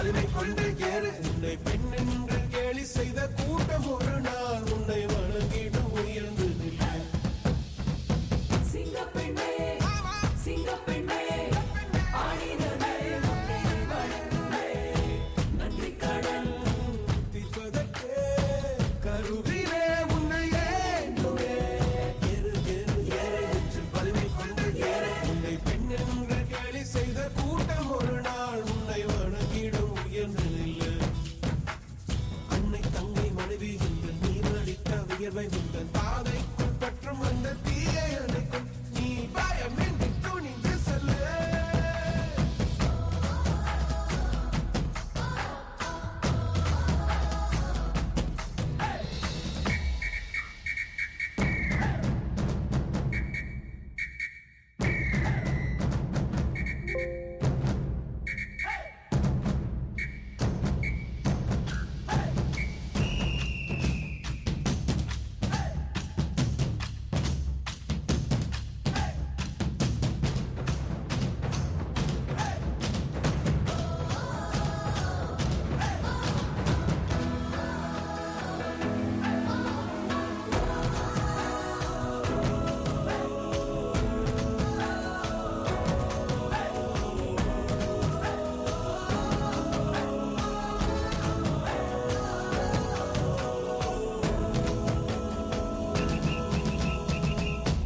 வலிமை கொண்டு ஏறு உன்னை பெண் என்று கேலி செய்த கூட்டம் ஒரு நாள் உன்னை வணங்கிடும் உயர்ந்து நிலை. சிங்கப்பெண்ணே சிங்கப்பெண்ணே ஆடினமே உன்னை வணங்குமே நன்றி கடன் தீர்ப்பதற்கே கருவிலே உன்னை ஏந்துமே. ஏறு ஏறு ஏறு என்று வலிமை கொண்டு ஏறு உன்னை பெண் என்று கேலி செய்த கூட்டம் ஒரு நாள் உன்னை வணங்கிடும் உயர்ந்து நிலை. அன்னை தங்கை மனைவி என்று நீ அளித்த வியர்வை உந்தன் பாதைக்குள் பற்றும் அந்த தீயை அணைக்கும் நீ பயமின்றி துணிந்து செல்லு.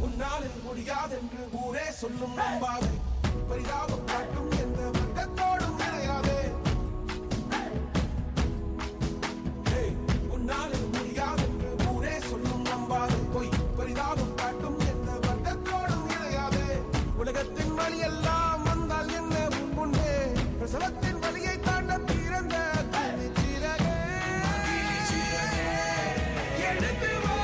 உன்னாலே முடியாதென்று ஊரே சொல்லும் நம்பாதே பரிதாபம் காட்டும் எந்த வர்க்கத்தோடும் இணையாதே. உன்னாலே முடியாதென்று ஊரே சொல்லும் நம்பாதே பொய் பரிதாபம் காட்டும் எந்த வர்க்கத்தோடும் இணையாதே. உலகத்தின் வழி எல்லாம் வந்தால் என்ன முன்பே பிரசவத்தின் வழியை தாண்ட பிறந்த சிறகே எடுத்து வா.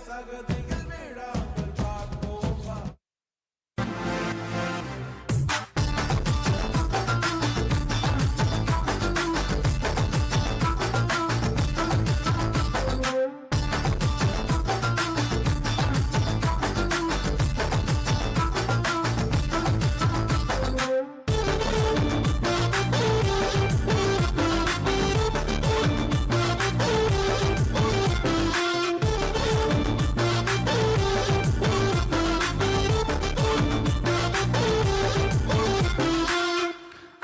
சகதிகள் விழாமல் பார்ப்போம் வா.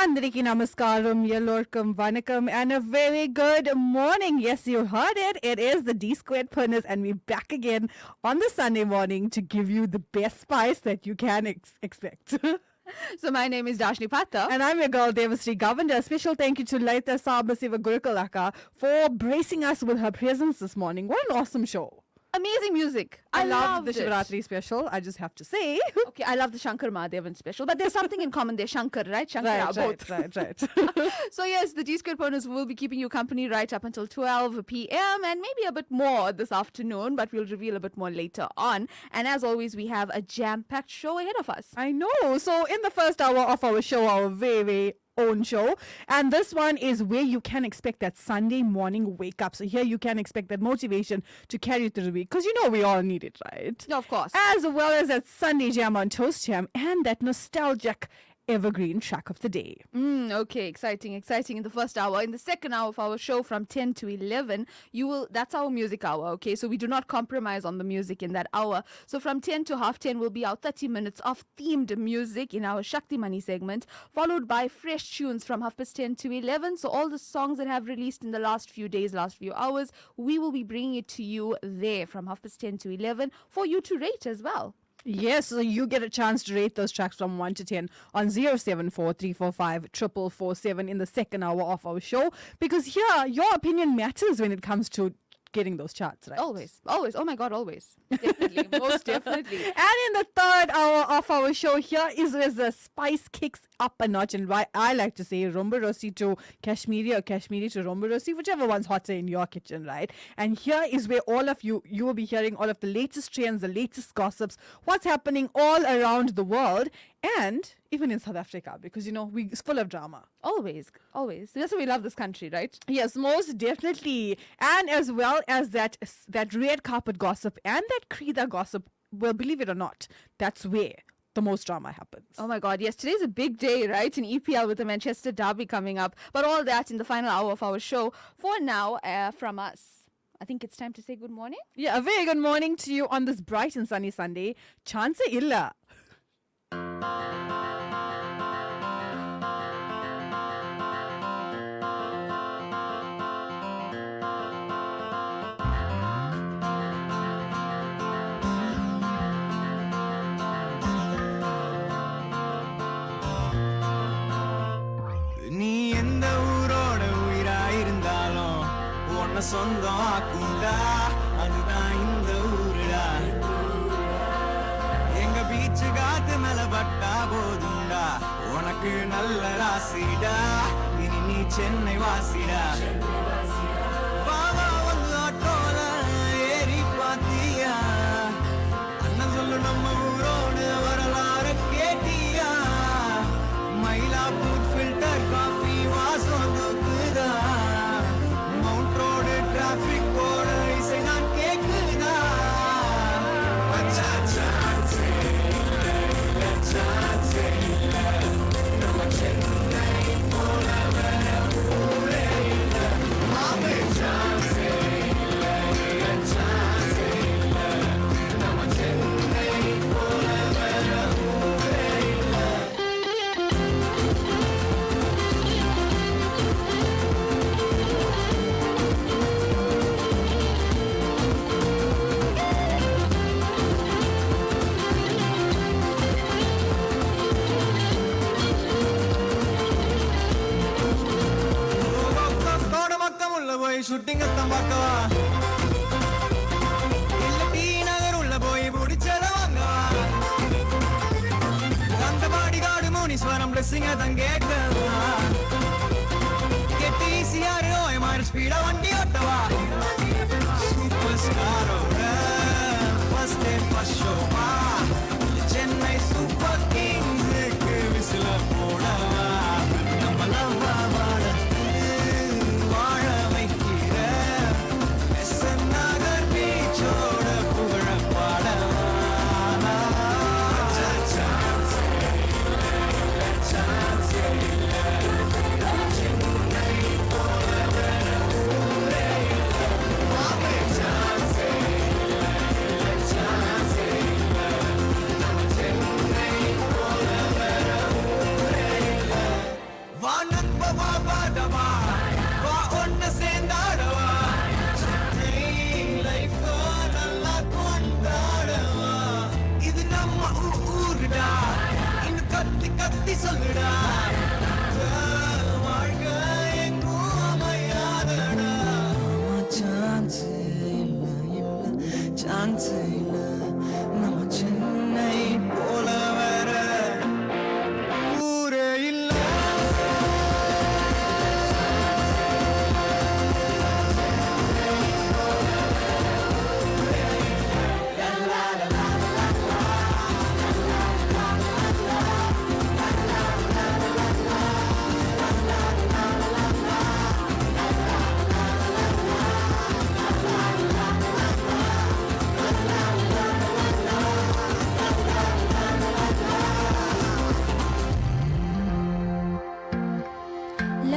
Andariki namaskaram, yellorkum vanakkam, and a very good morning. Yes, you heard it. It is the D Squared Punters, and we're back again on the Sunday morning to give you the best spice that you can expect. So my name is Dashni Patta. And I'm your girl, Devasri Govender. A special thank you to Laita Sabasiva Gurukulaka for bracing us with her presence this morning. What an awesome show. Amazing music. I love the loved it. Shivratri special, I just have to say. Okay, I love the Shankar Mahadevan special. But there's something in common there. Shankar, right? Shankar, both. right. So yes, the G-Squared Bonus will be keeping you company right up until 12 p.m. and maybe a bit more this afternoon, but we'll reveal a bit more later on. And as always, we have a jam-packed show ahead of us. I know. So in the first hour of our show, our very own show, and this one is where you can expect that Sunday morning wake up. So here you can expect that motivation to carry you through the week, because you know we all need it, right? Of course. As well as that Sunday jam on Toast Jam and that nostalgic evergreen track of the day. Okay, exciting. In the first hour. In the second hour of our show from 10 to 11, that's our music hour, okay? So we do not compromise on the music in that hour. So from 10 to half 10 will be our 30 minutes of themed music in our Shakti Money segment, followed by fresh tunes from half past 10 to 11. So all the songs that have released in the last few days, last few hours, we will be bringing it to you there from half past 10 to 11 for you to rate as well. Yes, so you get a chance to rate those tracks from 1 to 10 on 074-345-4447 in the second hour of our show, because here your opinion matters when it comes to getting those charts, right? Always. Oh my God, always. Definitely. Most definitely. And in the third hour of our show, here is where the spice kicks up a notch. And why I like to say Romba Rosi to Kashmiri or Kashmiri to Romba Rosi, whichever one's hotter in your kitchen, right? And here is where all of you will be hearing all of the latest trends, the latest gossips, what's happening all around the world, and even in South Africa, because, it's full of drama. Always. Always. That's why we love this country, right? Yes, most definitely. And as well as that red carpet gossip and that Krida gossip, well, believe it or not, that's where the most drama happens. Oh my God, yes. Today's a big day, right? In EPL with the Manchester Derby coming up. But all that in the final hour of our show. For now, from us, I think it's time to say good morning. Yeah, a very good morning to you on this bright and sunny Sunday. Chance illa. நீ எந்த ஊரோட உயிராயிருந்தாலும் உன்னை சொந்தம் ஆக்குண்டா அதுதான் இந்த ஊருடா எங்க beach காத்து மேல பட்டா போதுண்டா உனக்கு நல்ல ராசிடா இனி நீ சென்னை வாசிடா வாவா வந்து ஆட்டோல ஏறி பாத்தியா அண்ணன் சொல்லு நம்ம ஊரோடு வரலாறு கேட்டியா மயிலாப்பூர் ஃபில்டர் காஃபி வாசம் தூக்குதா மவுண்ட் ரோடு டிராஃபிக் போட இசை நான் கேக்குதா ஷூட்டிங் எத்தம் பார்க்கவா இல்ல டி நகர் உள்ள போய் பிடிச்சத வாங்கவா அந்த பாடிகாடு முனீஸ்வரம் பிளஸிங்க தான் கேட்கவா கெட்டி ஈசியாரு ஓய் மாதிரி ஸ்பீடா வண்டி ஓட்டவா சூப்பர் ஸ்டாரோட ஃபர்ஸ்ட் டே ஃபர்ஸ்ட் ஷோவா சென்னை சூப்பர் கிங்ஸுக்கு விசில போடவா நம்ம லவ்வா சொல்லுடா வாழ்க்கை எங்கும் அமையாதடா சான்ஸ் இல்ல சான்ஸ் இல்ல நம்ம சென்னை போல வேற ஊரே இல்ல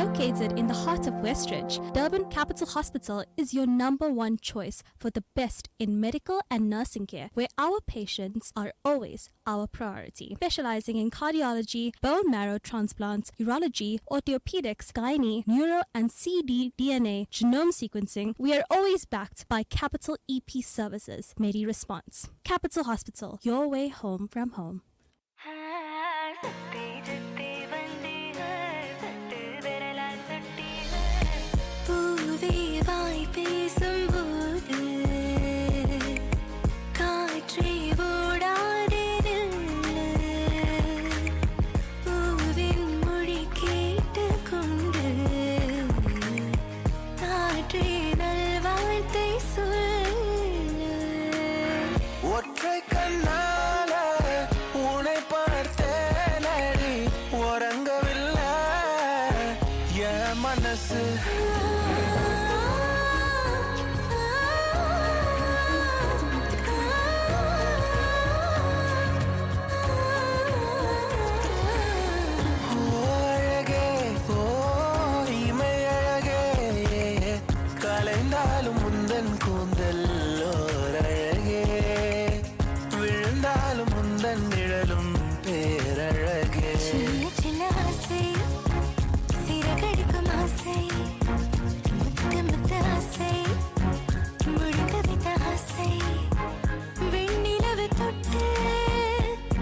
Located in the heart of Westridge, Durban Capital Hospital is your #1 choice for the best in medical and nursing care, where our patients are always our priority. Specializing in cardiology, bone marrow transplants, urology, orthopedics, gynae, neuro and ctDNA genome sequencing, we are always backed by Capital EP Services. Medi Response. Capital Hospital, your way home from home. பூவே வாய் பேசும்போது மனசு அழகே ஓ இமை அழகே கலைந்தாலும் முந்தன் கூந்தல் ஓர் அழகே விழுந்தாலும் முந்தன் நிழலும் பேரழகே சின்ன சின்ன ஆசை சிறகடிக்கும் ஆசை முத்து முத்து ஆசை முடிந்து விட்ட ஆசை வெண்ணிலவை தொட்டு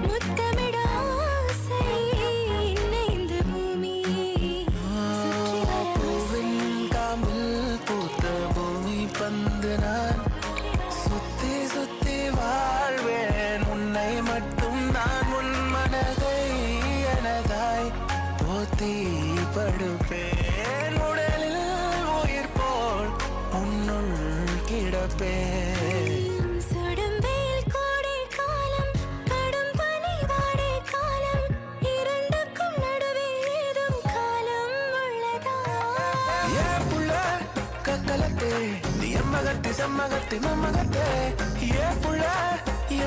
முத்தமிட ஆசை என்னை இந்த பூமி சுற்றி வர பூவின் காம்பில் பூத்த பூமி பந்து நான் சுத்தி சுத்தி வாழ்வேன் உன்னை மட்டும் நான் உன் மனதை எனதாய் போத்தி படுப்பேன் உடலில் உயிர் போல் உன்னுள் கிடப்பேன் சுடும் வெயில் கோடை காலம் கடும் பனி வாடை காலம் இரண்டுக்கும் நடுவே ஏதும் காலம் உள்ளதா ஏ புள்ள கக்கலத்தே நீ எம்மகத்தி செம்மகத்தி மம்மகத்தே ஏ புள்ள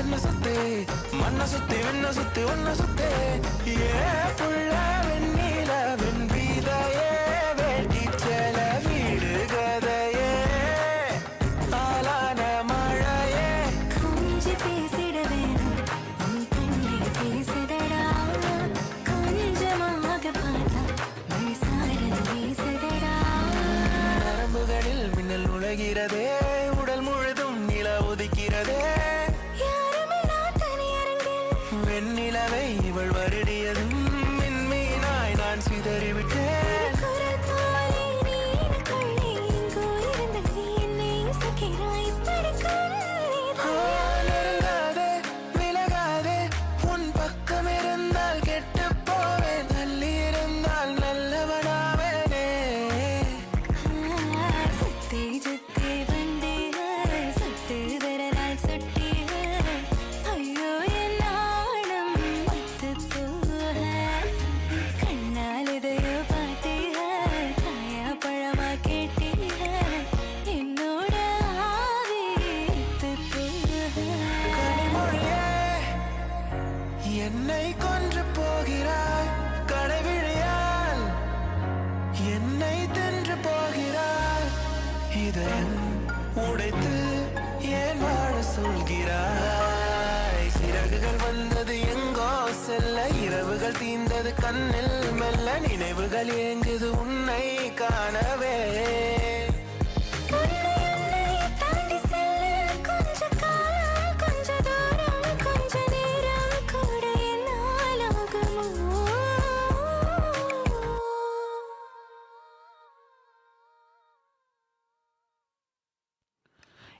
என்ன சுத்தி மண்ண சுத்தி வெண்ண சுத்தி ஒன்ன சுத்தே ஏ புள்ள வெண்ணில வெண்பீதையே வேட்டி செல வீடு கதையே ஆலான மழையே கொஞ்சி பேசிட வேணும் உன் கண்ணை பேசுதடா கொஞ்சமாக பார்த்தா மனசாரல் வீசுதடா நரம்புகளில் மின்னல் நுழைகிறதே உடல் முழுதும் நில உதிக்கிறதே யாருமே நான் தனியரங்கில் வெண்ணிலவை இவள் வருடியதும் மின்மீனாய் நான் சிதறிவிட்டேன் குரல் போலே நீ எனக்குள்ளே எங்கோ இருந்த நீ என்னை இசைக்கிறாய் படுக்கும் நீதான் நெருங்காதே விலகாதே உன் பக்கம் இருந்தால் கெட்டு போவேன் தள்ளி இருந்தால் நல்லவனாவேனே சுத்தி சுத்தி வந்தீர்கள் சுட்டு விரலால் சுட்டீர்கள் ஐயோ என் நாணம் பத்து போக கண்ணால் எதையோ பார்த்தீர்கள் காயா பழமா கேட்டீர்கள் என்னோட ஆவி போக கனிமொழியே என்னை கொன்று போகிறாய் கடைவிழியால் என்னை தின்று போகிறாய் இதயம் உடைத்து ஏன் வாழ சொல்கிறாய் சிறகுகள் வந்தது எங்கோ செல்ல இரவுகள் தீர்ந்தது கண்ணில் மெல்ல நினைவுகள் ஏங்குது உன்னை காணவே உன்னை தாண்டி செல்ல கொஞ்ச காலம் கொஞ்ச தூரம் கொஞ்ச நேரம் கூட என்னால் ஆகுமோ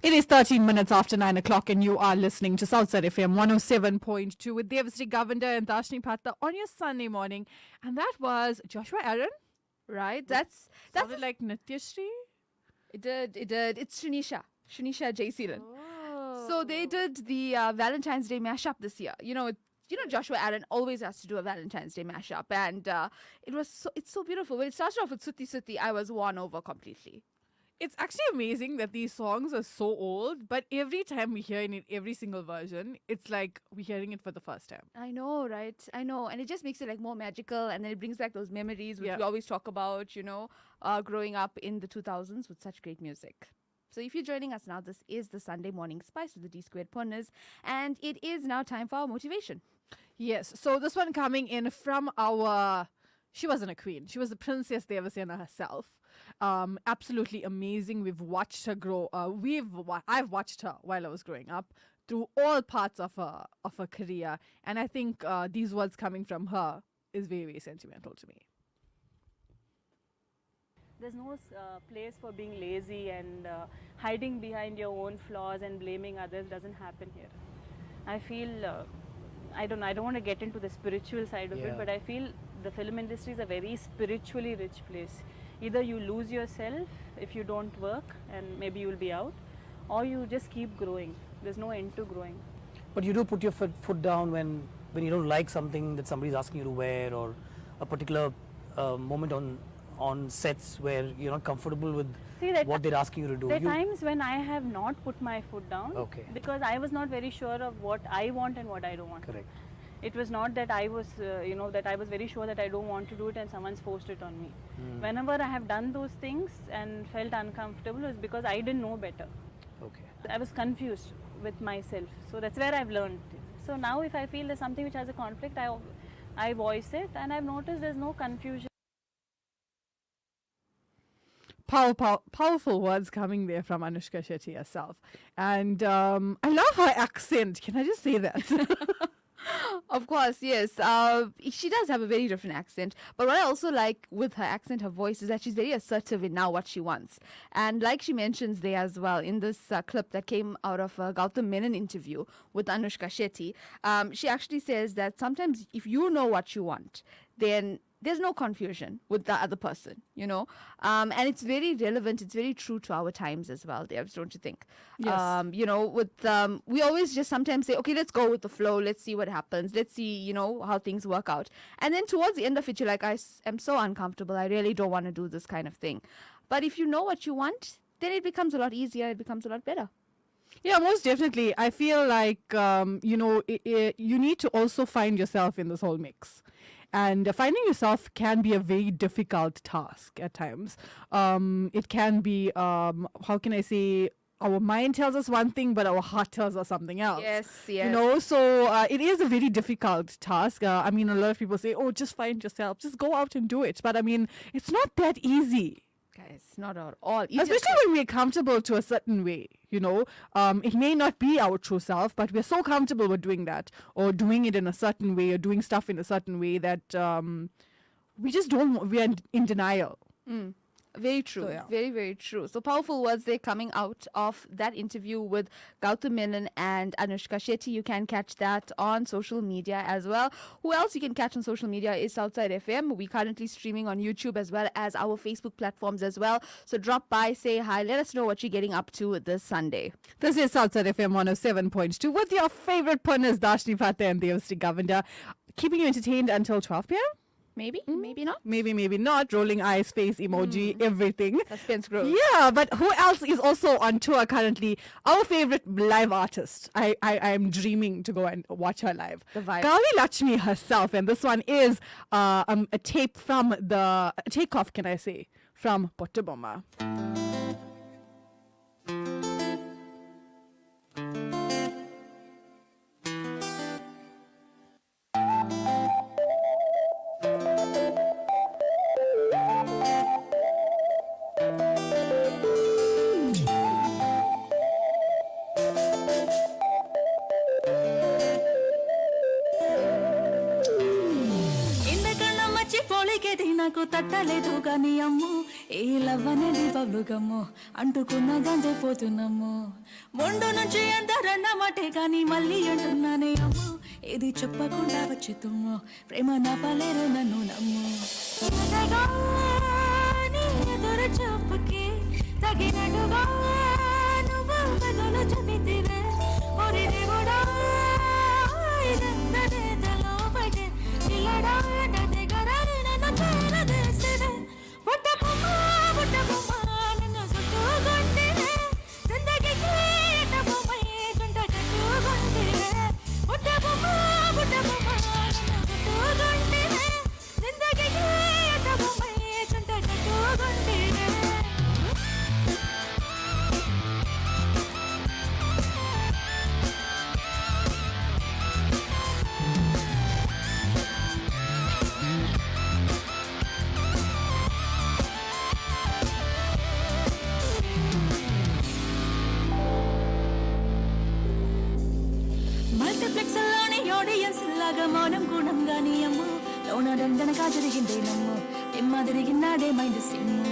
It is 13 minutes after 9 o'clock, and you are listening to Southside FM 107.2 with Devasri Govender and Dashni Patta on your Sunday morning. And that was Joshua Aaron. Right? That's Sounded like Nityashree. it did. It's Shanisha Jayseelan. So they did the Valentine's Day mashup this year. You know, Joshua Aaron always has to do a Valentine's Day mashup, and it's so beautiful. When it started off with Sutti Sutti, I was won over completely. It's actually amazing that these songs are so old, but every time we hear it, every single version, it's like we're hearing it for the first time. I know, right? I know, and it just makes it like more magical, and then it brings back those memories which Yeah. we always talk about. Growing up in the 2000s with such great music. So if you're joining us now, this is the Sunday Morning Spice with the D-Squared Punas, and it is now time for our motivation. Yes, so this one coming in from our... She wasn't a queen. She was the Princess Devasena herself. Absolutely amazing. We've watched her grow. I've watched her while I was growing up through all parts of her career. And I think these words coming from her is very, very sentimental to me. There's no place for being lazy and hiding behind your own flaws and blaming others doesn't happen here. I feel, I don't want to get into the spiritual side of it, but I feel the film industry is a very spiritually rich place. Either you lose yourself if you don't work and maybe you'll be out, or you just keep growing. There's no end to growing. But you do put your foot down when you don't like something that somebody's asking you to wear, or a particular moment on sets where you're not comfortable with See, that what they're asking you to do? There are times when I have not put my foot down Okay. because I was not very sure of what I want and what I don't want. Correct. It was not that I was, that I was very sure that I don't want to do it and someone's forced it on me. Whenever I have done those things and felt uncomfortable, it's because I didn't know better. Okay. I was confused with myself. So that's where I've learned. So now if I feel there's something which has a conflict, I voice it, and I've noticed there's no confusion. Powerful words coming there from Anushka Shetty herself. And I love her accent. Can I just say that? Of course, yes. She does have a very different accent. But what I also like with her accent, her voice, is that she's very assertive in now what she wants. And like she mentions there as well, in this clip that came out of a Gautam Menon interview with Anushka Shetty, she actually says that sometimes if you know what you want, then there's no confusion with the other person, and it's very relevant, it's very true to our times as well, Devs, don't you think? Yes. We always just sometimes say, okay, let's go with the flow, let's see what happens, let's see, how things work out. And then towards the end of it, you're like, I am so uncomfortable, I really don't want to do this kind of thing. But if you know what you want, then it becomes a lot easier, it becomes a lot better. Yeah, most definitely. I feel like, you need to also find yourself in this whole mix. And finding yourself can be a very difficult task at times. It can be, how can I say, our mind tells us one thing, but our heart tells us something else. Yes. So it is a very difficult task. A lot of people say, oh, just find yourself, just go out and do it. But it's not that easy. Guys, not at all. Especially when we're comfortable to a certain way, it may not be our true self, but we're so comfortable with doing that, or doing it in a certain way, or doing stuff in a certain way that we just don't, we're in denial. Very true. So, yeah. Very, very true. So powerful words there coming out of that interview with Gautam Menon and Anushka Shetty. You can catch that on social media as well. Who else you can catch on social media is Southside FM. We're currently streaming on YouTube as well as our Facebook platforms as well. So drop by, say hi, let us know what you're getting up to this Sunday. This is Southside FM 107.2 with your favorite punters, Dashni Fateh and Devsri Govender, keeping you entertained until 12 p.m. Maybe, maybe not. Maybe not. Rolling eyes, face emoji, everything. Suspense growth. Yeah, but who else is also on tour currently? Our favorite live artist. I am dreaming to go and watch her live. The vibe. Gauri Lakshmi herself, and this one is a tape from a takeoff, can I say, from Pottubomma. నాకు తట్టలేదు కానీ అమ్ము ఏ లవ్వనేది బబ్లుగమ్ము అంటుకున్న గంజే పోతున్నాము మొండు నుంచి అందరన్న మాటే కానీ మళ్ళీ అంటున్నానే అమ్ము ఏది చెప్పకుండా వచ్చి తుమ్ము ప్రేమ నాపలేరు నన్ను నమ్ము ఎదురు చూపుకి తగినట్టుగా నువ్వు బదులు చెబితివే ఒరి దేవుడా ఇదంతా నేతలో పడే పిల్లడా దగ్గర మౌనం గుణం గాని అమ్ము లోన దండనగా జరిగిందేనమ్ము ఎమ్మ తిరిగినాడే మైండ్ సిమ్ము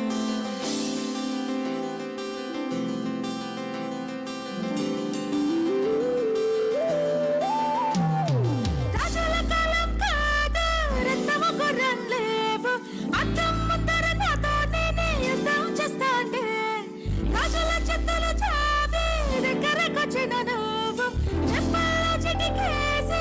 రాజుల కాలం కాదు రత్నము గుర్రం లేవు అద్దం ముద్దర నాతో నేనే యుద్ధం చేస్తాంటే రాజుల చెత్తలు చావి దగ్గరకొచ్చిన నువ్వు చెప్పాలో చిటికేసి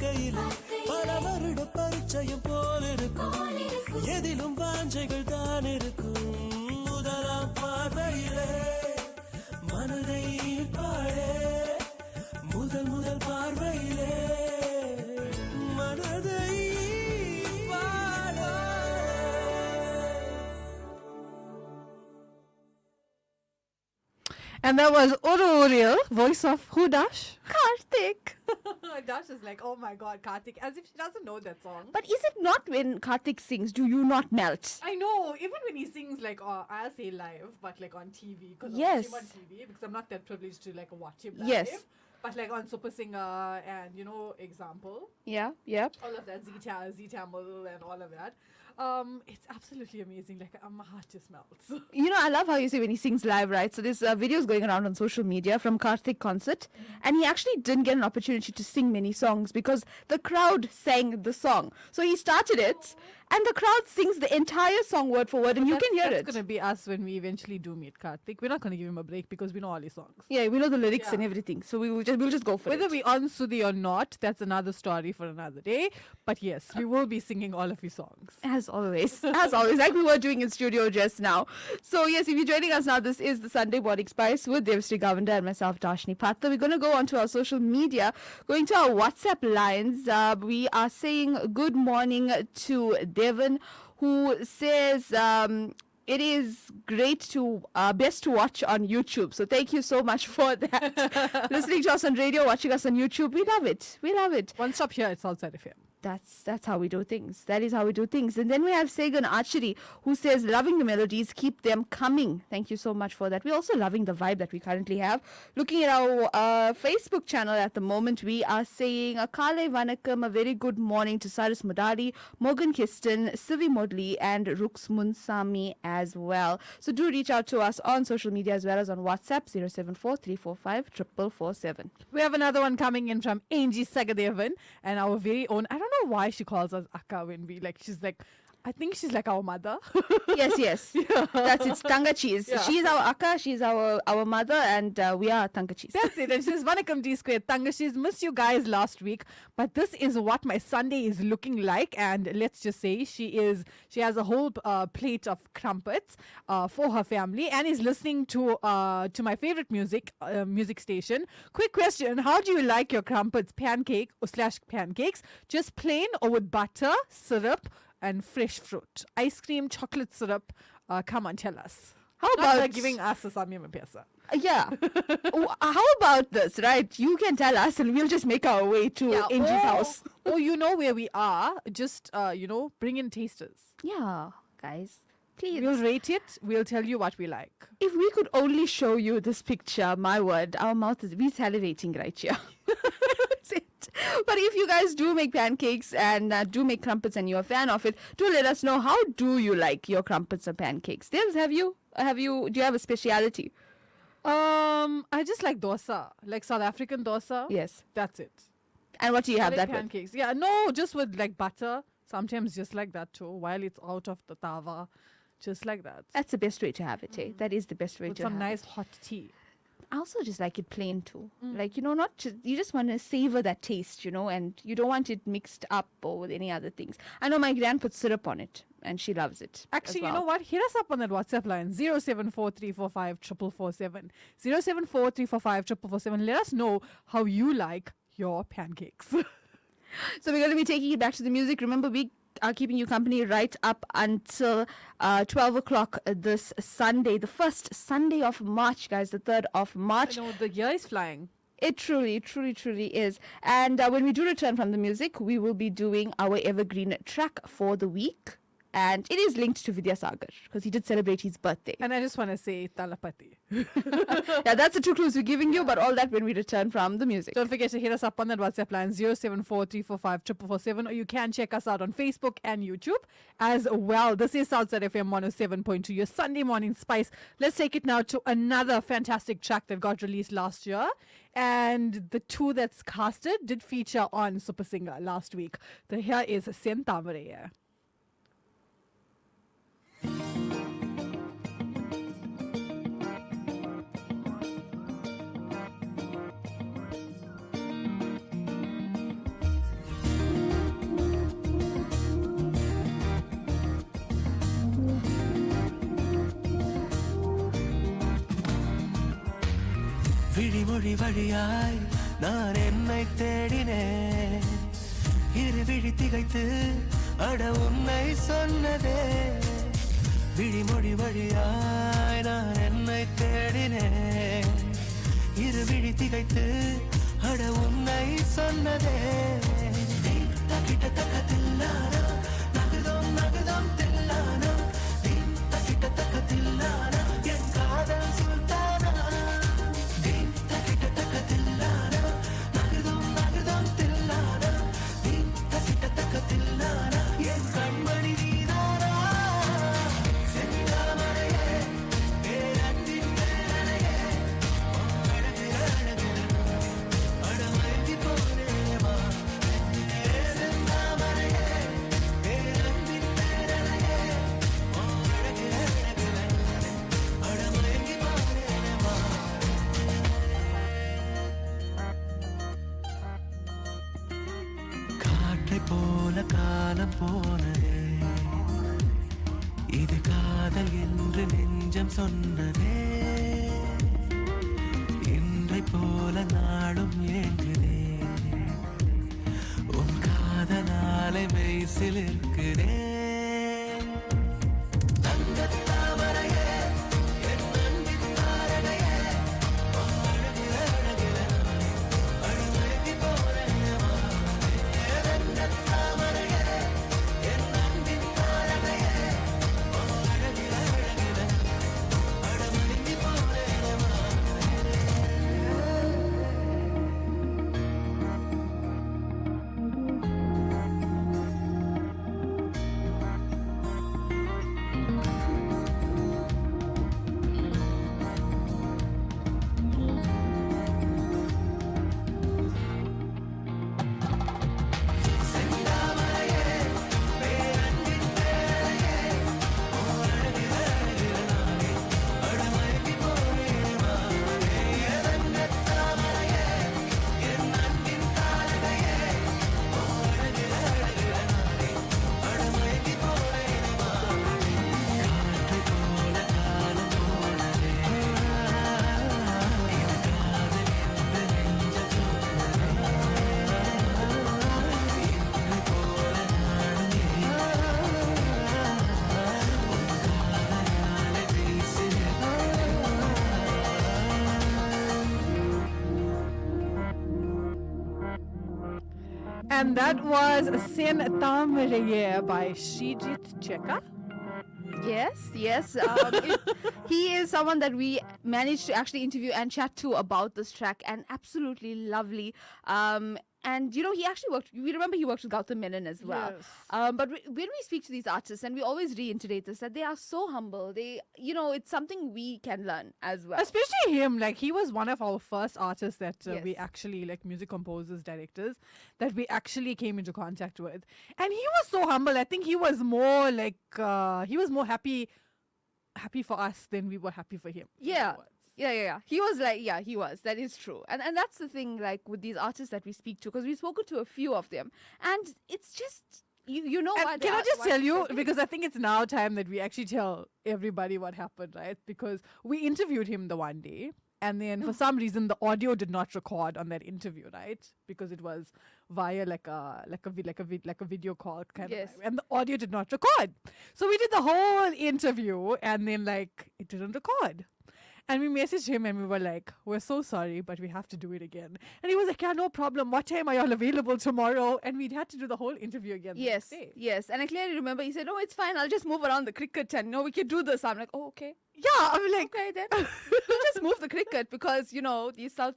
பார்க்கையில பல வருட பரிச்சயம் போல் இருக்கும் எதிலும் வாஞ்சைகள் தான் இருக்கும் முதலாம் பார்வையிலே மனதை ஈர்ப்பாளே முதல் முதல் பார்வையிலே மனதை ஈர்ப்பாளே. And that was Uriel, voice of who, Dash? Karthik. Dash is like, oh my god, Karthik, as if she doesn't know that song. But is it not when Karthik sings, do you not melt? I know, even when he sings, like, I'll say live, but like on TV, because I Yes. watch him on TV, because I'm not that privileged to like watch him live. Yes. But like on Super Singer and, you know, Example, Yeah, yeah. all of that, Z-Tamil and all of that. It's absolutely amazing. Like, my heart just melts. You know, I love how you say when he sings live, right? So there's videos going around on social media from Karthik concert, and he actually didn't get an opportunity to sing many songs because the crowd sang the song. So he started it, and the crowd sings the entire song word for word, and you can hear That's it. going to be us when we eventually do meet Karthik. We're not going to give him a break because we know all his songs. Yeah, we know the lyrics Yeah. and everything, so we'll just go for Whether it. we on Sudhi or not, that's another story for another day. But yes, we will be singing all of his songs. As always, like we were doing in studio just now. So yes, if you're joining us now, this is the Sunday Morning Spice with Devasri Govender and myself, Dashni Patha. We're going to go onto our social media, going to our WhatsApp lines. We are saying good morning to Devon, who says it is great to best to watch on YouTube. So thank you so much for that. Listening to us on radio, watching us on YouTube, we love it. We love it. One stop here, it's outside of him. That's how we do things. That is how we do things. And then we have Sagan Archery, who says, loving the melodies, keep them coming. Thank you so much for that. We're also loving the vibe that we currently have. Looking at our Facebook channel at the moment, we are saying, Akale Vanakam, a very good morning to Cyrus Mudari, Morgan Kiston, Sivi Modli, and Rux Munsami as well. So do reach out to us on social media as well as on WhatsApp, 074-345-4447. We have another one coming in from Angie Sagadevan and our very own. I don't know why she calls us Akka when we like. She's like, I think she's like our mother. Yes. That's it. Tanga cheese. Yeah. She's our akka, she's our mother, and we are Tanga cheese. That's it. And she says, Vanakam D squared. Tanga, she's missed you guys last week, but this is what my Sunday is looking like. And let's just say she has a whole plate of crumpets for her family and is listening to my favorite music station. Quick question: how do you like your crumpets? Pancake or / pancakes? Just plain or with butter, syrup, and fresh fruit? Ice cream, chocolate syrup? Come on, tell us. How Not about like giving us a samyam pesa. Yeah. How about this, right? You can tell us and we'll just make our way to Angie's house. Oh, you know where we are. Just, bring in tasters. Yeah, guys. Please. We'll rate it. We'll tell you what we like. If we could only show you this picture, my word, our mouth is we're salivating right here. That's it. But if you guys do make pancakes and do make crumpets and you're a fan of it, do let us know, how do you like your crumpets and pancakes? Devs, do you have a speciality? I just like dosa, like South African dosa. Yes. That's it. And what do you I have like that with? pancakes. Yeah, no, just with like butter. Sometimes just like that too, while it's out of the tawa. Just like that. That's the best way to have it, eh? That is the best way With to some have nice it. hot tea. I also just like it plain too. Like, not just, you just want to savor that taste, and you don't want it mixed up or with any other things. I know my gran puts syrup on it and she loves it. Actually, as well. you know what? Hit us up on that WhatsApp line, 074-345-4447. 074-345-4447. Let us know how you like your pancakes. So we're going to be taking it back to the music. Remember, we are keeping you company right up until 12 o'clock this Sunday, the first Sunday of March, guys, the 3rd of March. I know, the year is flying. It truly is. And when we do return from the music, we will be doing our evergreen track for the week. And it is linked to Vidyasagar because he did celebrate his birthday. And I just want to say Talapati. Yeah, that's the 2 clues we're giving you, but all that when we return from the music. Don't forget to hit us up on that WhatsApp line, 074-345-4447, or you can check us out on Facebook and YouTube as well. This is Southside FM 107.2, your Sunday morning spice. Let's take it now to another fantastic track that got released last year. And the 2 that's casted did feature on Super Singer last week. Here is Sentamare. வழி வழியாய் நான் என்னை தேடினேன் இரு விழி திகைத்து அட உன்னை சொன்னதே விழிமொழி வழியாய் நான் என்னை தேடினேன் இரு விழி திகைத்து அட உன்னை சொன்னதே கிட்ட தக்கத்தில்லானா நகுதம் நகுதம் தில்லானா கிட்ட தக்கத்தில்லானா என் காதல் சுல்தானா கிட்ட தக்கத்தில்லானா நகுதம் நகுதம் தில்லானா கிட்ட தக்கத்தில்லானா என் கண்மணி நீதானா செந்தாமரையே பேரன்பின் பேரனையே அழகு அழகு அடமயங்கி போனேமா செந்தாமரையே பேரன்பின் பேரனையே அழகு அழகு அடமயங்கி போனேமா காற்றை போல காலம் போனதே இது காதல் என்று நெஞ்சம் சொன்னதே இன்றை போல நாளும் ஏங்குதே உன் காதலாலை மெய்சில் இருக்கிறேன் தங்கத்தாமரையே என் அன்பின் தாரகையே அழகு அழகு அழகு போறேமா தங்கத்தாமரையே என் அன்பின் தாரகையே அழகு அழகு அழகு போறேமா And that was Sen Tamaraye by Shijit Cheka. Yes. He is someone that we managed to actually interview and chat to about this track, and absolutely lovely. And you know, he actually worked. We remember he worked with Gautam Menon as well. Yes. But when we speak to these artists, and we always reiterate this, that they are so humble. They, you know, it's something we can learn as well. Especially him, like he was one of our first artists that we Yes. actually, like music composers, directors, that we actually came into contact with. And he was so humble. I think he was more like, he was more happy for us than we were happy for him. Yeah. Yeah. He was like, yeah, he was. That is true. And that's the thing, like, with these artists that we speak to, because we've spoken to a few of them. And it's just, you know And why they can I are- just why tell they're you, so big. because I think it's now time that we actually tell everybody what happened, right? Because we interviewed him the one day, and then for some reason the audio did not record on that interview, right? Because it was via like a video call kind Yes. of, and the audio did not record. So we did the whole interview, and then like it didn't record. And we messaged him and we were like, we're so sorry, but we have to do it again. And he was like, yeah, no problem. What time are y'all available tomorrow? And we'd had to do the whole interview again. the next day. Yes. And I clearly remember he said, oh, it's fine. I'll just move around the cricket and, we can do this. I'm like, oh, okay. Yeah, I'm like, Okay, then. We'll just move the cricket because, these South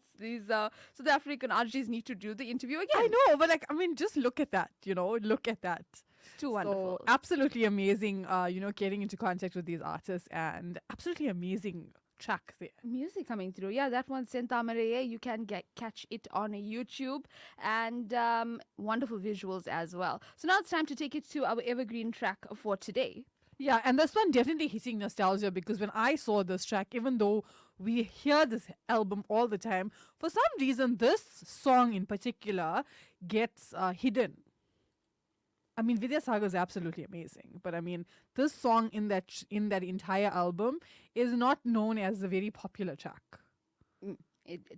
African RJs need to do the interview again. I know, but like, I mean, just look at that, look at that. Too wonderful. So absolutely amazing, getting into contact with these artists, and absolutely amazing track there. Music coming through. Yeah, that one, Sentamare, you can catch it on YouTube, and wonderful visuals as well. So now it's time to take it to our evergreen track for today. Yeah, and this one definitely hitting nostalgia, because when I saw this track, even though we hear this album all the time, for some reason this song in particular gets hidden. I mean, Vidyasagar is absolutely amazing, but I mean, this song in that entire album is not known as a very popular track.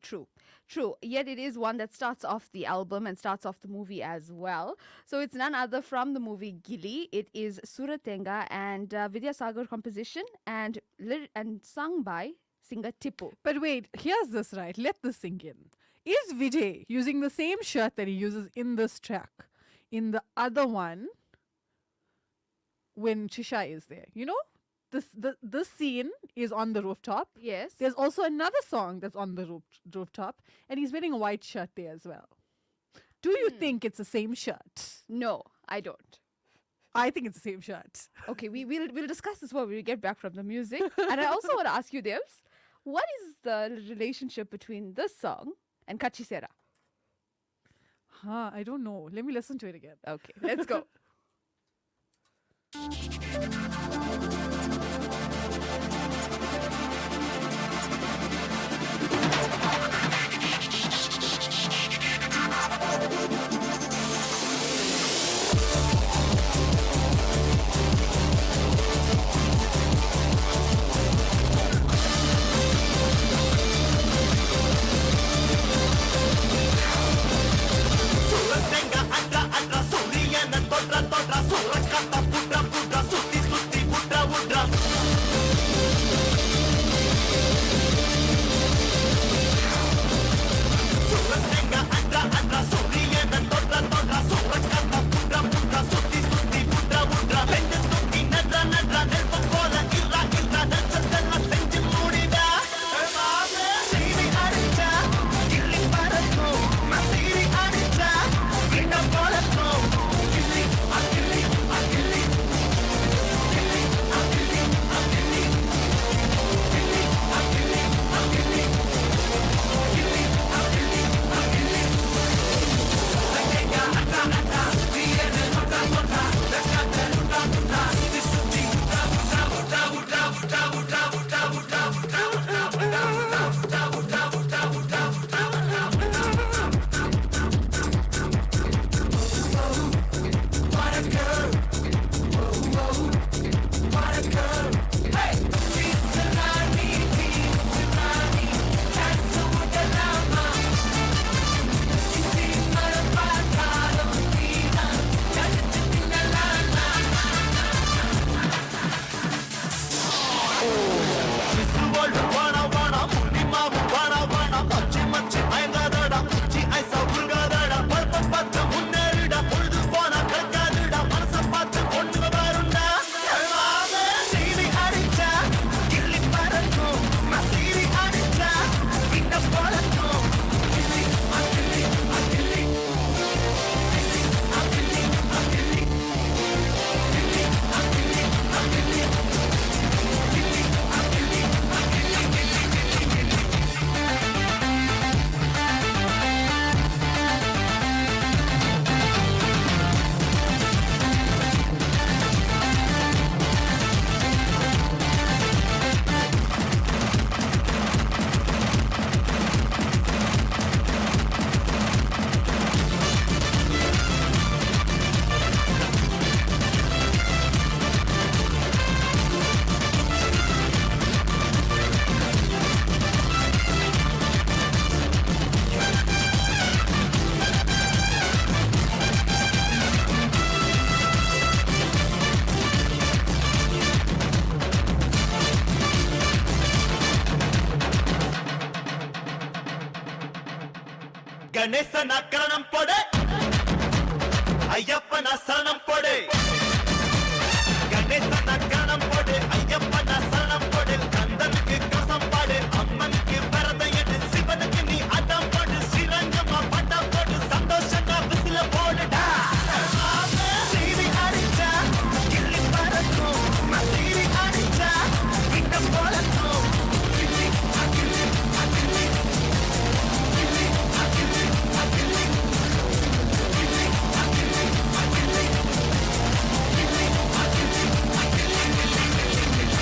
True, true. Yet it is one that starts off the album and starts off the movie as well. So it's none other from the movie Gilly. It is Suratenga and Vidya Sagar composition and sung by singer Tippu. But wait, here's this, right? Let this sink in. Is Vijay using the same shirt that he uses in this track in the other one when Trisha is there? You know? This scene is on the rooftop. Yes. There's also another song that's on the rooftop, and he's wearing a white shirt there as well. Do you think it's the same shirt? No, I don't. I think it's the same shirt. Okay, we'll discuss this when we get back from the music. And I also want to ask you, Devs, what is the relationship between this song and Kachisera? I don't know. Let me listen to it again. Okay, let's go. Suratenga atra atra suriyana totra totra surakata pudra pudra sutti sutti pudra pudra. Suratenga atra atra suriyana totra totra surakata pudra pudra sutti sutti pudra pudra. Vendu tutti nadra nadra nelpa pola irra irra nachathalla senju mudida. Maame seeni adicha gilli parathu masiri adicha vinna polathu gilli agilli agilli gilli agilli agilli gilli agilli agilli gilli agilli agilli. Suratenga atra atra suriyana totra totra surakata pudra pudra sutti sutti pudra pudra pudra pudra pudra pudra pudra pudra pudra ಗಣೇಶನ ಕರಣಂ ಪೊಡೆ ಅಯ್ಯಪ್ಪನ ಶರಣಂ ಪೊಡೆ ಗಣೇಶನ ಕರಣಂ ಪೊಡೆ ಅಯ್ಯಪ್ಪನ ಶರಣಂ ಪೊಡೆ ಕಂದனுக்கு கசம் பாடு அம்மனுக்கு வரதையடு சிவனுக்கு நீ அடம் போடு ஸ்ரீரங்கமா பட்டம் போடு சந்தோஷமா விசில போடுடா சீரி அடிச்சா கிள்ளி பறக்கும் மசீரி அடிச்சா விட்ட போலக்கும் கிள்ளி அகிள்ளி அகிள்ளி கிள்ளி அகிள்ளி அகிள்ளி கிள்ளி அகிள்ளி அகிள்ளி கிள்ளி அகிள்ளி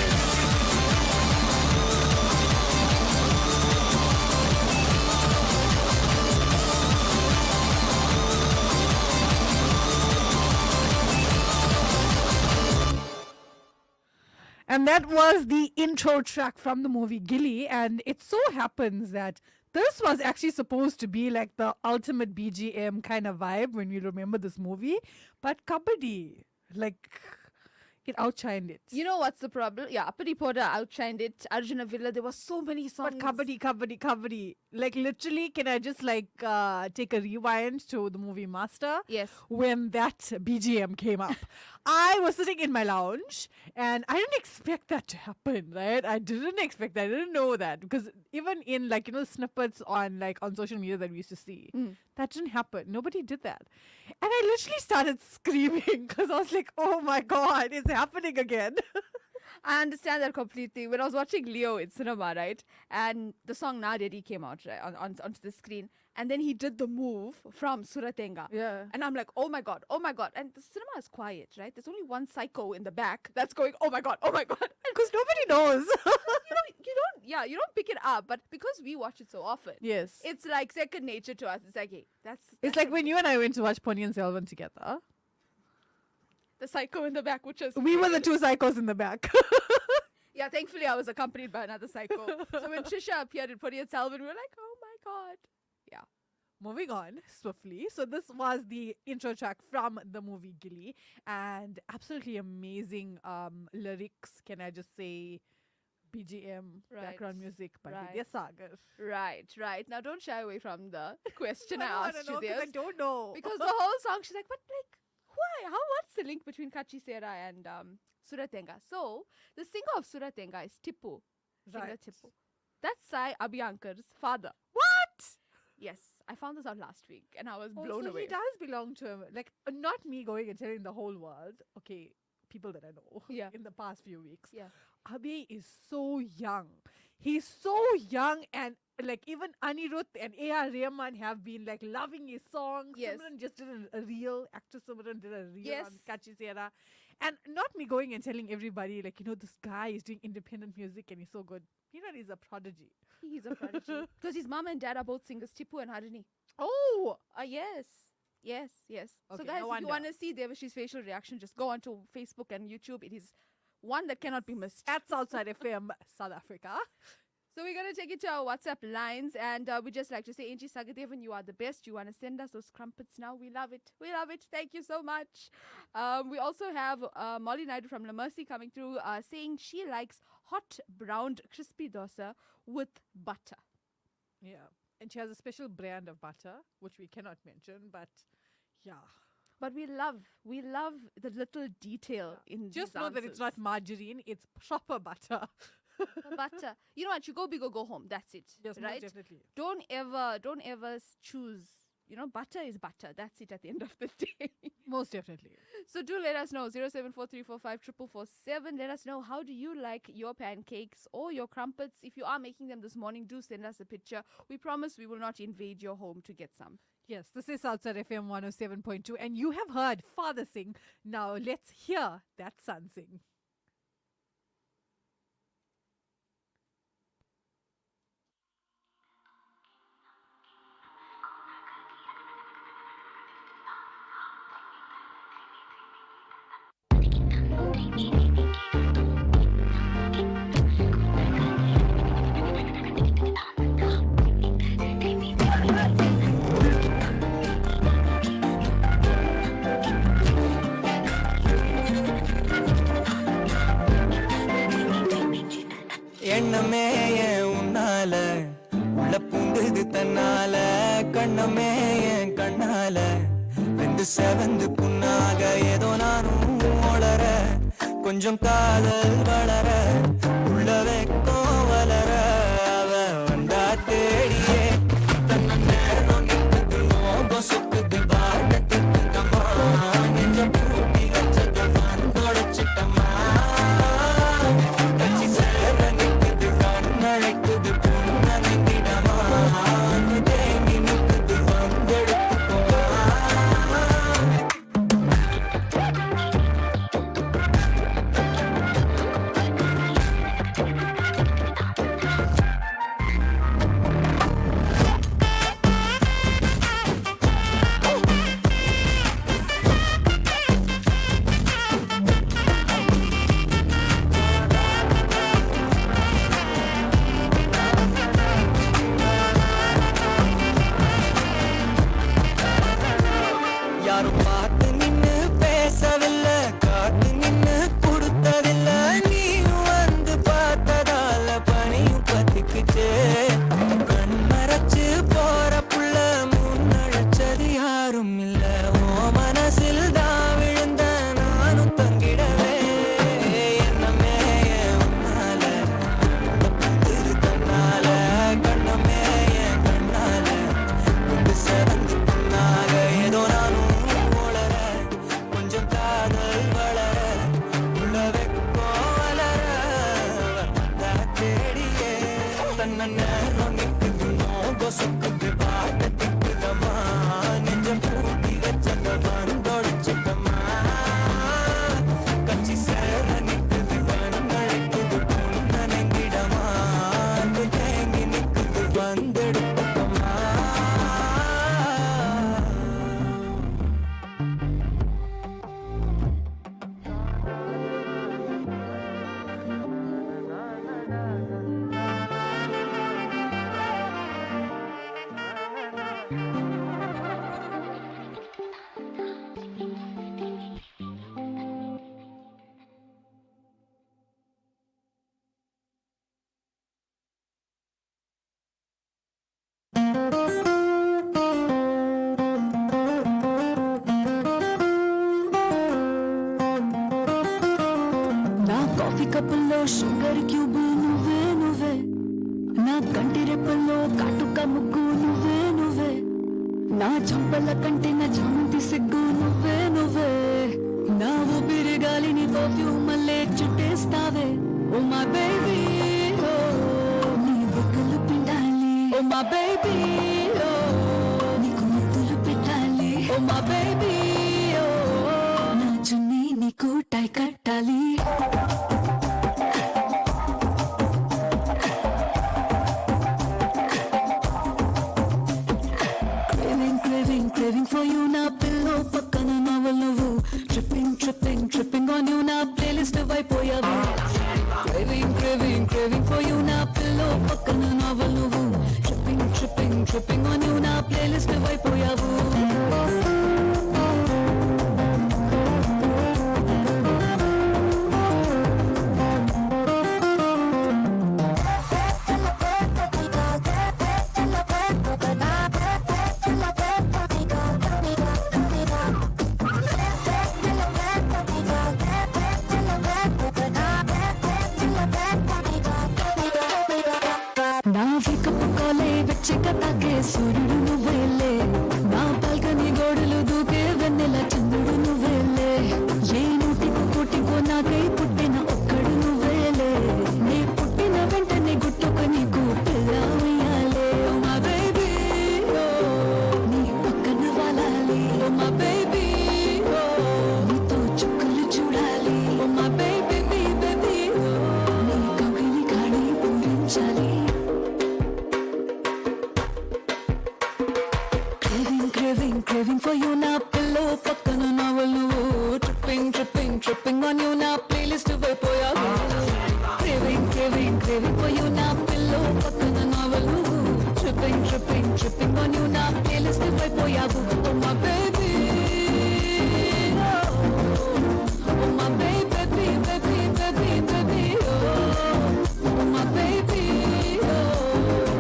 And that was the intro track from the movie Gilly. And it so happens that This was actually supposed to be like the ultimate BGM kind of vibe when you remember this movie, but Kabaddi, like, it outshined it. You know what's the problem? Yeah, Appadi Poda outshined it. Arjuna Villa, there were so many songs. But Kabaddi. Like, literally, can I just like take a rewind to the movie Master? Yes. When that BGM came up, I was sitting in my lounge and I didn't expect that to happen, right? I didn't expect that. I didn't know that because even in like, you know, snippets on social media that we used to see, that didn't happen. Nobody did that. And I literally started screaming because I was like, oh my God, it's happening again. I understand that completely. When I was watching Leo in cinema, right, and the song Na Dedi came out right, onto the screen, and then he did the move from Suratenga. Yeah. And I'm like, oh my God. And the cinema is quiet, right? There's only one psycho in the back that's going, oh my God. Because nobody knows. You don't pick it up, but because we watch it so often, Yes. it's like second nature to us. It's like, hey, It's like when you and I went to watch Ponniyin Selvan together. the psycho in the back, which is We were the two psychos in the back. yeah. Thankfully, I was accompanied by another psycho. So when Trisha appeared in Ponniyin Selvan, we were like, oh my God. Yeah. Moving on swiftly. So this was the intro track from the movie Gilly, and absolutely amazing lyrics. Can I just say, BGM, Right. background music by Right. Vidya Sagar. Right. Now don't shy away from the question I wanna asked know you 'cause there. I don't know. Because the whole song, she's like, but like, why? What's the link between Kachi Sera and Suratenga? So the singer of Suratenga is Tipu. Singer Right. Tipu. That's Sai Abhyankar's father. What? Yes, I found this out last week and I was Oh, blown so away. he does belong to him. Like, not me going and telling the whole world. Okay, people that I know. Yeah. In the past few weeks. Yeah. Abhi is so young. He's so young, and like even Anirudh and A.R. Rahman have been like loving his songs. Yes. Simran just did a reel. Actress Simran did a reel Yes. on Kachi Sera. And not me going and telling everybody, like, you know, this guy is doing independent music and he's so good. You know, he's a prodigy. He's a prodigy. Because his mom and dad are both singers, Tipu and Harini. Oh! Yes. So Okay, guys, no if wonder. you want to see Devashi's facial reaction, just go onto Facebook and YouTube. It is one that cannot be missed. At Southside FM, South Africa. So we're going to take it to our WhatsApp lines, and we just like to say, Angie Sagadevan, you are the best. You want to send us those crumpets now? We love it. Thank you so much. We also have Molly Naidu from La Mercy coming through saying she likes hot browned crispy dosa with butter. Yeah. And she has a special brand of butter, which we cannot mention, but yeah. But we love the little detail in Just these know that it's not answers. margarine, it's proper butter. The butter. You know what? You go big or go home. That's it. Yes, most right? definitely. Don't ever choose. You know, butter is butter. That's it at the end of the day. Most definitely. So do let us know. 074345447. Let us know, how do you like your pancakes or your crumpets? If you are making them this morning, do send us a picture. We promise we will not invade your home to get some. Yes, this is Outside FM 107.2, and you have heard father sing. Now let's hear that son sing. எண்ணமே ஏன் உன்னால உள்ள பூந்தது தன்னால கண்ணமே என் கண்ணால வெந்து செவந்து புண்ணாக ஏதோ நானும் வளர கொஞ்சம் காதல் வளர உள்ள வெக்கம் வளர அவ வந்தா தேடியே தன்ன நேரம் நிற்குது மோகம் சுக்குது வாட்டத்துக்கு தம்மா நெஞ்சம் பூட்டி வச்சது தொடச்சிட்டம்மா கட்சி சேர நிற்குது கண்ணழைக்குது புன்னணிந்திடமா தேங்கி நிற்குது வந்தெடுத்துக்கோமா నా కాఫీ కప్పుల్లో షుగర్ క్యూబ్ నువ్వే నువ్వే నా కంటి రెప్పల్లో కాటుక ముగ్గు నువ్వే నువ్వే నా చంపల కంటే నా చామంతి సిగ్గు నువ్వే నువ్వే నా ఊపిరి గాలిని పర్ఫ్యూమ్ మల్లే చుట్టేస్తావే ఓ మై బేబీ ఓ నీ బుగ్గలు పిండాలి ఓ మై బేబీ ఓ నీకు ముద్దులు పెట్టాలి ఓ మై బేబీ ఓ నా చున్నీ నీకు టై కట్టాలి Craving for you na pillow pakkana novel nuvu tripping on you na playlist vaipoyavu craving for you na pillow pakkana novel nuvu tripping on you na playlist vaipoyavu నా వేకపు కాలే వెచ్చకతాకే సూర్యుడు నువ్వేలే నా balcony గోడలు దూకే వెన్నెల చంద్రుడు నువ్వేలే ఏ నూటికో కోటికో నాకై పుట్టిన ఒక్కడు నువ్వేలే నీ పుట్టిన వెంటనే గుట్టుక నీకు పిల్ల ఉయ్యాలే ఓ మా బేబీ ఓ నీ పక్కన వాలాలి ఓ మా బేబీ ఓ నీతో చుక్కలు చూడాలి ఓ మా బేబీ బేబీ ఓ నీ కౌగిలి కాడి పూరించాలి Craving for you na pillow pakkana novel nuvu tripping on you na playlist vaipoyavu craving for you na pillow pakkana novel nuvu tripping on you na playlist vaipoyavu oh my baby oh my baby oh my baby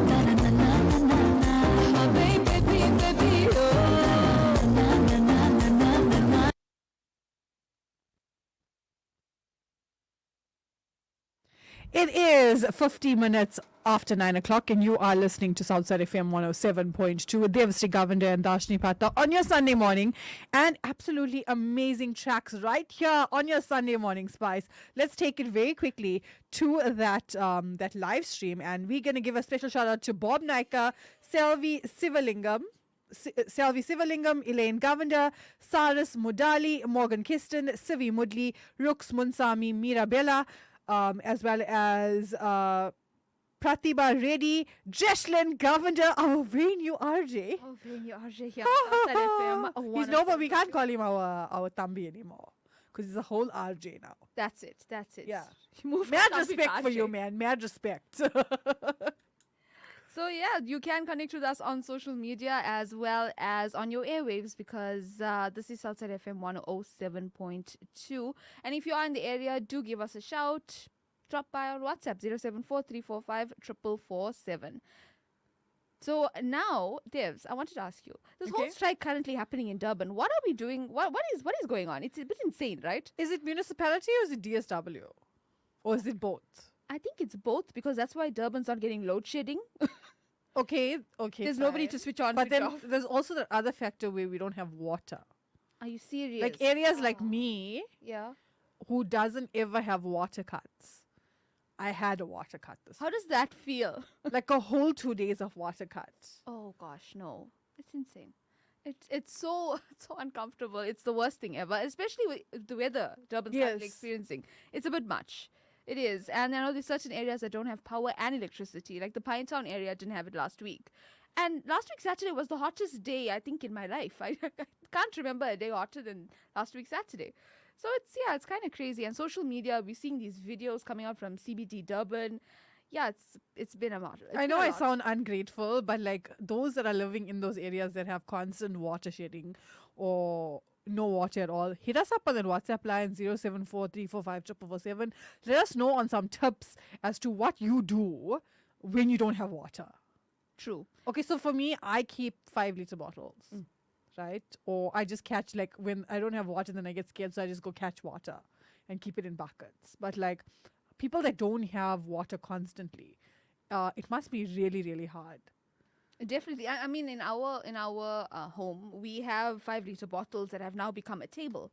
na na na na na na my baby oh It is 50 minutes after 9 o'clock, and you are listening to Southside FM 107.2 with Devasthi Govender and Dashni Pata on your Sunday morning. And absolutely amazing tracks right here on your Sunday morning Spice. Let's take it very quickly to that live stream, and we're going to give a special shout out to Bob Naika, Selvi Sivalingam, Elaine Govender, Saras Mudali, Morgan Kiston, Sivi Mudli, Rux Munsami, Mirabella, as well as Pratibha Reddy, Jeshlyn Govender, our very new RJ. Oh, very RJ here. Outside FM. He's no, but we can't call him our Tambi anymore because he's a whole RJ now. That's it. Yeah. Move Mad from Tambi to respect for RJ. you, man. Mad respect. So yeah, you can connect with us on social media as well as on your airwaves because this is Southside FM 107.2. And if you are in the area, do give us a shout. Drop by our WhatsApp 074-345-4447. So now, Devs, I wanted to ask you, this whole strike currently happening in Durban, what are we doing? What is going on? It's a bit insane, right? Is it municipality or is it DSW? Or is it both? I think it's both because that's why Durban's not getting load shedding. Okay. There's nobody fine. to switch on, But switch then off. there's also the other factor where we don't have water. Are you serious? Like areas like me, Yeah. who doesn't ever have water cuts. I had a water cut this How does that feel? like a whole 2 days of water cuts. Oh gosh, no. It's insane. It's so uncomfortable. It's the worst thing ever, especially with the weather Durban's currently Yes. experiencing. It's a bit much. It is. And I know there's certain areas that don't have power and electricity. Like the Pinetown area didn't have it last week. And last week Saturday was the hottest day, I think, in my life. I can't remember a day hotter than last week Saturday. So it's kind of crazy. And social media, we're seeing these videos coming out from CBD Durban. yeah, it's been a lot. I know I sound ungrateful, but like those that are living in those areas that have constant water shedding or no water at all, hit us up on the WhatsApp line 07434454447. Let us know on some tips as to what you do when you don't have water. True. Okay, so for me, I keep 5-liter bottles, right? Or I just catch, like, when I don't have water, then I get scared, so I just go catch water and keep it in buckets. But like people that don't have water constantly, it must be really, really hard. Definitely. I mean, in our home, we have 5-liter bottles that have now become a table.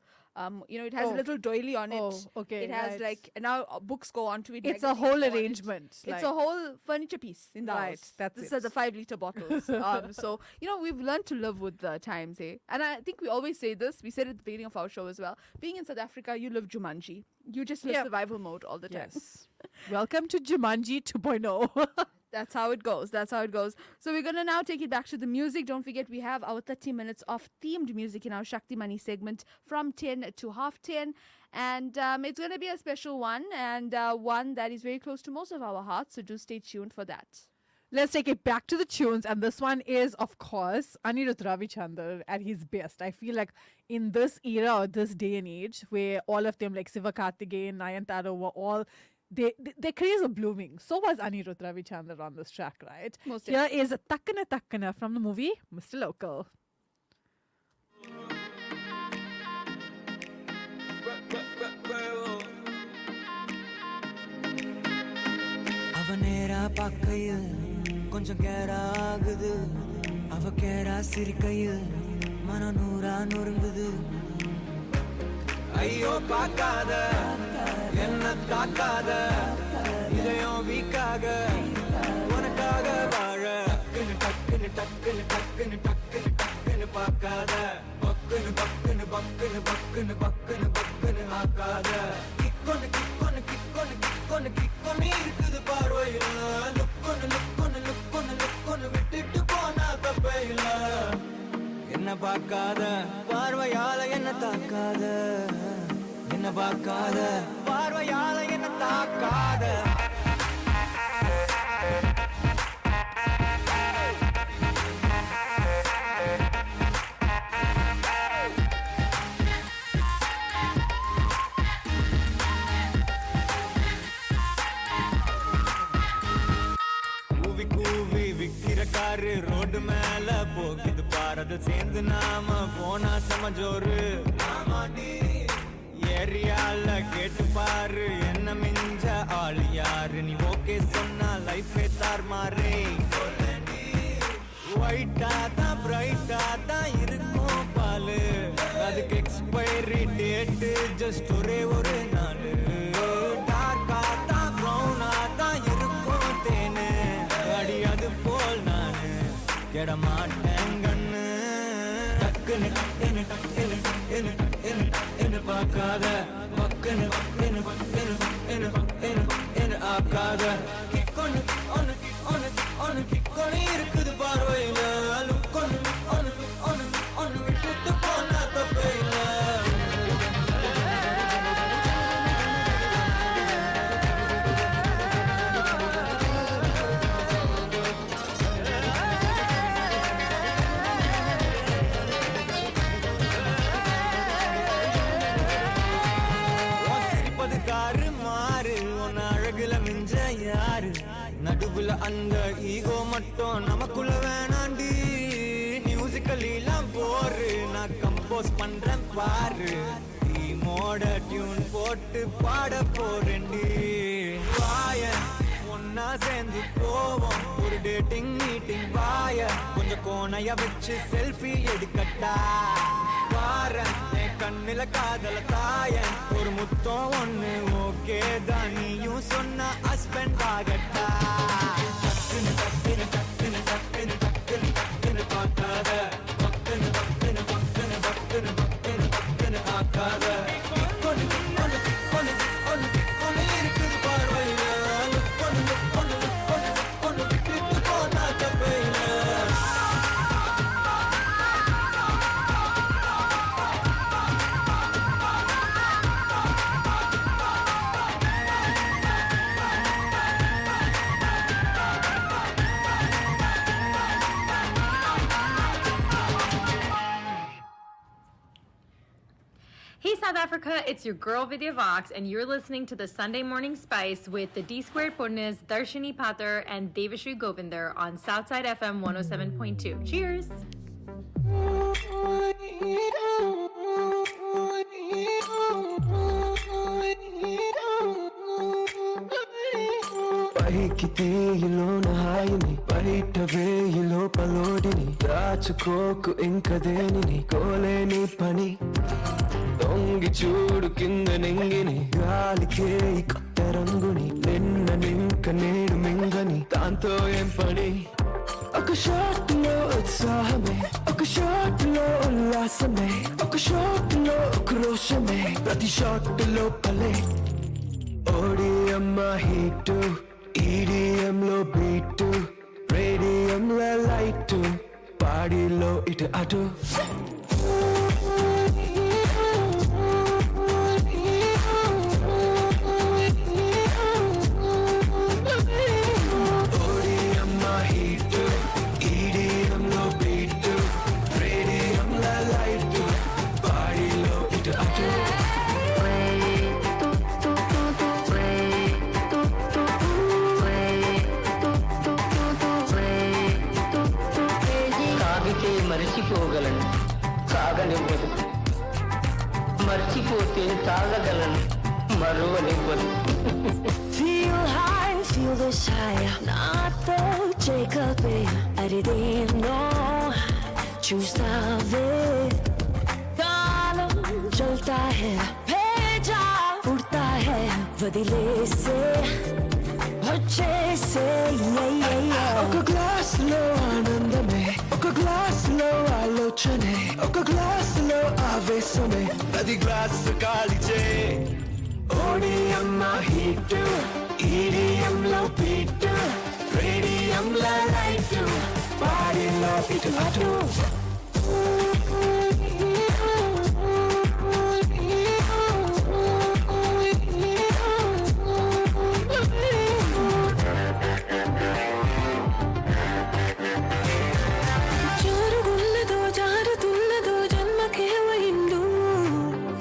It has a little doily on it. Oh, okay, It has right. like now books go onto it. It's a magazines whole go on it. arrangement. It's a whole furniture piece in the Right, house. that's These it. are the 5-liter bottles. So we've learned to live with the times, eh? And I think we always say this. We said it at the beginning of our show as well. Being in South Africa, you live Jumanji. You just live Yep. survival mode all the time. Yes. Welcome to Jumanji 2.0. That's how it goes. That's how it goes. So we're going to now take it back to the music. Don't forget, we have our 30 minutes of themed music in our Shakti Money segment from 10 to half 10. And it's going to be a special one and one that is very close to most of our hearts. So do stay tuned for that. Let's take it back to the tunes. And this one is, of course, Anirudh Ravichandran at his best. I feel like in this era or this day and age where all of them like Sivakarthikeyan, Nayanthara were all... Their careers are blooming. So was Anirudh Ravichandran on this track, right? Most Here is Takkana Takkana from the movie Mr. Local. அவ நேரா பார்க்கையில் கொஞ்சம் கேரா ஆகுது அவ கேரா சிரிக்கையில் மன நூறா நொறுங்குது ஐயோ பார்க்காத என்ன தாக்காத இதயம் வீக்காக உனக்காக வாழ டக்குன்னு டக்குன்னு டக்குன்னு டக்குன்னு டக்குன்னு பார்க்காத பக்குன்னு பக்குன்னு பக்குன்னு பக்குன்னு பக்குன்னு பக்குன்னு ஆக்காத கிக்கொன்னு கிக்கொன்னு கிக்கொன்னு கிக்கொன்னு கிக்கொன்னு இருக்குது பார்வையில லுக்கொன்னு லுக்கொன்னு லுக்கொன்னு லுக்கொன்னு விட்டுட்டு போனா தப்பே இல்ல என்ன பார்க்காத பார்வையால என்ன தாக்காத என்ன பார்க்காத பார்வையால என்ன தாக்காத கூவி கூவி விக்கிற காரு ரோடு மேல போகுது பாரத சேர்ந்து நாம போனா சமஜோரு ஏரியால கேட்டு பாரு என்ன மிஞ்ச ஆள் யாரு நீ ஓகே சொன்னா லைஃபே தார் மாறே ஒயிட்டா தான் பிரைட்டா தான் இருக்கும் பாலு அதுக்கு எக்ஸ்பைரி டேட்டு ஜஸ்ட் ஒரே ஒரு நாள் டார்க்கா தான் ப்ரௌனா தான் இருக்கும் தேனு அடி அது போல் நானு கெட மாட்டேன் கண்ணு டக்குன்னு டக்குன்னு டக்குன்னு டக்குன்னு டக்குன்னு டக்குன்னு பார்க்காத பக்குன்னு பக்குன்னு பக்குன்னு பக்குன்னு பக்குன்னு பக்குன்னு ஆக்காத கிக்கொன்னு ஒன்னு ஒன்னு ஒன்னு கிக்கொன்னு இருக்குது பார்வையில லுக்கொன்னு ஒன்னு ஒன்னு ஒன்னு விட்டுட்டு போனா தப்பே இல்ல நடுவுல அந்த ஈகோ மட்டும் நமக்குள்ள வேணாண்டி மியூசிக்கல்லாம் போரு நான் கம்போஸ் பண்றேன் பாரு டீமோட டியூன் போட்டு பாட போறேன்டி வாய ஒன்னா சேர்ந்து போவோம் ஒரு டேட்டிங் மீட்டிங் வாய கொஞ்சம் கோணைய வச்சு செல்ஃபி எடுக்கட்டா பாரன் என் கண்ணுல காதல தாயன் ஒரு முத்தம் ஒண்ணு ஓகே தான் நீயும் சொன்ன ஹஸ்பண்ட் ஆகட்டா டக்குன்னு டக்குன்னு டக்குன்னு டக்குன்னு டக்குன்னு டக்குன்னு பார்க்காத பக்குன்னு பக்குன்னு பக்குன்னு பக்குன்னு பக்குன்னு பக்குன்னு ஆக்காத ஒன்னு ஒன்னு ஒன்னு ஒன்னு ஒன்னு இருக்குது பார்வையில ஒன்னு ஒன்னு ஒன்னு ஒன்னு விட்டுட்டு போனா தப்பே இல்ல Hey South Africa, it's your girl Vidya Vox, and you're listening to the Sunday Morning Spice with the D Squared Purnas, Darshini Pathar, and Devashri Govinder on Southside FM 107.2. Cheers! పైకి తీయలోన హాయిని బయట వేయిలో పలోడిని దాచుకోకు ఇంక దేనిని కోలేని పని దొంగి చూడు కింద నింగిని గాలికే ఈ కొత్త రంగుని నిన్న నింక నేడు మింగని దాంతో ఏం పని ఒక షాట్ లో ఉత్సాహమే ఒక షాట్ లో ఉల్లాసమే ఒక షాట్ లో క్రోషమే ప్రతి షాట్ లో పలే ఓడియమ్మ హీటు ఈడిఎం లో బీటు రేడియం లో లైటు బాడీలో ఇటు అటు ఓడియమ్మ హీటు ఈడిఎం లో బీటు రేడియం లో లైటు బాడీలో ఇటు అటు కాగితే మరిచిపోగలను కాగనివ్వదు మర్చిపోతే తాగగలను మరువనివ్వదు Feel high, feel this high. నాతో చేకపే అరిదేనో చూస్తావే కాలం చల్తా హై భేజా ఉడతా హై వదిలేసే వచ్చేసే ఒక గ్లాస్ లో ఆనందమే ఒక గ్లాస్ లో ఆలోచనే ఒక గ్లాస్ లో ఆవేశమే అది గ్లాస్ కాలిచే ఓడియమ్మ హీటు ఈడిఎం లో బీటు రేడియం లో లైటు బాడీలో ఇటు అటు జరుగున్నదో జారుతున్నదో జన్మకే వైండు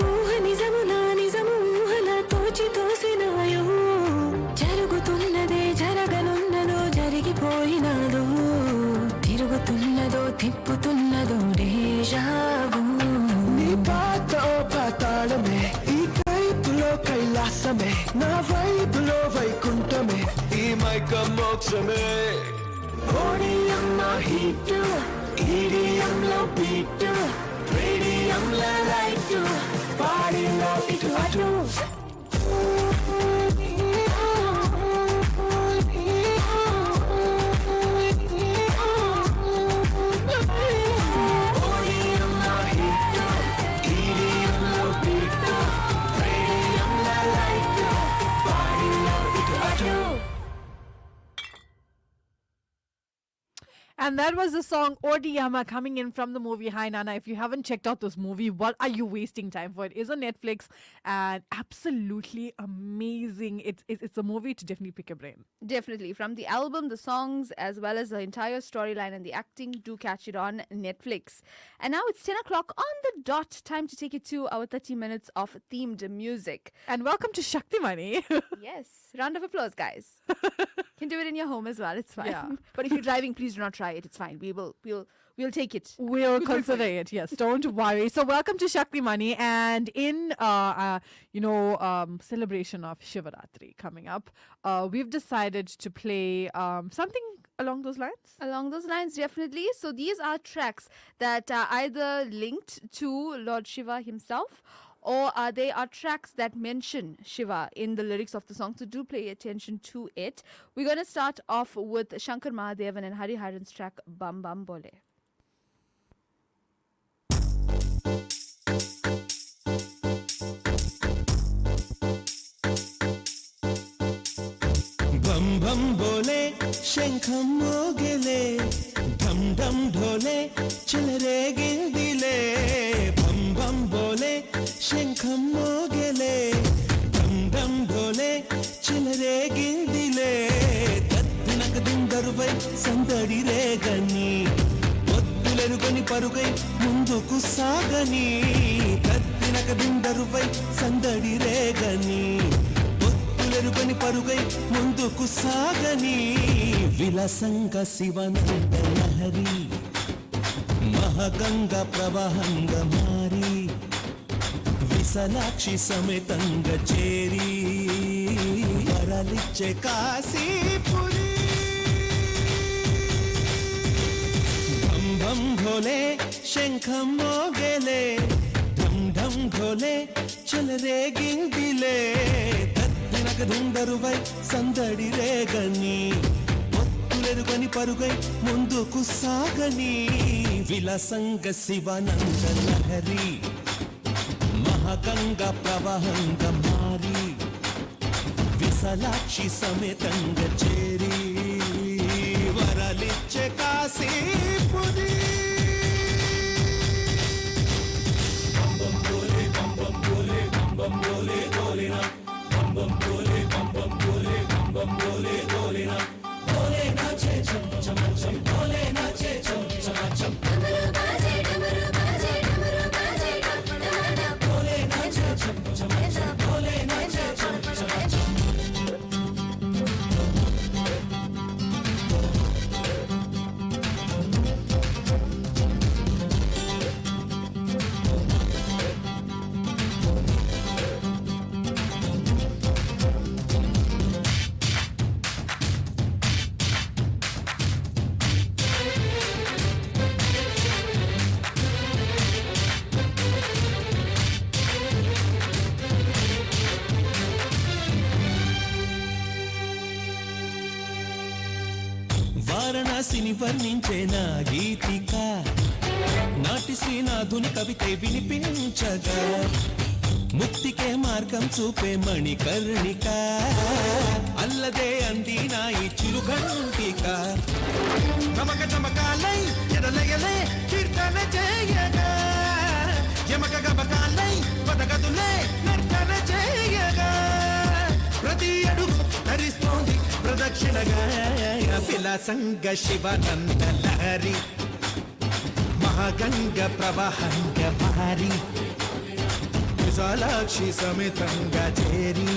ఊహ నిజమునా నిజము ఊహలా తోచి తోసినాయో జరుగుతున్నదే జరగనున్నదో జరిగిపోయినాదో తిరుగుతున్నదో తిప్పుతున్నదో డేజావు నీ పాత ఓ పాతాళమే ఈ కైపులో కైలాసమే నా వైపులో వైకుంఠమే ఈ మైక మోక్షమే ఓడియమ్మ హీటు ఈడిఎం లో బీటు రేడియం లో లైటు బాడీలో ఇటు అటు ఓడియమ్మ హీటు ఈడిఎం లో బీటు రేడియం లో లైటు బాడీలో ఇటు అటు And that was the song Odiyama coming in from the movie Hi Nana. If you haven't checked out this movie, what are you wasting time for? It is on Netflix and absolutely amazing. It's a movie to definitely pick your brain. Definitely. From the album, the songs, as well as the entire storyline and the acting, do catch it on Netflix. And now it's 10 o'clock on the dot. Time to take it to our 30 minutes of themed music. And welcome to Shaktimani. Yes. Round of applause, guys. Can do it in your home as well. It's fine. Yeah. But if you're driving, please do not try it. It's fine. We'll take it. We'll consider it. Yes, don't worry. So welcome to Shaktimani, and in celebration of Shivaratri coming up, we've decided to play something along those lines. Along those lines, definitely. So these are tracks that are either linked to Lord Shiva himself, or they are tracks that mention Shiva in the lyrics of the song. So do pay attention to it. We're going to start off with Shankar Mahadevan and Hari Haran's track Bam Bam Bole. बम बम बोले शंखम मोगले ढम ढम ढोले चल रे गिंदिले बम बम बोले शंखम मोगले ढम ढम ढोले चल रे गिंदिले तत्नक दिंदरुवै संदడి రేగని ఒత్తులెరుగని పరుగై ముందుకు సాగని తద్దినక దిందరువై సందడి రేగని ఒత్తులెరుగని పరుగై ముందుకు సాగని విలసంగ శివనంద లహరి మహగంగ ప్రవాహంగా మారి విశాలాక్షి సమేతంగా చేరి వరలిచ్చే కాశీపురి ఢం ఢం ఢోలే శంఖం మోగేలే ఢం ఢం ఢోలే చెలరేగిందిలే తద్దినక దుందరువై సందడి రేగని ఒత్తులెరుగని పరుగై ముందుకు సాగని విలసంగ శివానంద లహరి మహగంగ ప్రవాహంగా మారి విశాలాక్షి సమేతంగా చేరి వరలిచ్చే కాశీపురి డమరు బాజే డమరు బాజే డమరు బాజే భోలే నాచే చం చం చం భోలే నాచే చం చం చం వారణాసిని వర్ణించే నా గీతిక నాటి శ్రీనాథుని కవితే వినిపించగా ముక్తికే మార్గం చూపే మణికర్ణిక అల్లదే అంది నా ఈ చిరుగంటిక చమక చమకాలై ఎడలయలే కీర్తన చేయగా యమక గబకాలై పదగదులే నర్తన చేయగా ప్రతి అడుగు ధరిస్తోంది ప్రదక్షిణగా విలాసంగ శివానంద లహరి మహాగంగ ప్రవాహంగ భారీ విశాలాక్షి సమేతంగా చేరి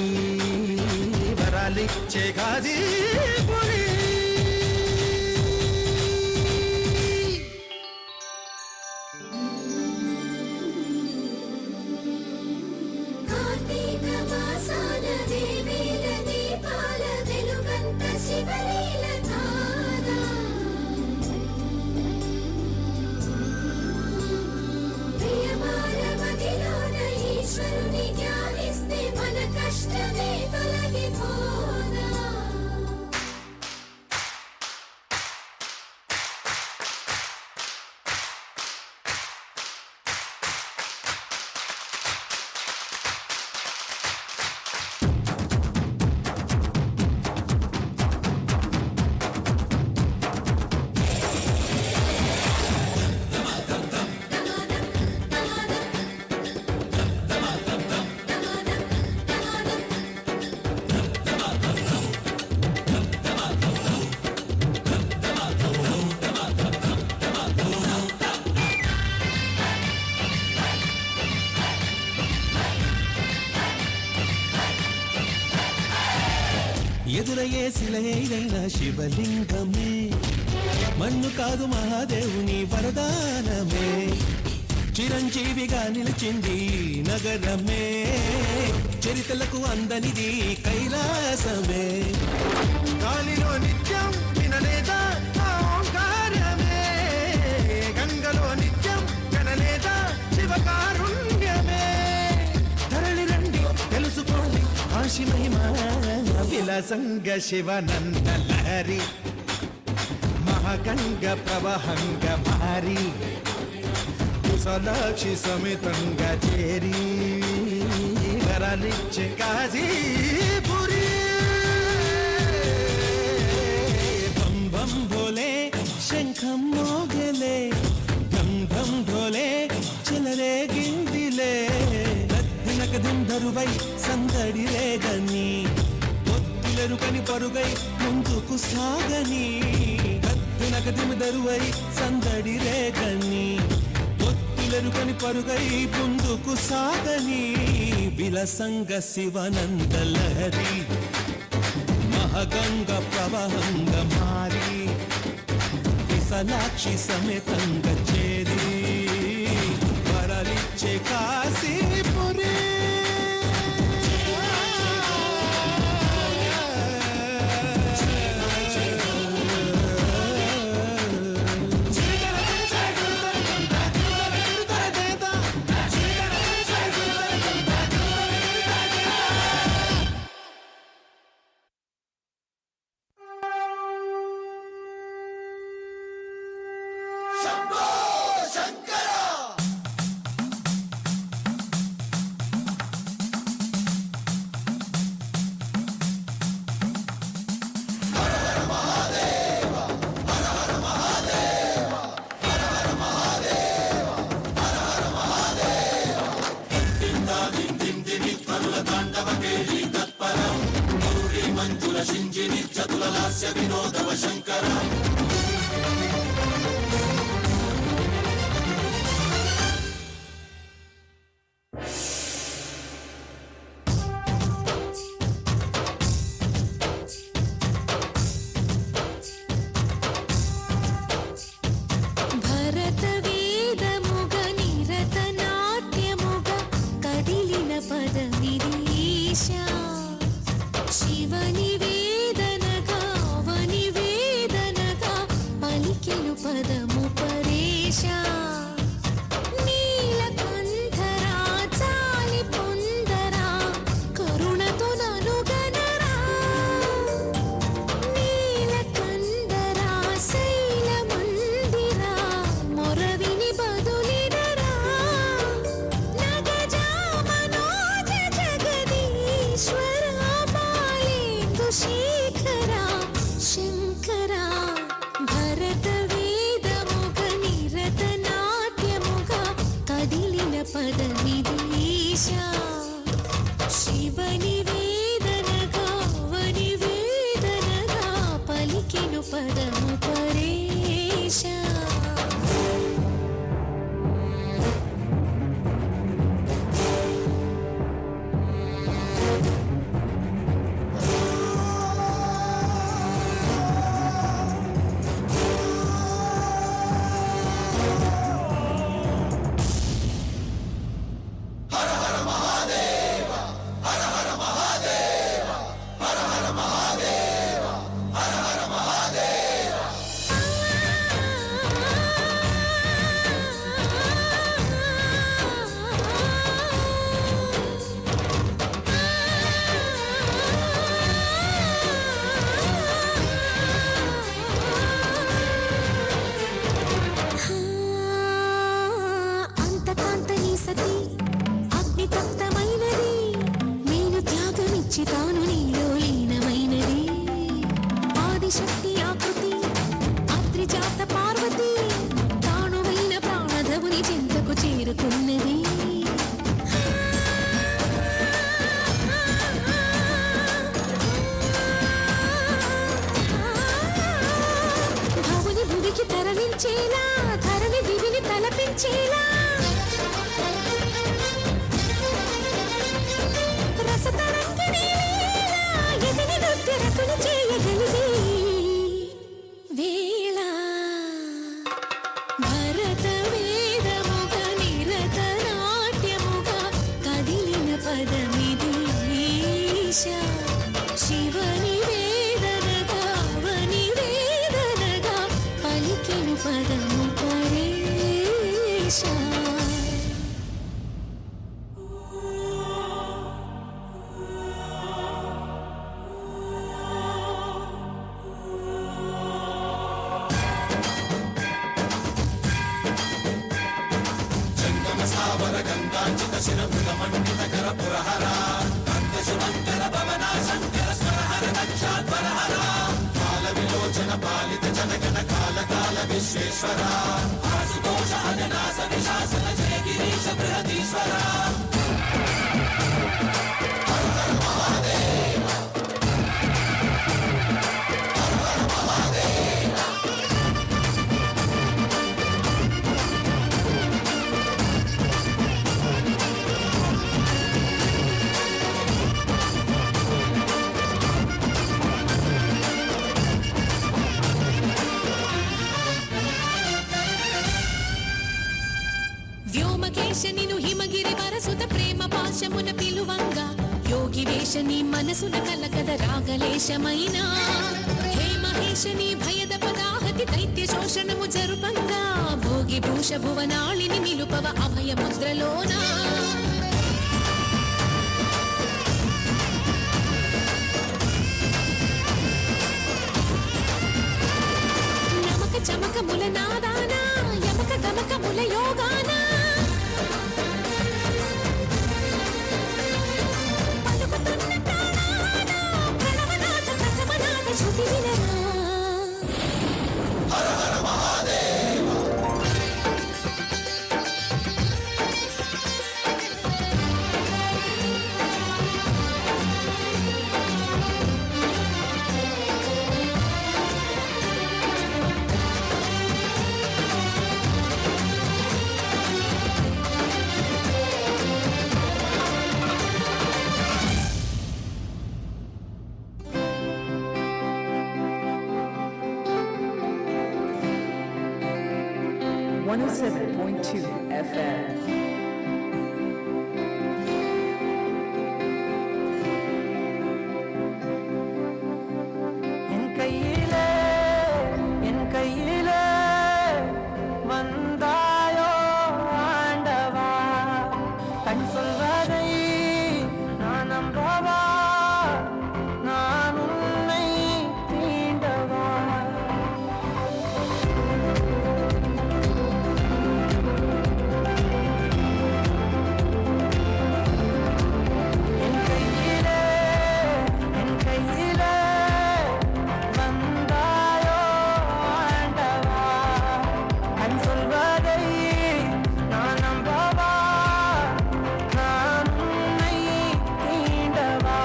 వరాలిచ్చే గాజీపురి కార్తీక మాసాన దేవీల దీపాల వెలుగంత శివలీల ధార ప్రియమార మదిలోన ఈశ్వరుని ధ్యానిస్తే మన కష్టమే తొలగిపోదా ఎదురయ్యే శిలయైన శివలింగమే మన్ను కాదు మహాదేవుని వరదానమే చిరంజీవిగా నిలిచింది నగరమే చరితలకు అందనిది కైలాసమే గాలిలో నిత్యం వినలేదా ఆ ఓంకారమే గంగలో నిత్యం కనలేదా శివకారుణ్యమే తరలి రండి తెలుసుకోండి ఆశి మహిమ విలాసంగ శివానంద లహరి మహాగంగ ప్రవాహంగ భారీ విశాలాక్షి సమేతంగా చేరి వరాలిచ్చే కాశీపురి బం బం భోలే శంఖం మోగలే ఢం ఢం ఢోలే చెలరేగిందిలే తద్దినక దిందరువై సందడి రేగని ఒత్తులెరుగని పరుగై ముందుకు సాగని తద్దినక దిందరువై సందడి రేగని ఒత్తులెరుగని పరుగై ముందుకు సాగని విలసంగ శివనందలహరి మహగంగ ప్రవహంగా మారి విశాలాక్షి సమేతంగా చేరి వరలిచ్చే కాశీపురి భరతవేదముగ నిరతనాట్యముగ కదిలిన పదమిదీశా శివని వేదనగా అవని వేదనగా పలికెను పదము పరేశా నీలకంఠరా చాలి పొందరా కరుణతో ననుగనరా నీలకందరా శైలమందిరా మొరవిని బదులినరా నగజా మనోజ జగదీశ్వరా బాలేందు శేఖరా శంకరా భరత వేదముగ నిరత నాట్యముగ కదిలిన పదమిదీశా శివని వేదనగా అవని వేదనగా పలికెను పదము పరేశా అంతకాంతని సతి అగ్ని తప్తమైనది నేను త్యాగమిచ్చి తాను నీలో లీనమైనది ఆదిశక్తి ఆకృతి అత్రిజాత పార్వతి తానువైన ప్రాణధవుని చింతకు చేరుకున్నది భవుని భువికి తరలించేలా ధరణి దివిని తలపించేలా రసతరంగిణి లీలా ఎదిని నృత్యరతులు చేయగలిగే వేళ భరత వేదముగ నిరత నాట్యముగ కదిలిన పదమిదీశా శివని వేదనగా అవని వేదనగా పలికెను పదము పరేశా వ్యోమకేశ నిను హిమగిరి వరసుత ప్రేమ పాశమున పిలువంగా యోగి వేష నీ మనసున కలకద రాగలేశమైనా హే మహేశ నీ భయద పదాహతి దైత్య శోషణము జరుపంగా భోగి భూష భువనాళిని నిలుపవ అభయ ముద్రలోనా నమక చమకముల నాదానా యమక గమకముల యోగానా పలుకుతున్న ప్రాణానా ప్రణవనాద ప్రథమనాద శృతి వినరా 107.2 FM. என் கையிலே வந்தாயோ ஆண்டவா கண் சொல்வதை நான் நம்பவா நான் உன்னை தீண்டவா என் கையிலே வந்தாயோ ஆண்டவா கண் சொல்வதை நான் நம்பவா நான் உன்னை தீண்டவா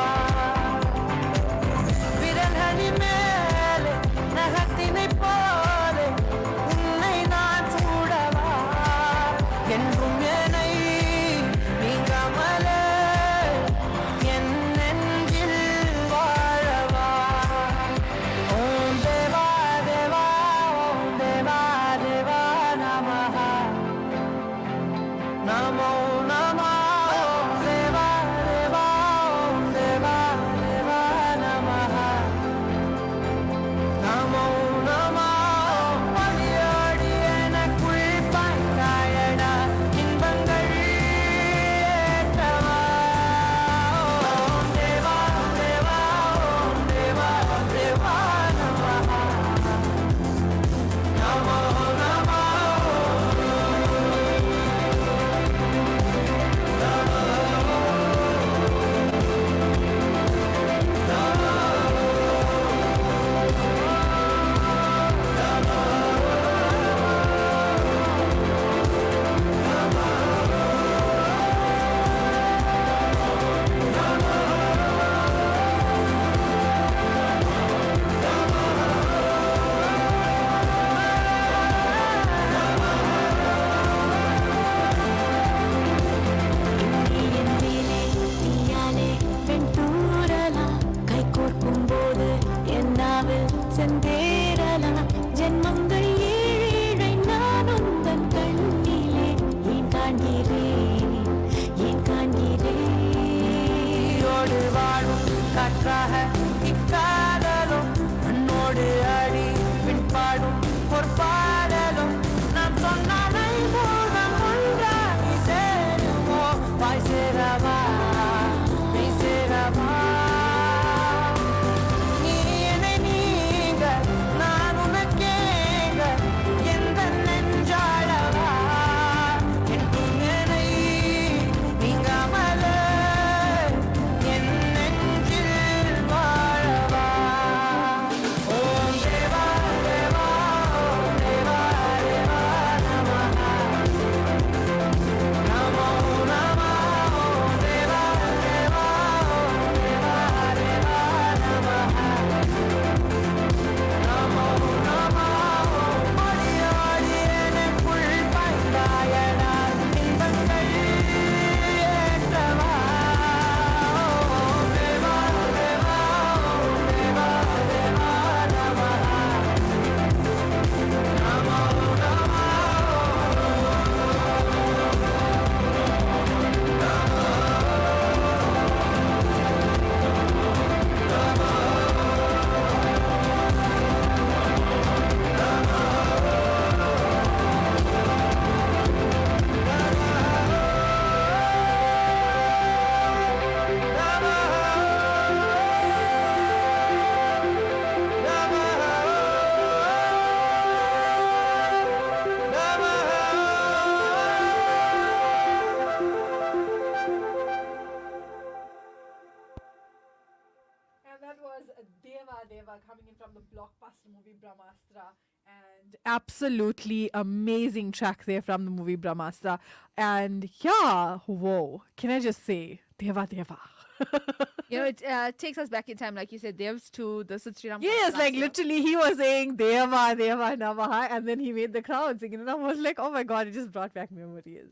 விரல்களி மேலே நகத்தினை போலே உன்னை நான் சூடவா என்றும் என்னை நீங்காமலே என் நெஞ்சில் வாழவா ஓம் தேவா தேவா ஓம் தேவா தேவா நமஹ நமோ நமः ஓம் தேவா தேவா ஓம் தேவா தேவா நமஹ நமோ நமः பணியாடி எனக்குள் பாய்ந்தாயடா இன்பங்கள் ஏற்றவா ஓம் தேவா தேவா ஓம் தேவா தேவா நமஹ நமோ நமः coming in from the blockbuster movie Brahmastra. And absolutely amazing track there from the movie Brahmastra. And yeah, whoa, can I just say, Deva Deva. You know, it takes us back in time, like you said, Devs to the Sri Ram. Yes, like literally he was saying Deva Deva Namaha, and then he made the crowd sing it, and I was like, oh my god, it just brought back memories.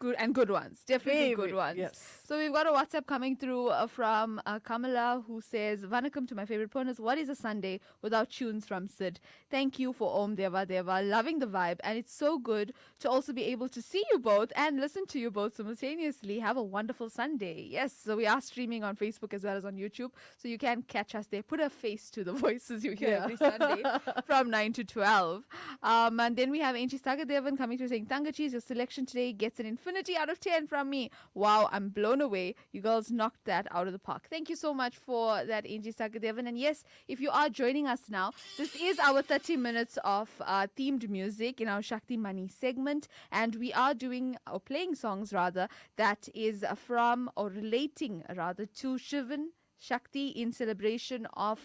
Good ones, definitely good Very, ones. yes. So we've got a WhatsApp coming through from Kamala, who says, Vanakkam to my favorite purners. What is a Sunday without tunes from Sid? Thank you for Om Deva Deva. Loving the vibe, and it's so good to also be able to see you both and listen to you both simultaneously. Have a wonderful Sunday. Yes, so we are streaming on Facebook as well as on YouTube, so you can catch us there. Put a face to the voices you hear every Sunday from 9 to 12. And then we have Angie Sagadevan coming through saying, Tanga Cheese, your selection today gets an infinity out of 10 from me. Wow, I'm blown away. You girls knocked that out of the park. Thank you so much for that, Angie Sagadevan. And yes, if you are joining us now, this is our 30 minutes of themed music in our Shakti Money segment. And we are doing, or playing songs rather, that is from, or relating rather, to Shivan Shakti in celebration of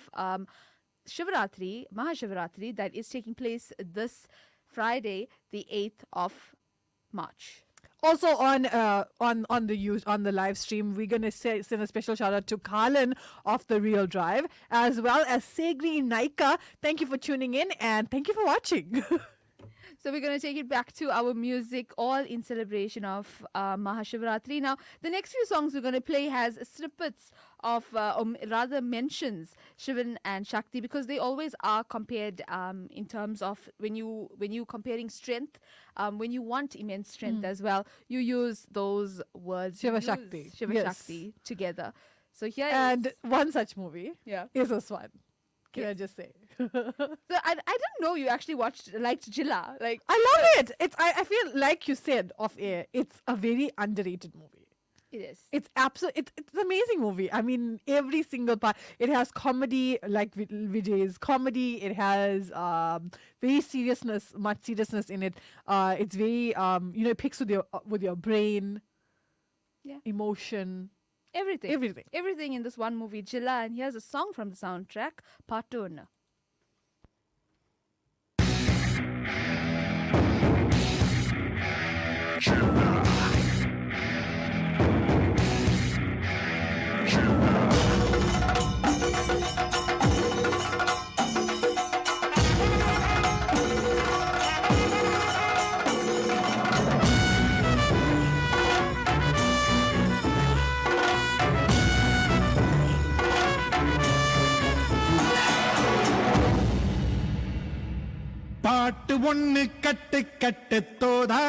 Shivaratri, Mahashivaratri, that is taking place this Friday, the 8th of March. Also on the live stream, we're gonna send a special shout out to Kalan of The Real Drive, as well as Segri Naika. Thank you for tuning in and thank you for watching. So we're going to take it back to our music, all in celebration of Mahashivaratri. Now, the next few songs we're going to play has snippets of, or rather mentions Shivan and Shakti, because they always are compared in terms of when you comparing strength, when you want immense strength as well, you use those words. Shiva Shakti. Shiva Yes. Shakti together. So here And is, one such movie is this one. Can I Yes. just say? so I didn't know you actually liked Jilla. Like, I love it. I feel like you said off air, it's a very underrated movie. it is. It's it's an amazing movie. I mean, every single part. It has comedy, like Vijay's comedy. It has very much seriousness in it. It's very it picks with your brain, emotion, Everything in this one movie, Jilla. And here's a song from the soundtrack, Patun. பாட்டு ஒண்ணு கட்டு கட்டு தோதா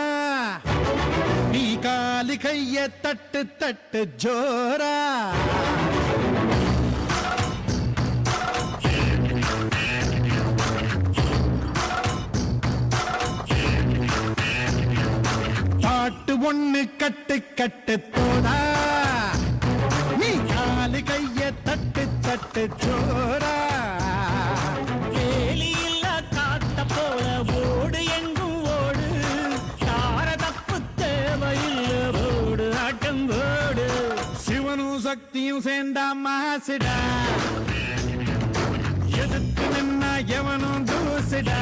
நீ காலி கைய தட்டு தட்டு ஜோரா பாட்டு ஒண்ணு கட்டு கட்டு தோதா நீ காலி கைய தட்டு தட்டு ஜோரா சக்தியும் சேர்ந்தா மாசுடா எதுக்கு நின்னா எவனும் தூசுடா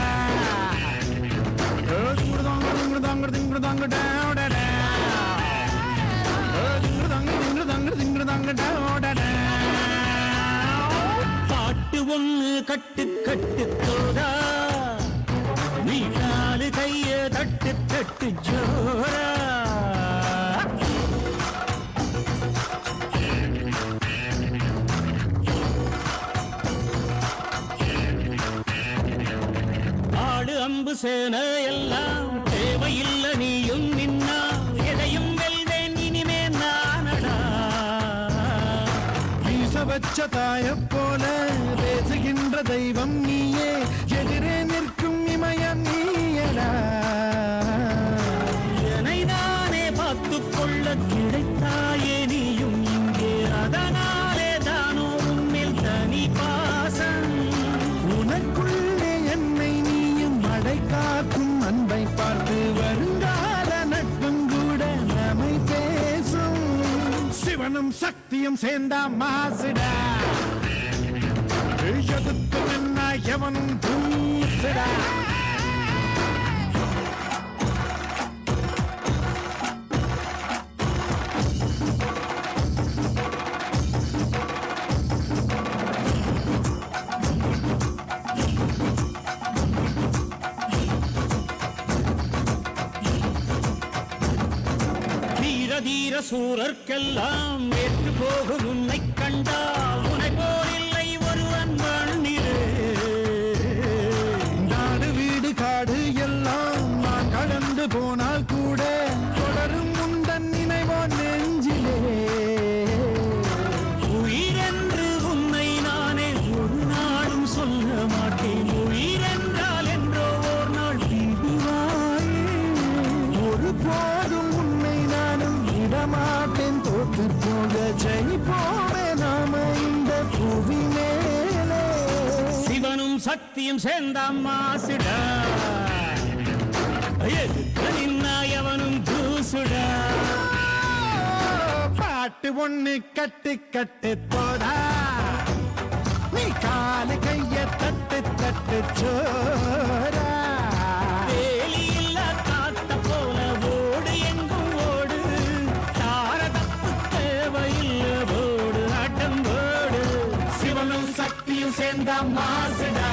பாட்டு ஒண்ணு கட்டு கட்டு தோடா நீ காலு கைய தட்டு தட்டு ஜோரா அம்பு சேன எல்லாம் தேவையில்லை நீயும் நின்னா எதையும் வெல்வேன் இனிமே நானடா வீச வச்ச தாய போல பேசுகின்ற தெய்வம் நீயே எதிரே நிற்கும் இமயம் நீயடா என்னை நானே பார்த்துக் கொள்ள கிடைத்தாயே நீயும் இங்கே அதனாலே தானோ உன்னில் தனி பாசம் உனக்குள்ளே என்னை காக்கும் அன்பை பார்த்து வருங்கால நட்பும் கூட நம்மை பேசும் சிவனும் சக்தியும் சேர்ந்தா மாசுடா ఎదుత్తు నిన్న ఎవను దూసడా ധീര സൂരർക്കെല്ലാം ഏറ്റുപോകും ഉன்னை കണ്ടാൽ ഉனை പോലിல்லை ഒരുവൻ മണ്ണിலே நாடு வீடு காடு எல்லாம் நான் கடந்து போனால் கூட தொடரும் உந்தன் நினைவோ நெஞ்சிலே உயிரென்று உன்னை நானே ஒரு நாளும் சொல்ல மாட்டேன் உயிரென்றால் என்றோ ஒரு நாள் விடுவாயே ஒரு போதும் உன்னை நானும் விடமாட்டேன் தோத்து போக ஜெயிப்போமே நாம இந்த புவி மேலே சிவனும் சக்தியும் சேர்ந்த மாசுடா எதுக்கு நின்னா எவனும் தூசுடா பாட்டு ஒண்ணு கட்டு கட்டு போடா நீ கால கைய தட்டு தட்டு சோரா வேலியில்லா காத்த போல ஓடு எங்கும் ஓடு தாரதப்பு தேவையில்லை ஓடு ஆட்டம் ஓடு சிவனும் சக்தியும் சேர்ந்த மாசுடா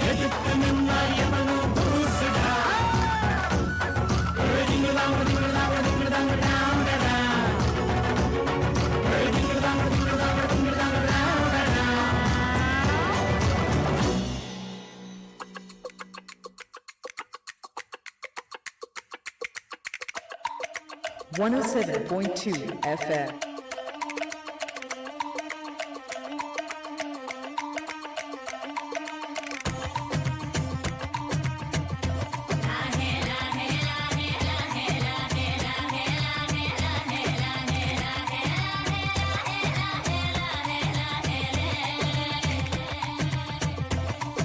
எதுக்கு நின்னா எவனும் தூசுடா திங்குதாங்க திங்குதாங்க திங்குதாங்க டாங்கடா திங்குதாங்க திங்குதாங்க திங்குதாங்க டாங்கடா 107.2 FM.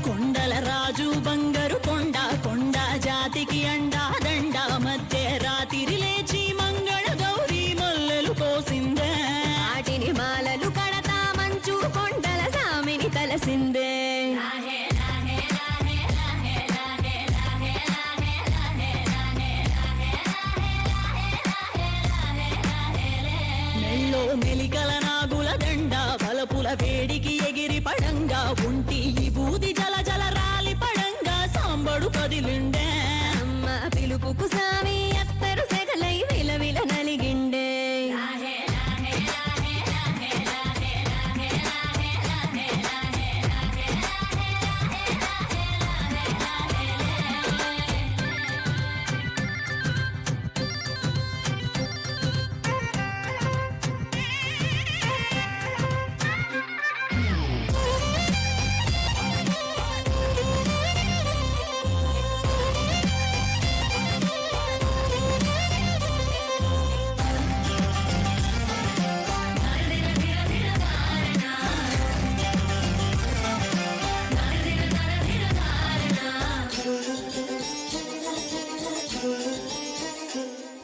కొండల రాజు బంగారు కొండ కొండ జాతికి అండా దండ మధ్య రాత్రి లేచి మంగళ గౌరీ మల్లెలు కోసిందే వాటిని మాలలు కడతా మంచు కొండల సామిని తలసిందే మెల్లో మెలికల నాగుల దండ బలపుల వేడికి ఎగిరి పడంగా ఉంటి ఈ బూది జల జల రాలి పడంగా సాంబడు కదిలిండే అమ్మ పిలుపుకు సామి అత్తరు సెగలై విలవిల నలిగిండే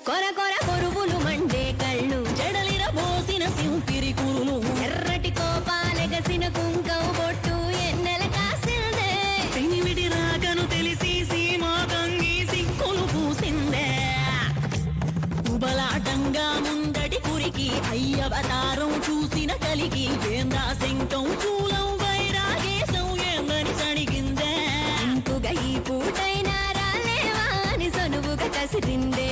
కొర కొర కొరువులు మండే కళ్ళు జడలిన పోసిన సింపిరి కురులు ఎర్రటి కోపాలెగసిన కుంకం బొట్టు ఎన్నెల కాసిందే పెనిమిటి రాకను తెలిసి సీమా కంగి సిక్కులు పూసిందే ఉబలాటంగా ముందటి కురికి అయ్యవతారం చూసిన కలిగి ఏందా శంకం చూలం వైరాగేశం ఏందని సణిగిందే ఇంకుగా ఈ పూటైనా రాలేవా అని సనువుగా కసిరిందే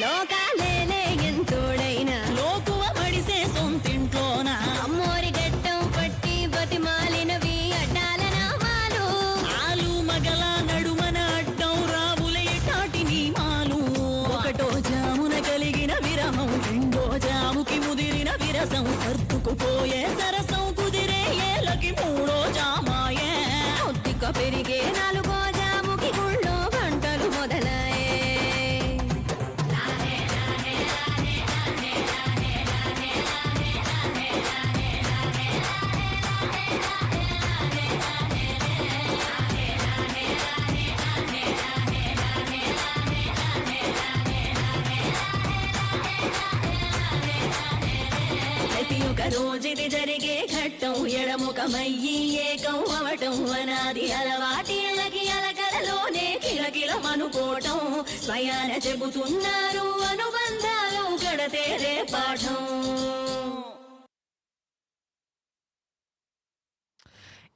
లోకాలేలే ఎంతోడైనా లోకువ పడిసే సొంతింట్లోన అమ్మోరి గట్టం పట్టి బతిమాలిన వీర రోజుది జరిగే ఘట్టం ఎడముఖమయ్యి ఏకం అవటం అనాది అలవాటిళ్ళకి అలకలలోనే కిలకిలమనుకోవటం స్వయాన చెబుతున్నారు అనుబంధాలు గడతేరే పాఠం.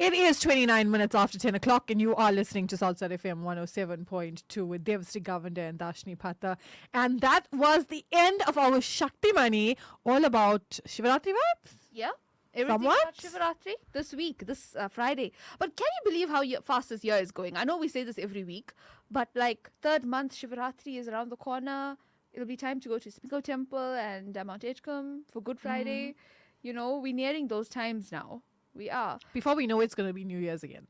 It is 29 minutes after 10 o'clock, and you are listening to Southside FM 107.2 with Devasri Govender and Darshini Patta. And that was the end of our Shakti Money, all about Shivaratri vibes. Yeah. Everything Somewhat. about Shivaratri this week, this Friday. But can you believe how fast this year is going? I know we say this every week, but like third month Shivaratri is around the corner. It'll be time to go to Spinko Temple and Mount Edgecombe for Good Friday. You know, we're nearing those times now. We are. Before we know it's going to be New Year's again.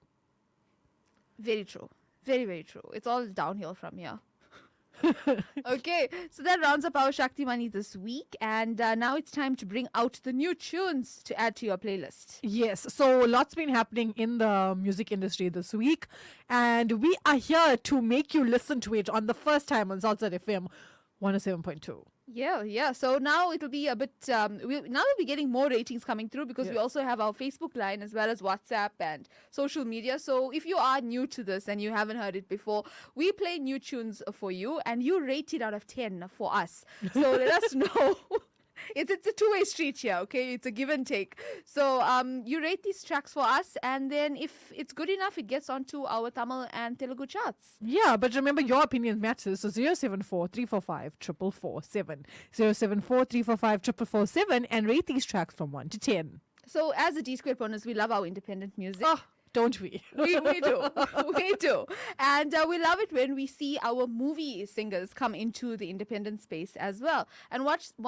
Very true. Very, very true. It's all downhill from here. Okay, so that rounds up our Shakti Money this week. And now it's time to bring out the new tunes to add to your playlist. Yes, so lots been happening in the music industry this week, and we are here to make you listen to it on the first time on Southside FM 107.2. Yeah. So now it'll be a bit. We'll be getting more ratings coming through because we also have our Facebook line as well as WhatsApp and social media. So if you are new to this and you haven't heard it before, we play new tunes for you and you rate it out of 10 for us. So let us know. It's a two-way street here, okay? It's a give and take. So you rate these tracks for us, and then if it's good enough, it gets onto our Tamil and Telugu charts. Yeah, but remember your opinion matters. So 074-345-447, 074-345-447, and rate these tracks from 1 to 10. So as a D-Square bonus, we love our independent music. Oh, don't we? We do. We do. And we love it when we see our movie singers come into the independent space as well. And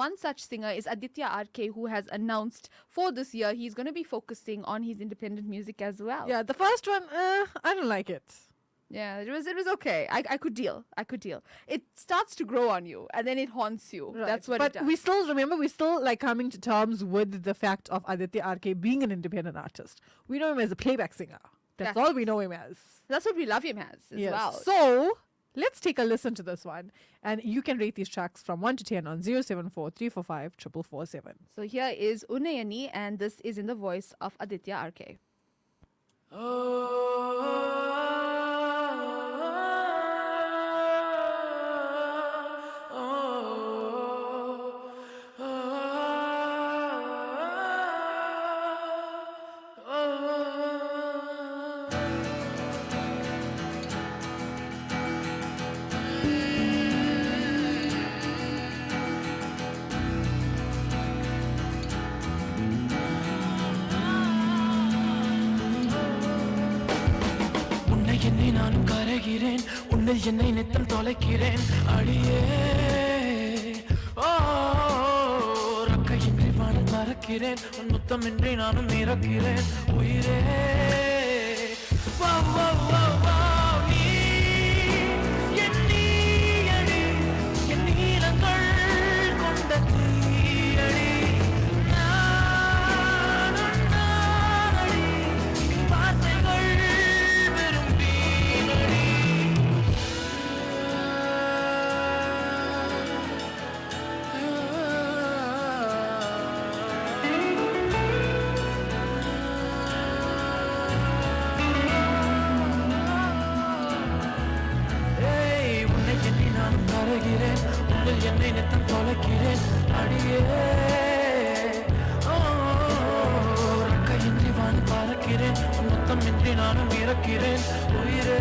one such singer is Aditya RK, who has announced for this year he's going to be focusing on his independent music as well. Yeah, the first one, I don't like it. Yeah, it was okay. I could deal. It starts to grow on you and then it haunts you. Right. That's what but it does. we're still like coming to terms with the fact of Aditya RK being an independent artist. We know him as a playback singer. That's all we know him as. That's what we love him as well. So let's take a listen to this one, and you can rate these tracks from 1 to 10 on 074-345-447. So here is Unayani, and this is in the voice of Aditya RK. என்னை நானும் கரைகிறேன் உன்னில் என்னை நித்தம் தொலைக்கிறேன் அடியே ஓ ரக்கையின்றி வானம் பறக்கிறேன் உன் முத்தமின்றி நானும் இறக்கிறேன் உயிரே வா வா வா வா நீ என் நீயடி என் நீலங்கள் கொண்ட தீயடி நான் உன்னானடி என் வார்த்தைகள் வெறும் வீணடி உன்னை எண்ணி நானும் கரைகிறேன் உன்னில் என்னை நித்தம் தொலைக்கிறேன் அடியே கையின்றி வான் பறக்கிறேன் உன் முத்தமின்றி நானும் இறக்கிறேன் உயிரே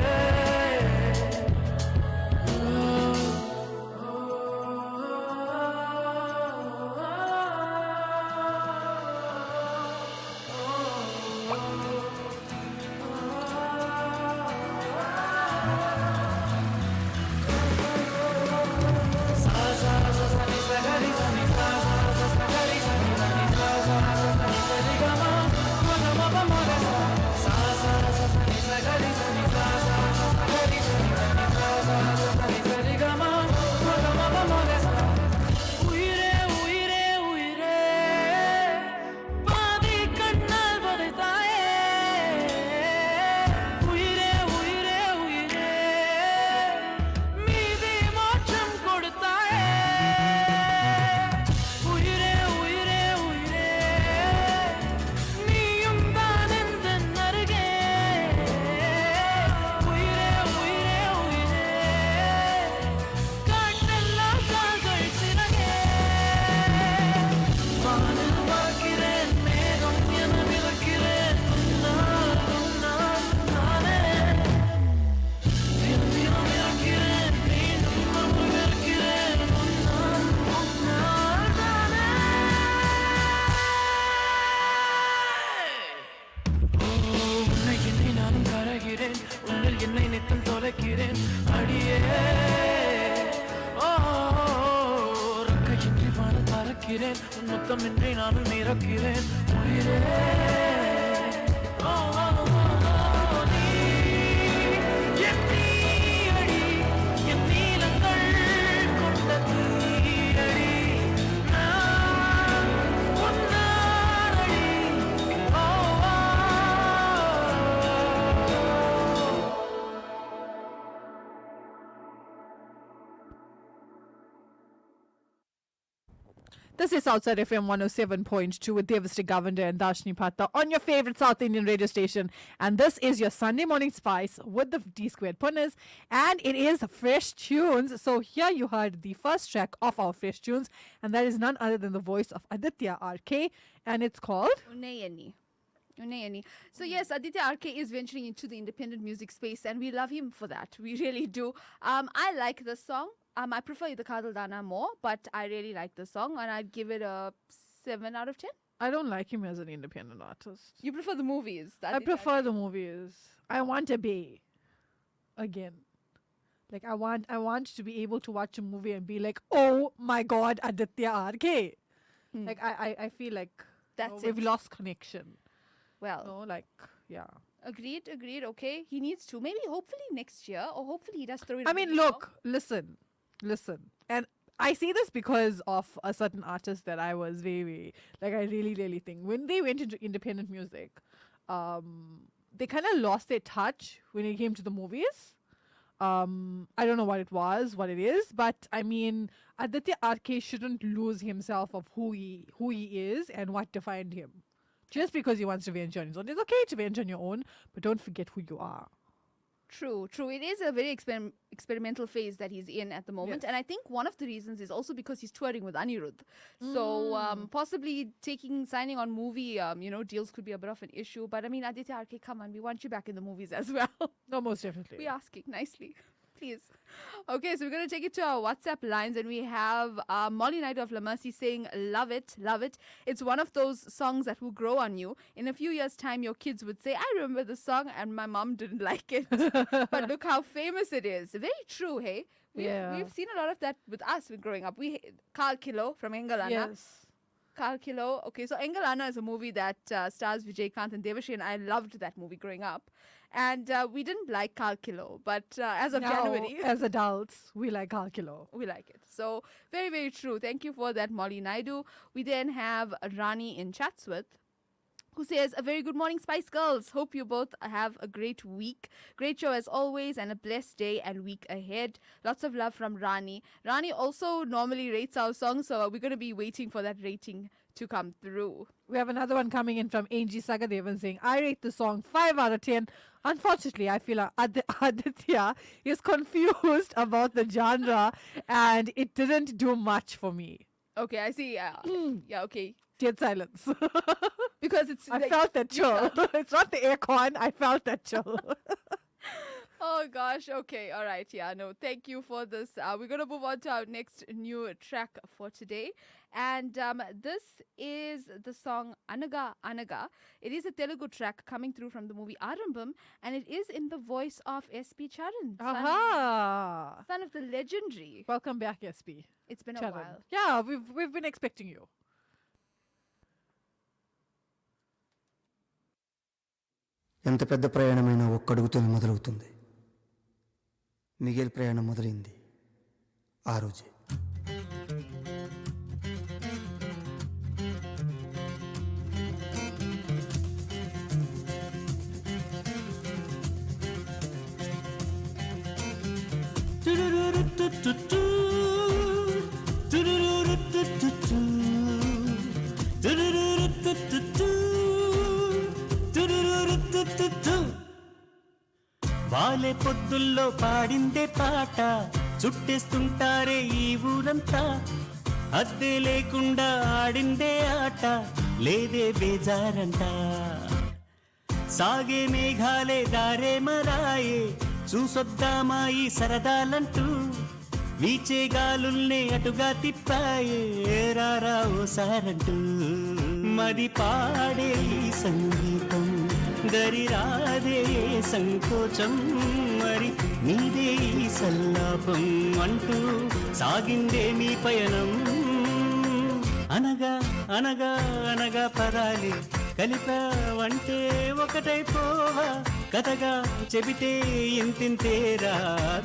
முத்தமின்றி நானும் இறக்கிறேன் உயிரே ஓ, ஓ, ஓ, ஓ, நீ என் நீயடி, என் நீலங்கள் கொண்ட தீயடி. நான் உன்னானடி. ஓ, ஓ. This is Southside FM 107.2 with Devashree Govender and Darshini Patta on your favorite South Indian radio station. And this is your Sunday Morning Spice with the D Squared Punnas. And it is Fresh Tunes. So here you heard the first track of our Fresh Tunes. And that is none other than the voice of Aditya RK. And it's called Unayani. Unayani. So yes, Aditya RK is venturing into the independent music space and we love him for that. We really do. I like this song. I prefer the Kadal Dana more, but I really like the song and I'd give it a 7 out of 10. I don't like him as an independent artist. You prefer the movies? I prefer the movies. I want a bay again. Like I want to be able to watch a movie and be like, oh my god, Aditya RK. Like I feel like That's we've it. lost connection. Well, No, like yeah. agreed. Okay, he needs to. Maybe hopefully next year or hopefully he does throw it. I mean, look, listen. And I say this because of a certain artist that I was very, like, I really think when they went into independent music, they kind of lost their touch when it came to the movies. I don't know what it is, but I mean, Aditya RK shouldn't lose himself of who he is and what defined him. Just because he wants to venture on his own. It's okay to venture on your own, but don't forget who you are. True. It is a very experimental phase that he's in at the moment. Yes. And I think one of the reasons is also because he's touring with Anirudh. So possibly signing on movie, deals could be a bit of an issue. But I mean, Aditya RK, come on, we want you back in the movies as well. No, most definitely. We're asking nicely. Please. Okay, so we're going to take it to our WhatsApp lines and we have Molly Knight of La Mercy saying, love it. It's one of those songs that will grow on you. In a few years' time, your kids would say, I remember this song and my mom didn't like it. But look how famous it is. Very true, hey? We've seen a lot of that with us when growing up. Kal Kilo from Engalana. Yes. Kal Kilo. Okay, so Engalana is a movie that stars Vijay Kant and Devashree, and I loved that movie growing up. And we didn't like Kal Kilo, but as of Now, January, as adults, we like Kal Kilo. we like it. So very, very true. Thank you for that, Molly Naidu. We then have Rani in Chatsworth, who says, a very good morning, Spice Girls. Hope you both have a great week. Great show as always and a blessed day and week ahead. Lots of love from Rani. Rani also normally rates our songs, so we're going to be waiting for that rating to come through. We have another one coming in from Angie Sagadevan saying, I rate the song 5 out of 10. Unfortunately, I feel Aditya is confused about the genre and it didn't do much for me. Okay, I see. Yeah, okay. Dead silence. Because it's... I felt that chill. It's not the aircon. I felt that chill. Oh gosh, okay, all right, yeah, no, thank you for this. We're going to move on to our next new track for today. And this is the song Anaga Anaga. It is a Telugu track coming through from the movie Arambam, and it is in the voice of S.P. Charan, Aha! son of the legendary. Welcome back, SP. It's been a Charan. while. Yeah, we've been expecting you. ఎంత పెద్ద ప్రయాణమైనా ఒక్కడుగుతోనే మొదలవుతుంది. మిగిలిన ప్రయాణం మొదలైంది ఆ రోజే. వాలే పొద్దుల్లో పాడిందే పాట చుట్టేస్తుంటారే ఈ ఊరంతా అద్దె లేకుండా ఆడిందే ఆట లేదే బేజారంట సాగే మేఘాలే దారే మరాయే చూసొద్దామా ఈ సరదాలంటూ వీచే గాలుల్నే అటుగా తిప్పాయే రారా ఓసారంటూ మది పాడే ఈ సంగీతం దరిరాదే సంకోచం మరి నీదే ఈ సల్లాపం అంటూ సాగిందే మీ పయనం అనగా అనగా అనగా పదాలి కలిపావంటే ఒకటైపోవా కథగా చెబితే ఇంతింతేరా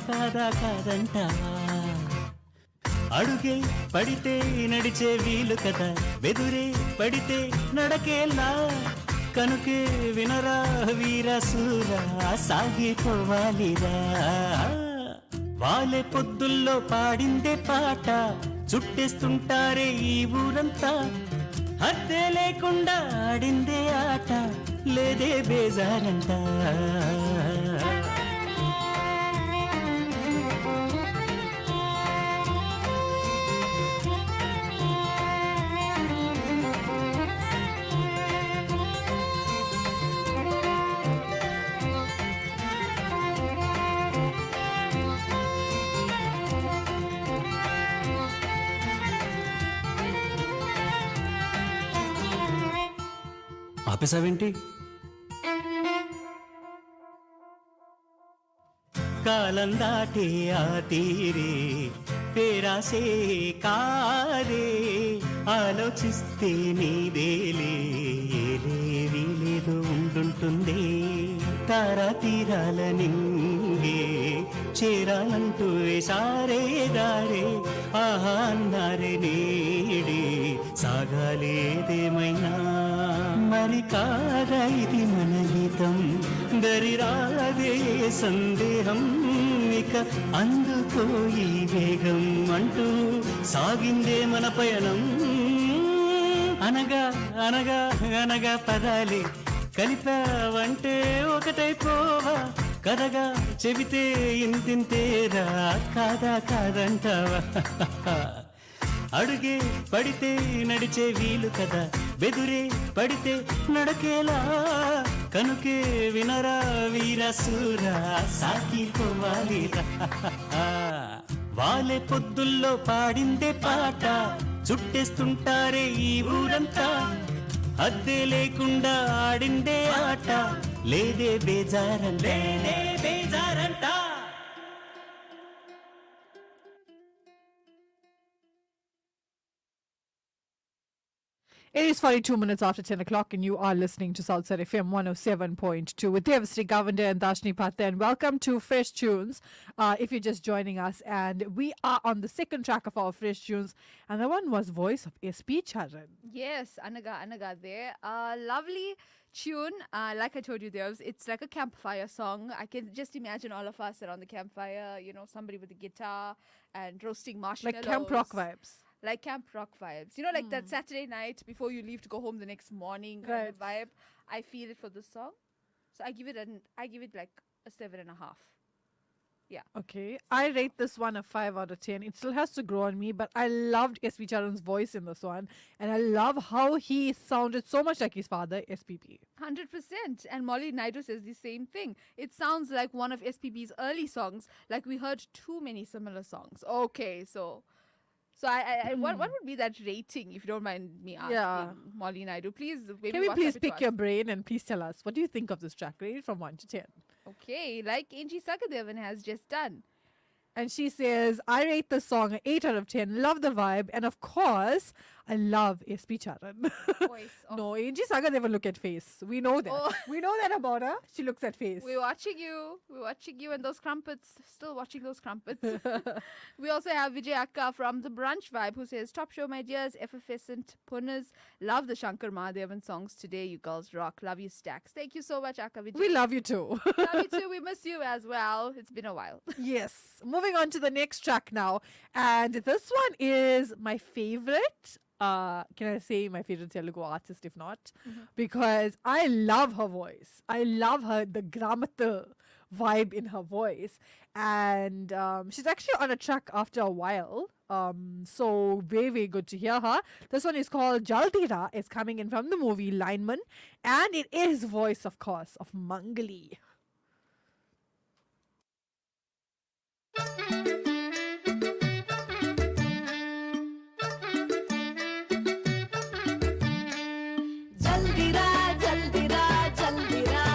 కాదా కాదంటావా అడుగే పడితే నడిచే వీలు కదా వెదురే పడితే నడకేలా కనుకే వినరా వీరసూరా సాగిపోవాలిరా వాలే పొద్దుల్లో పాడిందే పాట చుట్టేస్తుంటారే ఈ ఊరంతా హద్దే లేకుండా ఆడిందే ఆట లేదే బేజారంట ఆపేసావేంటి కాలం దాటే ఆ తీరే పేరాసే కారే ఆలోచిస్తే నీదేలే ఏలేదో ఉండుంటుంది తారా తీరాల నింగే చేరాలంటూ సారే దారే ఆహా అన్నారే నేడే సాగాలేదేమైనా మరి కాదా ఇది మన గీతం దరిరాదే సందేహం ఇక అందుకో ఈ వేగం అంటూ సాగిందే మన పయనం అనగా అనగా అనగా పదాలి కలిపావంటే ఒకటైపోవా కథగా చెబితే ఇంతింతేరా కాదా కాదంటావా అడుగే పడితే నడిచే వీలు కదా బెదురే పడితే నడకేలా కనుకే వినరా వీరసూరా సాగిపోవాలిరా వాలే పొద్దుల్లో పాడిందే పాట చుట్టేస్తుంటారే ఈ ఊరంతా అద్దె లేకుండా ఆడిందే ఆట లేదే బేజారంట It is 42 minutes after 10 o'clock, and you are listening to Southside FM 107.2 with Devasri Govender and Darshini Patha. And welcome to Fresh Tunes. If you're just joining us, and we are on the second track of our Fresh Tunes, and that one was voice of SP Charan. Yes, Anaga there. Lovely tune. Like I told you, Devs, it's like a campfire song. I can just imagine all of us around the campfire, you know, somebody with a guitar and roasting marshmallows. Like camp rock vibes. Like camp rock vibes. You know, like that Saturday night before you leave to go home the next morning kind of vibe. I feel it for this song. So I give it like a 7.5. Yeah. Okay. I rate this one a 5 out of 10. It still has to grow on me, but I loved SP Charan's voice in this one. And I love how he sounded so much like his father, SPB. 100%. And Molly Naidu says the same thing. It sounds like one of SPB's early songs, like we heard too many similar songs. Okay, so what would be that rating, if you don't mind me asking, Molly Naidu? Please, maybe Can we WhatsApp please it to pick us. your brain and please tell us, what do you think of this track? Rate it from 1 to 10. Okay, like Angie Sagadevan has just done. And she says, I rate the song an 8 out of 10. Love the vibe. And of course, I love SP Charan. Voice. Oh. No, Angie Saga never look at face. We know that. Oh. We know that about her. She looks at face. We're watching you and those crumpets. Still watching those crumpets. We also have Vijay Akka from the Brunch Vibe who says, top show, my dears, effervescent punas. Love the Shankar Mahadevan songs today. You girls rock. Love you, Stacks. Thank you so much, Akka Vijay. We love you too. Love you too. We miss you as well. It's been a while. Yes. Moving on to the next track now. And this one is my favorite. Can I say my favorite Telugu artist if not? Because I love her voice. I love the Gramatha vibe in her voice. And she's actually on a track after a while. So very, very good to hear her. This one is called Jaldira. It's coming in from the movie Lineman. And it is voice, of course, of Mangali. జల్దిరా జల్దిరా జల్దిరా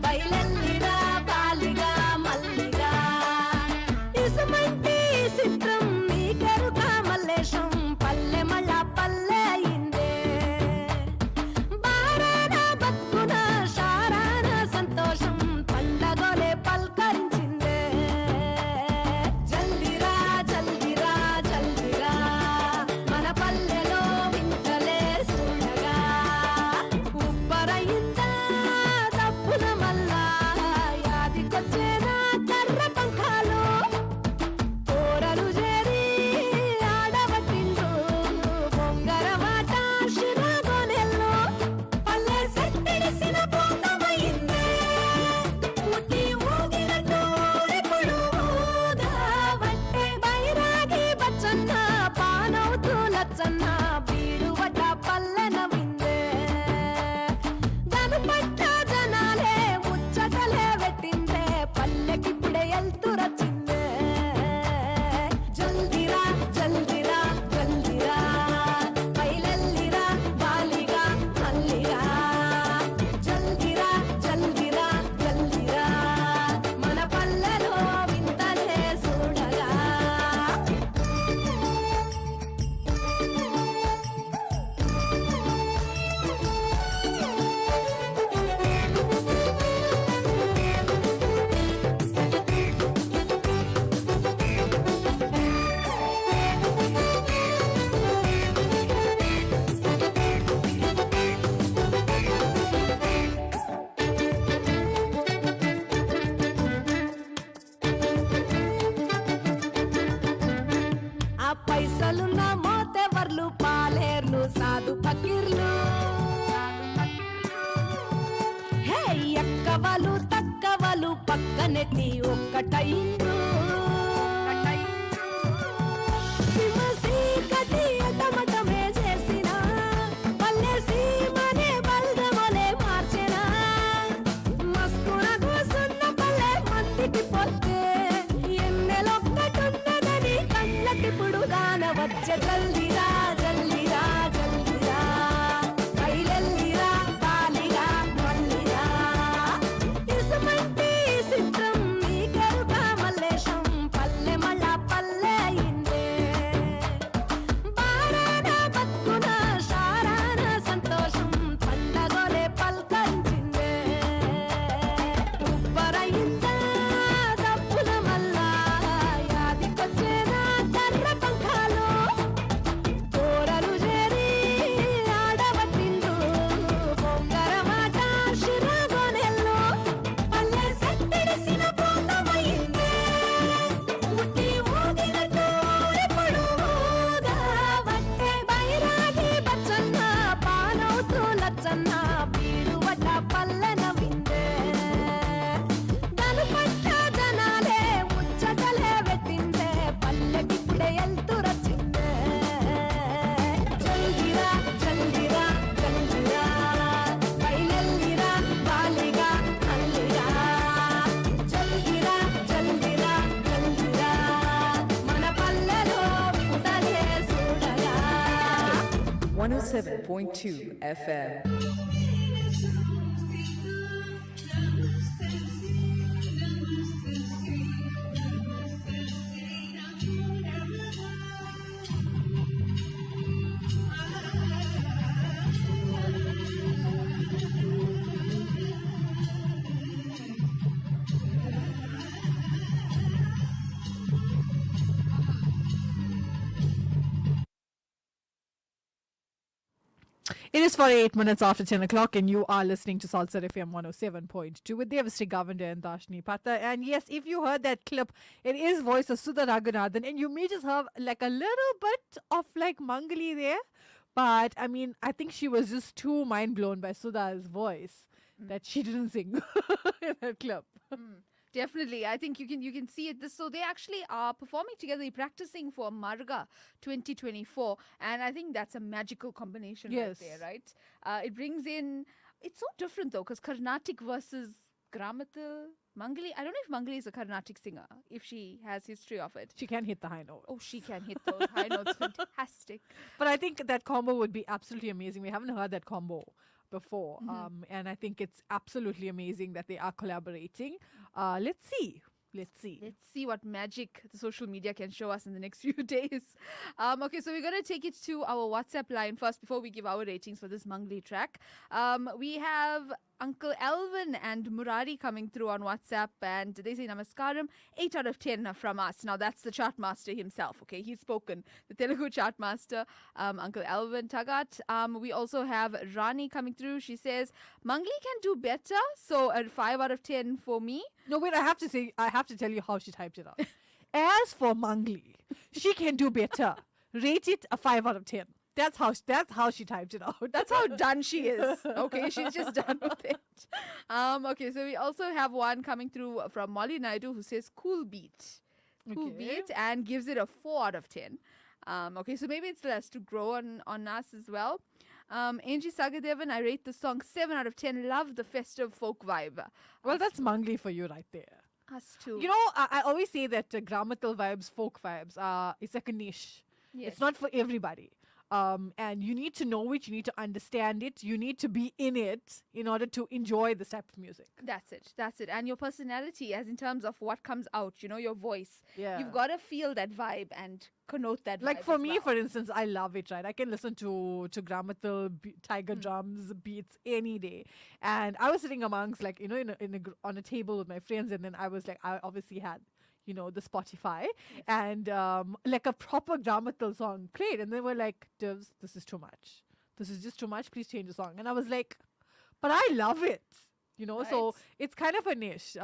బయలెల్లిరా బాలిగా మల్లిగా ఇసుమంటి చిత్రం నీ కరుక మల్లేశం పల్లె మళ్ళ పల్లె అయిందే లచ్చన్న బీడువట పల్లెన విందే గనుపట్ట జనాలే ముచ్చటలే వెట్టిందే పల్లెకిప్పుడే ఎల్తురచ్చిందే జల్దిరా జల్దిరా జల్దిరా బయలెల్లిరా బాలిగా మల్లిరా జల్దిరా జల్దిరా జల్దిరా మన పల్లెలో వింతలే చూడగా ఆ పైసలున్న మోతెవర్లు పాలేర్లు సాధు పకీర్లు హే ఎక్కవలు తక్కవలు పక్కనెట్టి ఒక్కటైండ్రు సీమసీకటి ఎటమటమే చేసినా పల్లె సీమనే బల్గమలే మార్చెనా మస్తున కూసున్న పల్లె మందికి పొద్దే ఎన్నెలొక్కటున్నదని కళ్ళకిప్పుడు దాన వచ్చే జల్దిరా జల్దిరా జల్దిరా బయలెల్లిరా బాలిగా మల్లిరా ఇసుమంటి చిత్రం నీకెరుక మల్లేశం పల్లె మళ్ళ పల్లె అయిందే బారాన బతుకున షారాన సంతోషం పండగోలే పల్కరించిందే ఉబ్బరయిందా దప్పుల మల్ల యాదికొచ్చేనా కర్ర పంఖాలు కోరలు చేరి ఆడవట్టిండు బొంగర మాట శిరగొనెల్లు పల్లె సట్టడిసిన పోతమయిందే ఉట్టి ఊదినట్టు ఇప్పుడు ఊగా వట్టే బైరాగి బచ్చన్న పానవుతూ లచ్చన్న బీడువట పల్లెన విందే గనుపట్ట జనాలే ముచ్చటలే వెట్టిందే పల్లెకిప్పుడే ఎల్తురచ్చిందే జల్దిరా జల్దిరా జల్దిరా బయలెల్లిరా బాలిగా మల్లిరా జల్దిరా జల్దిరా జల్దిరా మన పల్లెలో వింతలే చూడగా 107.2 FM. It is 48 minutes after 10 o'clock, and you are listening to Salsa FM 107.2 with Devasri Govender and Darshini Pata. And yes, if you heard that clip, it is voice of Sudha Raghunathan, and you may just have like a little bit of like Mangali there. But I mean, I think she was just too mind blown by Sudha's voice that she didn't sing in that clip. Definitely, I think you can see it. So they actually are performing together, they're practicing for Marga 2024, and I think that's a magical combination right there, right? It brings in. It's so different though, because Carnatic versus Gramathil. Mangali, I don't know if Mangali is a Carnatic singer, if she has history of it. She can hit the high note. Oh, she can hit those high notes. Fantastic. But I think that combo would be absolutely amazing. We haven't heard that combo before. And I think it's absolutely amazing that they are collaborating. Let's see. Let's see what magic the social media can show us in the next few days. Okay, so we're going to take it to our WhatsApp line first before we give our ratings for this Mangli track. We have Uncle Alvin and Murari coming through on WhatsApp, and they say Namaskaram, 8 out of 10 from us. Now that's the chart master himself, okay? He's spoken, the Telugu chart master, Uncle Alvin Tagat. We also have Rani coming through. She says, Mangli can do better, so a 5 out of 10 for me. No, wait, I have to tell you how she typed it out. As for Mangli, she can do better. Rate it a 5 out of 10. That's how she typed it out. That's how done she is. Okay, she's just done with it. Okay, so we also have one coming through from Molly Naidu who says cool beat. Cool beat, and gives it a 4 out of 10. Okay, so maybe it still has to grow on us as well. Angie Sagadevan, I rate the song 7 out of 10. Love the festive folk vibe. Well, that's Mangli for you right there. Us too. You know, I always say that Gramatal vibes, folk vibes, it's like a niche. Yes. It's not for everybody. And you need to know it, you need to understand it, you need to be in it in order to enjoy this type of music. That's it. That's it. And your personality, as in terms of what comes out, your voice. Yeah. You've got to feel that vibe and connote that vibe. Like for as me, well. for instance, I love it, right? I can listen to Gramatal, Tiger drums, beats any day. And I was sitting amongst, like, on a table with my friends, and then I was like, I obviously had the Spotify, and like a proper Gramatal song played, and they were like, Divs, this is too much. This is just too much. Please change the song. And I was like, but I love it. So Right. it's kind of a niche.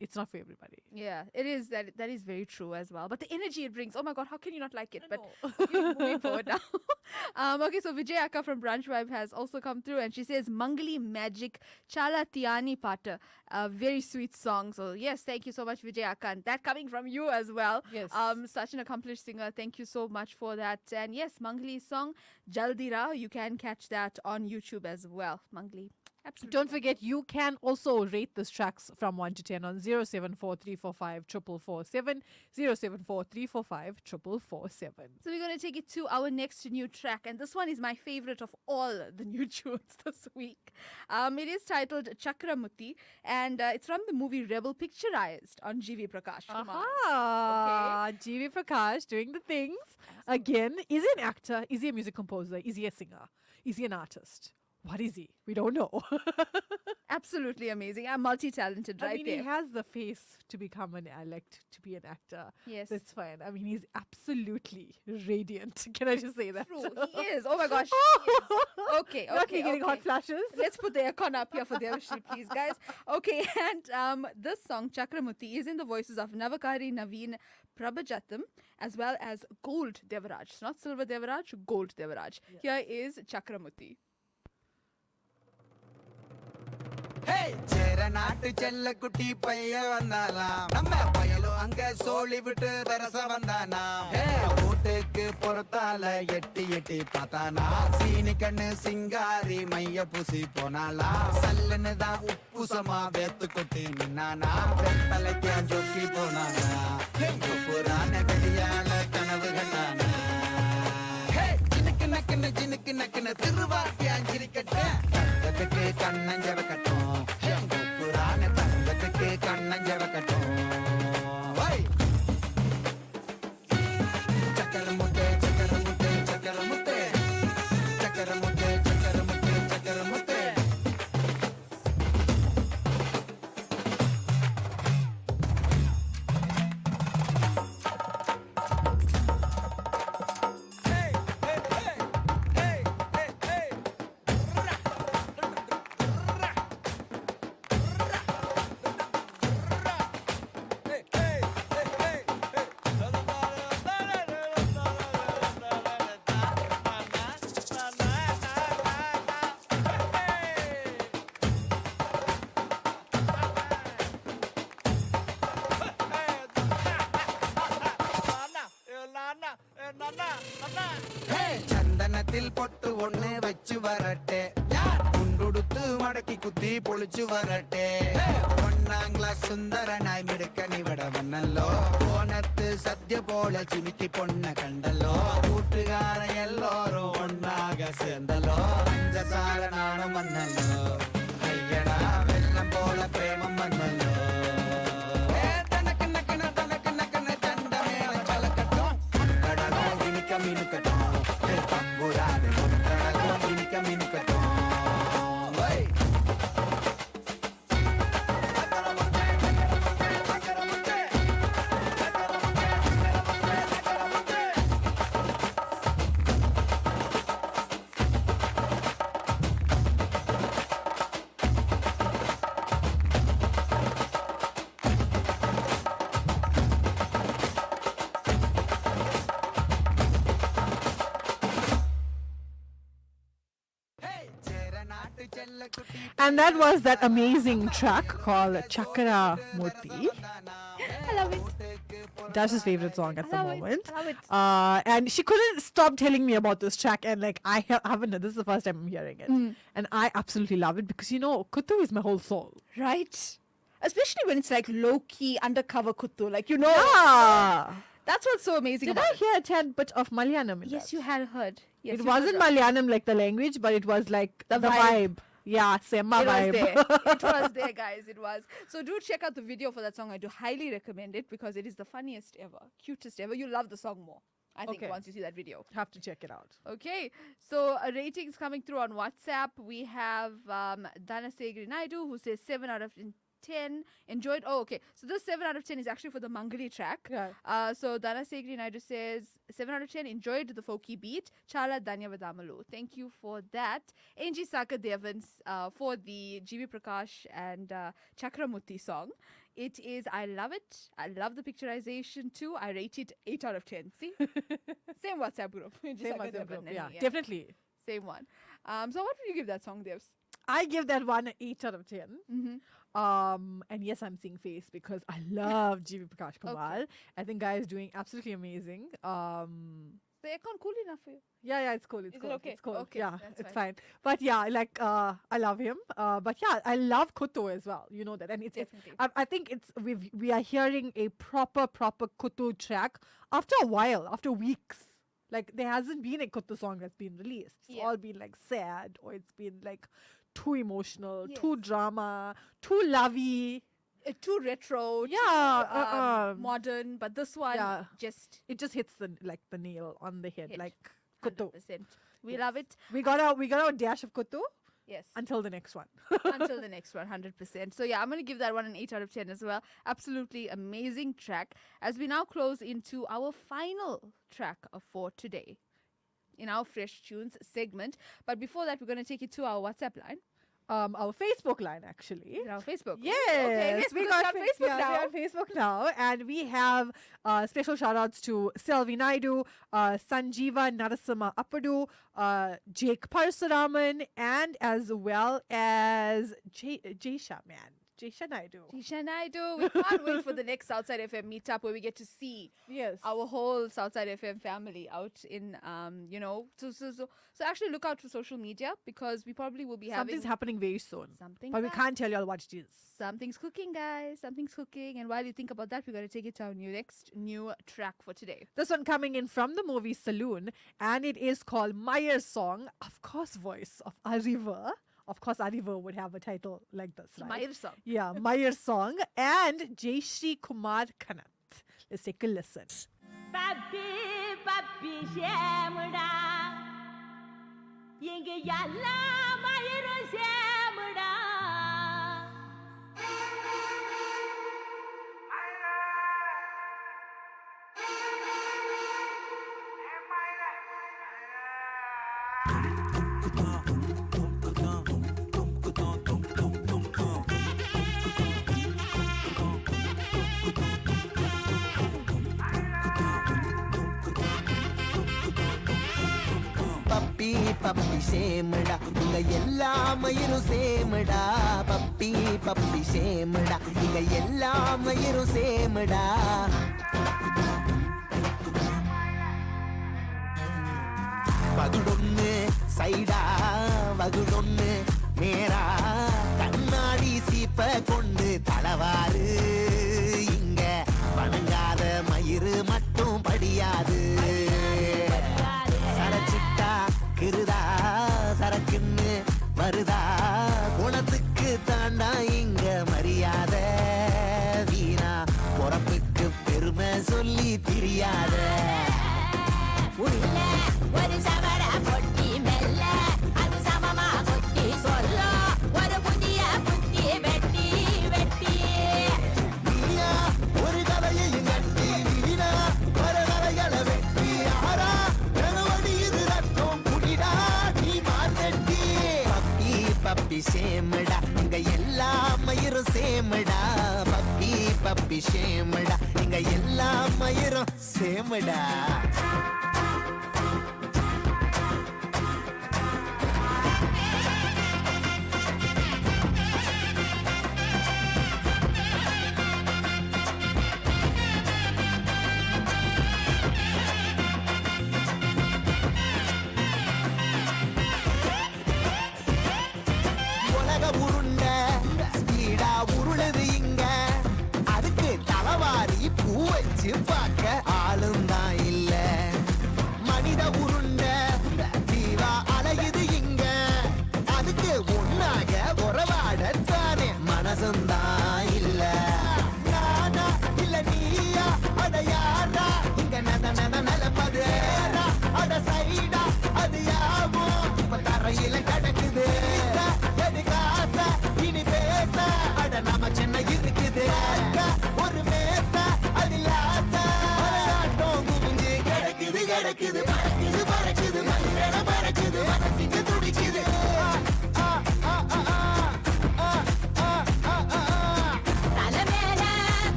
It's not for everybody. Yeah, it is. That is very true as well. But the energy it brings, oh my God, how can you not like it? But okay, moving forward now. Okay, so Vijay Akka from Brunch Vibe has also come through, and she says, Mangali Magic Chala Tiani Pata. A very sweet song. So yes, thank you so much, Vijay Akka. And that coming from you as well. Yes. Such an accomplished singer. Thank you so much for that. And yes, Mangli's song, Jaldira, you can catch that on YouTube as well. Mangli. Absolutely. Don't forget, you can also rate this tracks from 1 to 10 on 074-345-4447, 074-345-4447. So we're going to take it to our next new track, and this one is my favorite of all the new tunes this week. It is titled Chakramuti, and it's from the movie Rebel, picturized on GV Prakash Kumar. Aha! GV Prakash doing the things. Again, is he an actor? Is he a music composer? Is he a singer? Is he an artist? What is he? We don't know. Absolutely amazing. I'm multi-talented right he there. has the face to become to be an actor. Yes. That's fine. I mean, he's absolutely radiant. Can I just say that? True, he is. Oh my gosh. He is. Okay, okay. Not me getting hot okay. flashes. Let's put the aircon up here for Devashri, please, guys. Okay, and this song, Chakramuti, is in the voices of Navakari Naveen Prabhajatam as well as Gold Devaraj. It's not Silver Devaraj, Gold Devaraj. Yes. Here is Chakramuti. சேரநாட்டு செல்ல குட்டி பைய வந்தாலாம் நம்ம பயலும் அங்க சோழி விட்டு வரச வந்தானா வீட்டுக்கு பொறுத்தால எட்டி எட்டி பார்த்தானா சீனி கண்ணு சிங்காரி மைய பூசி போனாலா சல்லுன்னு தான் உப்புசமா வேத்து கொட்டி நின்னானா வெத்தலைக்கு ஜொக்கி போனானா புராண வெடியால கனவு கண்டானா ஜினுக்கு நக்குன்னு திருவாட்டியா சிரிக்கட்டு தங்கத்துக்கு கண்ணஞ்சவ கட்டும் புராண தங்கத்துக்கு கண்ணஞ்சவ கட்டும் சக்கர முட்டை சக்கர முட்டை சக்கர முட்டை சக்கர முட்டை சக்கர முட்டை சக்கர முட்டை சந்தனத்தில் பொட்டு ஒண்ணு வச்சு வரட்டே குண்டுடுத்து மடக்கி குத்தி பொழிச்சு வரட்டே ஒன்னாம் கிளாஸ் சுந்தரனாய் மிடுக்க நிவிட வண்ணல்லோ போனத்து சத்ய போல சிமிக்கி பொண்ண கண்டல்லோ கூட்டுகார எல்லோரும் ஒன்னாக சேர்ந்தலோ பஞ்சசார நானும் வந்தல்லோ ஐயடா வெள்ளம் போல பிரேமம் வந்தல்லோ And that was that amazing track called Chakra Murti. I love it. Dash's favorite song at the I love it. moment. I love it. And she couldn't stop telling me about this track, and like I haven't. This is the first time I'm hearing it, and I absolutely love it because Kuttu is my whole soul. Right. Especially when it's like low key undercover kuttu, like Yeah. That's what's so amazing Did about I hear a tad bit of Malayalam in Yes, that? you had heard. Yes, It you wasn't heard. Malayalam like the language, but it was like the vibe. vibe. Yeah, Sema It was vibe. there. It was there, guys. It was. So do check out the video for that song. I do highly recommend it because it is the funniest ever, cutest ever. You'll love the song more, I think, Okay. once you see that video. Have to check it out. Okay, so ratings coming through on WhatsApp. We have Dana Segri Naidu who says 7 out of 10. Enjoyed. Oh, okay. So this 7 out of 10 is actually for the Mangali track. Yeah. So Dana Segri Naidu says 7 out of 10. Enjoyed the folky beat. Chala Danyavadamalu. Thank you for that. Angie Saka Devans for the GB Prakash and Chakramuti song. It is, I love it. I love the picturization too. I rate it 8 out of 10. See? Same WhatsApp group. Angie Same Saka WhatsApp group. Devan, Yeah, yeah. definitely. Same one. So what would you give that song, Devs? I give that one an 8 out of 10. And yes, I'm seeing face because I love GB Prakash Kamal. I think guy is doing absolutely amazing. The aircon cool enough for you? Yeah, it's cool. It's Is it cool. okay? It's cool. Okay, Yeah, that's it's fine. fine. But yeah, like I love him. But yeah, I love Kuttu as well. You know that, and it's Definitely. I think it's we are hearing a proper Kuttu track after a while, after weeks. Like there hasn't been a Kuttu song that's been released. It's Yeah. all been like sad, or it's been like too emotional, Yes. too drama, too lovey. Too retro, Yeah, too modern, but this one Yeah. just It just hits the nail on the head, Hit. like Kuttu. 100%. We love it. We got our dash of Kuttu Yes. until the next one. Until the next one, 100%. So yeah, I'm going to give that one an 8 out of 10 as well. Absolutely amazing track. As we now close into our final track for today in our Fresh Tunes segment. But before that, we're going to take you to our WhatsApp line. Our Facebook line, actually. Our Facebook. Yes, Okay, yes, we because got we're on Facebook yeah, now. we're on Facebook now, and we have special shout outs to Selvi Naidu, Sanjeeva Narasimha Appadu, Jake Parsuraman, and as well as Jaisha Naidu. Tisha Naidu. We can't wait for the next Southside FM meetup where we get to see Yes. our whole Southside FM family out in, so actually look out for social media because we probably will be Something's having happening very soon. something. But we can't tell you all what it is. Something's cooking, guys. Something's cooking. And while you think about that, we're going to take it to our next new track for today. This one coming in from the movie Saloon, and it is called Meyer's Song, of course, voice of Ariva. Of course, Ariva would have a title like this, right? Meyer's Song. Yeah, Meyer's Song, and Jayshree Kumar Kanath. Let's take a listen. Puppy puppy சேமடா இங்க எல்லா மயிரும் சேமடா puppy puppy சேமடா இங்க எல்லா மயிரும் சேமடா பகுடொன்னு சைடா வகுடொன்னு நேரா கண்ணாடி சீப்ப கொண்டு தளவாறு இங்க வணங்காத மயிறு மட்டும் படியாது சரச்சிட்டா கிருதா சரக்குன்னு வருதா குணத்துக்கு தாண்டா இங்க மரியாதை வீணா பொறப்புக்கு பெருமை சொல்லி தெரியாத ஒரு சவர பொட்டி மெல்ல அது சமமா கொட்டி சொல்ல ஒரு புதிய புத்தி வெட்டி வெட்டி நீயா ஒரு கதையையும் கட்டி வீணா ஒரு கதைகளை வெட்டி ஆறா எனவடி இது ரத்தம் குடிடா நீ மாத்தட்டி பப்பி பப்பி சேமடா இங்க எல்லா மயிரும் சேமடா பப்பி பப்பி சேமடா இங்க எல்லா மயிரும் சேமடா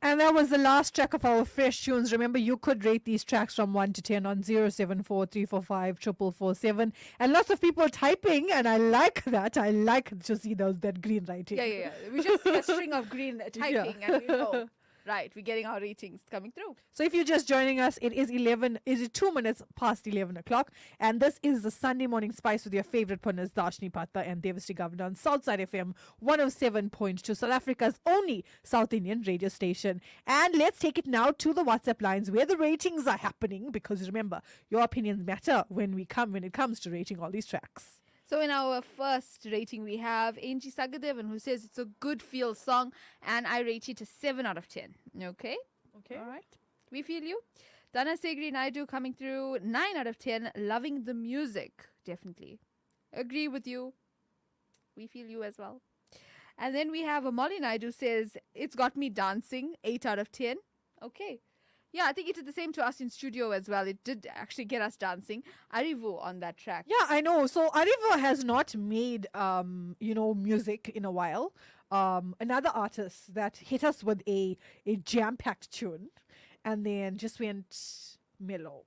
And that was the last track of our fresh tunes. Remember, you could rate these tracks from 1 to 10 on 074-345-4447. And lots of people typing, and I like that. I like to see that green writing. Yeah. We just see a string of green typing, and we know. Right, we're getting our ratings coming through. So if you're just joining us, it is 2 minutes past 11 o'clock. And this is the Sunday Morning Spice with your favorite punters, Darshini Patha and Devashree Governor on Southside FM 107.2, South Africa's only South Indian radio station. And let's take it now to the WhatsApp lines where the ratings are happening, because remember, your opinions matter when it comes to rating all these tracks. So in our first rating, we have Angie Sagadevan, who says it's a good feel song, and I rate it a 7 out of 10. Okay. All right. We feel you. Dana Segri Naidu coming through 9 out of 10. Loving the music. Definitely. Agree with you. We feel you as well. And then we have Molly Naidu says it's got me dancing. 8 out of 10. Okay. Yeah, I think it did the same to us in studio as well. It did actually get us dancing. Arivu on that track. Yeah, I know. So Arivu has not made, music in a while. Another artist that hit us with a jam-packed tune and then just went mellow.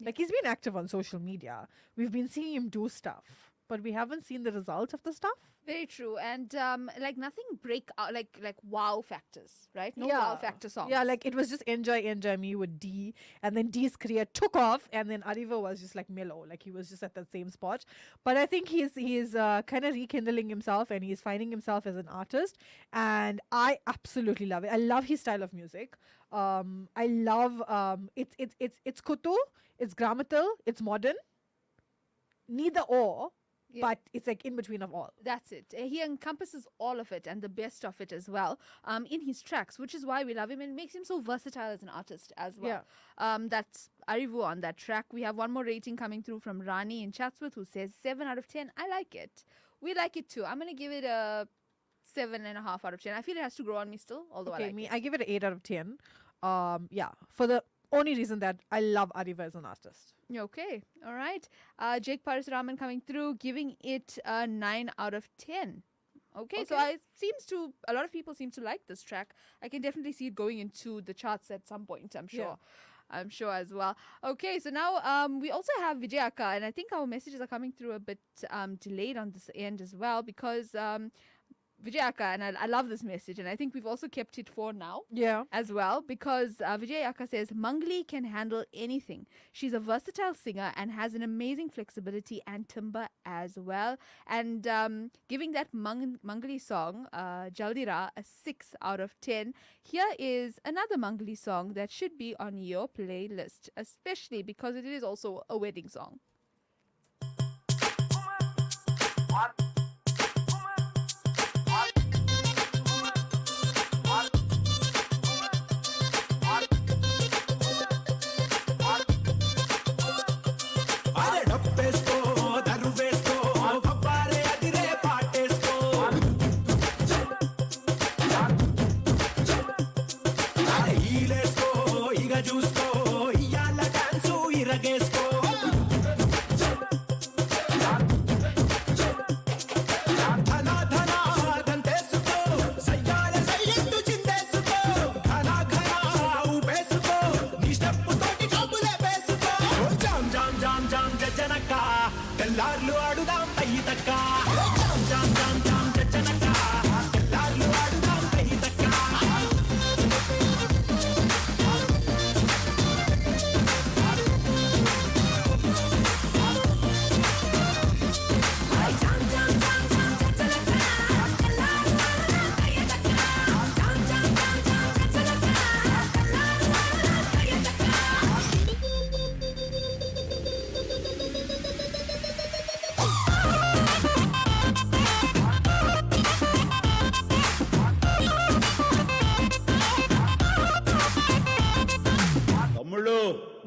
Like, he's been active on social media. We've been seeing him do stuff, but we haven't seen the result of the stuff. Very true. And nothing break out, like wow factors, right? No wow factor songs. Yeah, like it was just Enjoy Me with D, and then D's career took off, and then Arivu was just like mellow, like he was just at that same spot. But I think he's kind of rekindling himself, and he's finding himself as an artist, and I absolutely love it. I love his style of music. I love it's kutu, it's grammatal, it's modern, neither or. Yeah. But it's like in between of all. That's it. He encompasses all of it and the best of it as well in his tracks, which is why we love him, and it makes him so versatile as an artist as well. Yeah. That's Arivu on that track. We have one more rating coming through from Rani in Chatsworth, who says 7 out of 10. I like it. We like it too. I'm going to give it a 7.5 out of 10. I feel it has to grow on me still, although I like it. I give it an 8 out of 10. For the only reason that I love Arivu as an artist. Okay, all right. Jake Parasuraman coming through, giving it a 9 out of 10. Okay, so a lot of people seem to like this track. I can definitely see it going into the charts at some point, I'm sure. Yeah. I'm sure as well. Okay, so now we also have Vijay Akka, and I think our messages are coming through a bit delayed on this end as well, because Vijay Akka, and I love this message, and I think we've also kept it for now as well, because Vijay Akka says, Mangli can handle anything. She's a versatile singer and has an amazing flexibility and timbre as well. And giving that Mangli song, Jaldira, a 6 out of 10. Here is another Mangli song that should be on your playlist, especially because it is also a wedding song.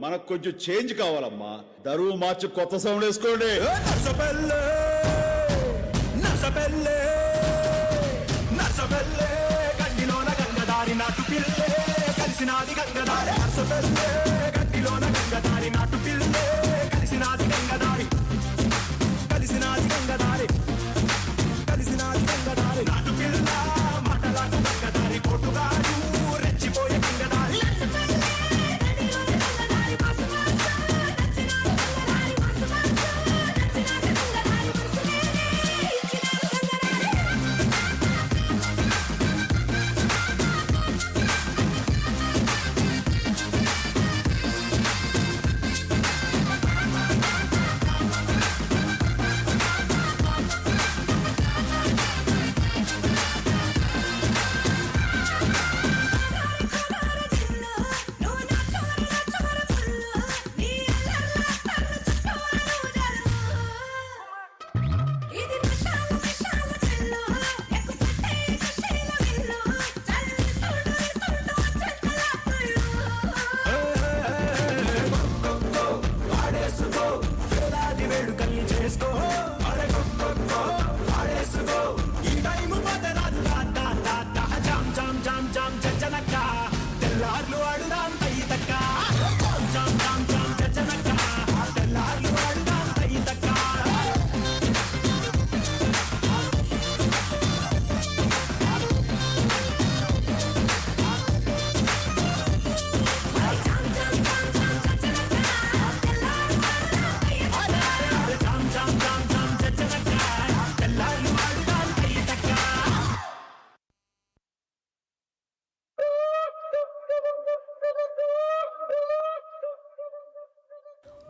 మనకు కొంచెం change కావాలమ్మా. దరువు మార్చి కొత్త sound వేసుకోండి. గడ్డిలోన గంగదారి నాటు పిల్లే కలిసినాది గంగదారి. గడ్డిలోన గంగదారి నాటు పిల్లే కలిసినాది గంగదారి. కలిసినాది గంగదారి. కలిసినాది గంగదారి. నాటు పిల్ల మాటలాటు గంగదారి. కొట్టుగాడు రెచ్చిపోయే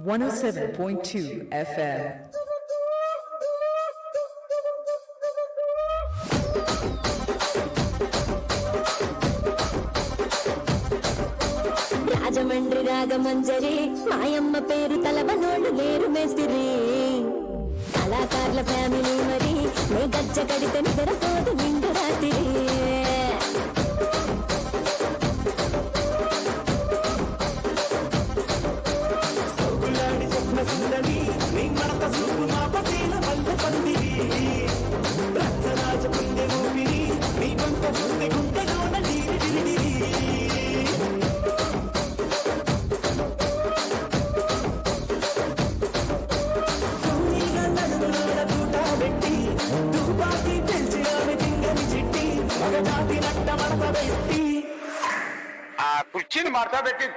107.2 FM. Rajahmundry Ragamanjari మాయమ్మ పేరు తలవనోళ్ళు లేరు మేస్తిరి కళాకారుల ఫ్యామిలీ మరి నే గజ్జ కడితే నిద్రపోదు నిండు రాత్రి సౌకులాడి స్వప్న సుందరి నీ మడత సూపు మా పటేల వల్ల పందిరి రచ్చరాజ పుందె ఊపిరి నీ వంట పుందె గుంటలోన నీరి ఆ కుర్చీని మార్తా పెట్టి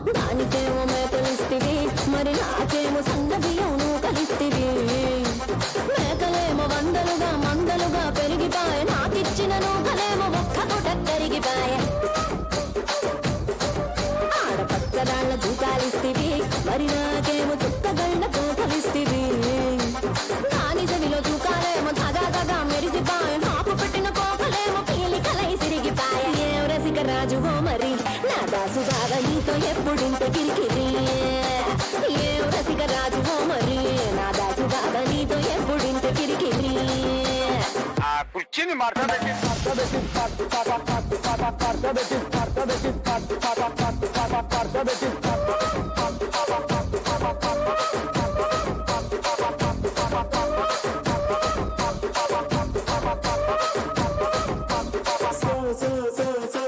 దానికేమో మేకలిస్తివి మరి నాకేమో సన్న బియ్యం కలిస్తివి మేకలేమో మందలుగా పెరిగిపాయ నాకిచ్చిన నూకలేమో ఒక్కతో కరిగిపాయ ఆడపచ్చరాళ్ళ దూకాలిస్తివి మరి నాకేమో చుక్కగళ్ళతో కలిస్తివి దాని చెవిలో తూకాలేమో దగా మెరిసిపాయ నాకు పెట్టిన కోకలేమో పీలికలై సిరిగిపాయ ఏం రసిక రాజువో మరి నా దాసు బాగా నీతో ఎప్పుడింత కిరికిరి ఏం రసిక రాజువో మరి నా దాసు బాగా నీతో ఎప్పుడింత కిరికిరి ఆ కుర్చీని మార్తా పెట్టి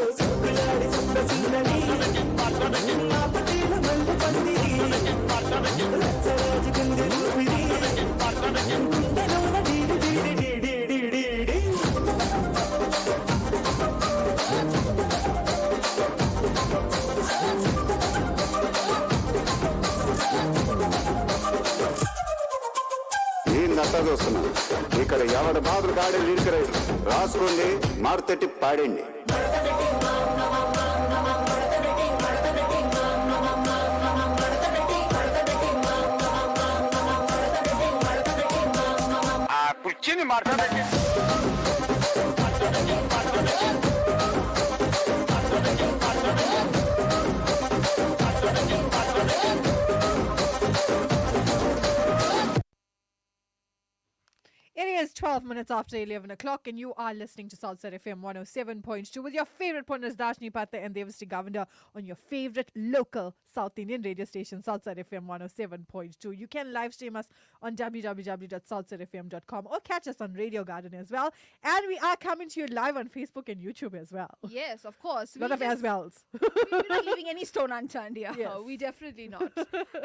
సౌకులాడి స్వప్న సుందరి మా పటేల వల్ల పందిరి రచ్చరాజ పుందె ఊపిరి గుండెలోన డీడి నేను నట్టా చూస్తున్నాను ఇక్కడ ఎవరి బాబులు కాడే లిరికరేడు రాసుకోండి మారుతట్టి పాడండి ఆ కుర్చీని మార్తా పెట్టి It is 12 minutes after 11 o'clock, and you are listening to Southside FM 107.2 with your favorite partners Dashni Patta and Devashree Govender on your favorite local South Indian radio station, Southside FM 107.2. You can live stream us on www.southsidefm.com or catch us on Radio Garden as well. And we are coming to you live on Facebook and YouTube as well. Yes, of course. A lot of as wells. We're not leaving any stone unturned here. Yes. We definitely not.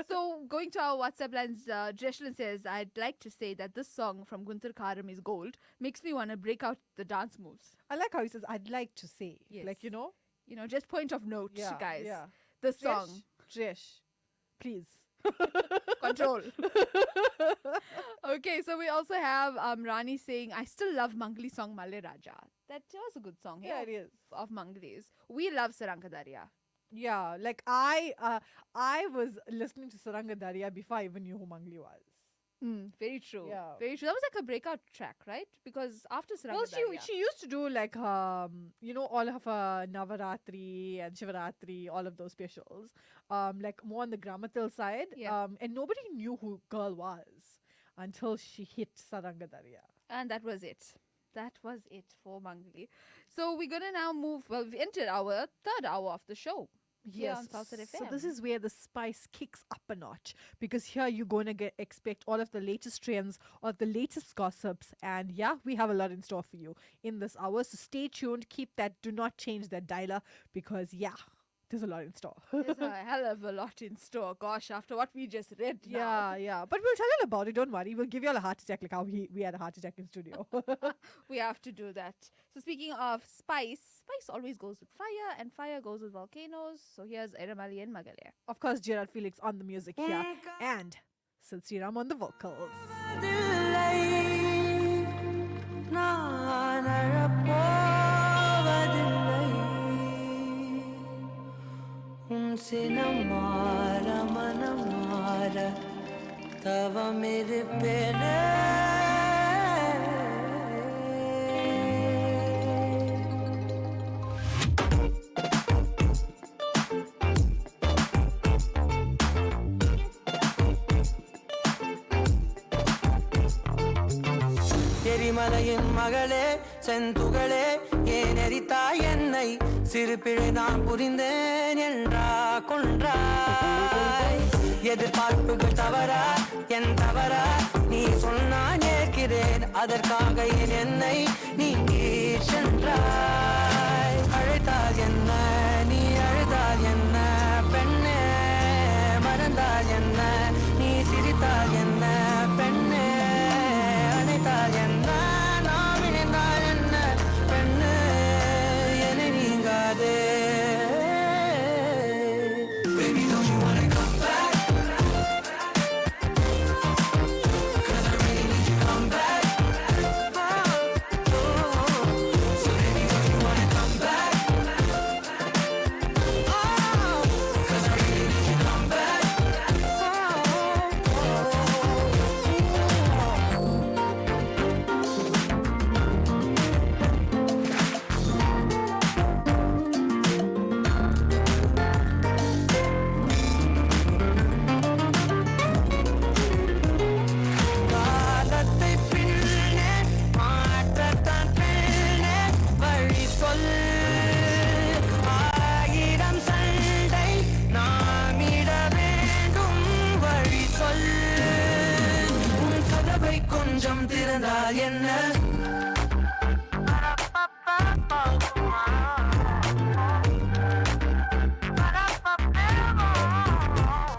So, going to our WhatsApp lines, Jeshlyn says, I'd like to say that this song from Guntur Karam is gold. Makes me want to break out the dance moves. I like how he says, I'd like to say. Yes. Like, you know? You know, just point of note, guys. Yeah. This song. Trish, please. Control. Okay, so we also have Rani saying, I still love Mangli song Malle Raja. That was a good song. Yeah, it is. Of Mangli's. We love Sarangadaria. Yeah, like I was listening to Saranga Daria before I even knew who Mangli was. Very true. Yeah. Very true. That was like a breakout track, right? Because after Saranga Well, Daria. she used to do like you know, all of her Navaratri and Shivaratri, all of those specials, like more on the Gramatil side. Yeah. And nobody knew who girl was until she hit Saranga Daria. And that was it. That was it for Mangli. So we're going to now move. Well, we've entered our third hour of the show. here on Southside FM. So this is where the spice kicks up a notch, because here you're going to expect all of the latest trends or the latest gossips, and yeah, we have a lot in store for you in this hour. So stay tuned, keep that, do not change that dialer, because yeah, there's a lot in store. There's a hell of a lot in store. Gosh, after what we just read now. Yeah. But we'll tell you about it. Don't worry. We'll give you all a heart attack like how we had a heart attack in studio. We have to do that. So speaking of spice always goes with fire, and fire goes with volcanoes. So here's Eramali and Magale. Of course, Gerard Felix on the music here, and Sid Sriram on the vocals. उनसे न मारा मन मारा तब मेरे पेने எரிமலையின் மகளே செந்துகளே ஏனெரித்தாய் என்னை சிறு பிழை நான் புரிந்தேன் என்றா கொன்றாய் எதிர்பார்ப்புகள் தவறா என் தவறா நீ சொன்னான் ஏற்கிறேன் அதற்காக என் என்னை நீ சென்றாய் அழைத்தால் என்ன நீ அழுதால் என்ன பெண்ணே மறந்தால் என்ன நீ சிரித்தால் என்ன பெண்ணே அழைத்தால் என்ன நாம் இணைந்தால் என்ன பெண்ணு என நீங்காதே Baby, don't you wanna come back? 'Cause I really need you come back. So baby, don't you wanna come back? 'Cause I really need you come back. காலத்தை பின்னே மாற்றத்தான் பெண்ணே வழி சொல் ஆயிரம் சண்டை நாமிட வேண்டும் வழி சொல் உன் கதவை கொஞ்சம் திறந்தால் என்ன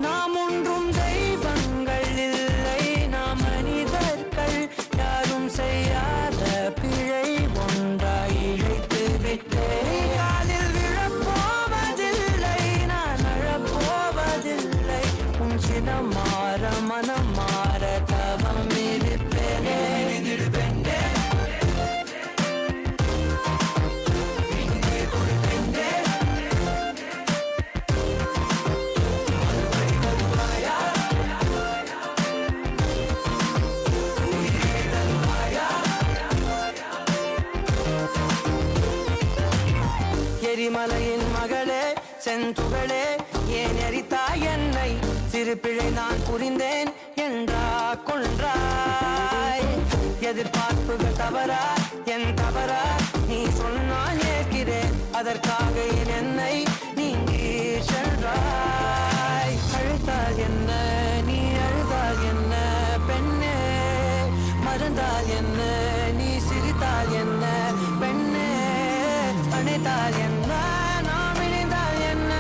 நாம் ஒன்றும் தெய்வங்கள் இல்லை நாம் மனிதர்கள் யாரும் செய்யாத பிழை ஒன்றாய் இழைத்து விட்டேன் காலில் விழப்போவதில்லை நான் அழப்போவதில்லை உன் சினம் மாற மனம் மாற தவம் இருப்பேனே எரிமலையின் மகளே செந்துகளே ஏன் எரித்தாய் என்னை சிறு பிழை நான் புரிந்தேன் என்றா கொன்றாய் எதிர்பார்ப்புகள் தவறா என் தவறா நீ சொன்னால் ஏற்கிறேன் அதற்காக என் என்னை நீங்கி சென்றாய் அழுத்தால் என்ன நீ அழுதால் என்ன பெண்ணே மறந்தால் என்ன நீ சிரித்தால் என்ன பெண்ணே அணைத்தால் என்ன நாம் இணைந்தால் என்ன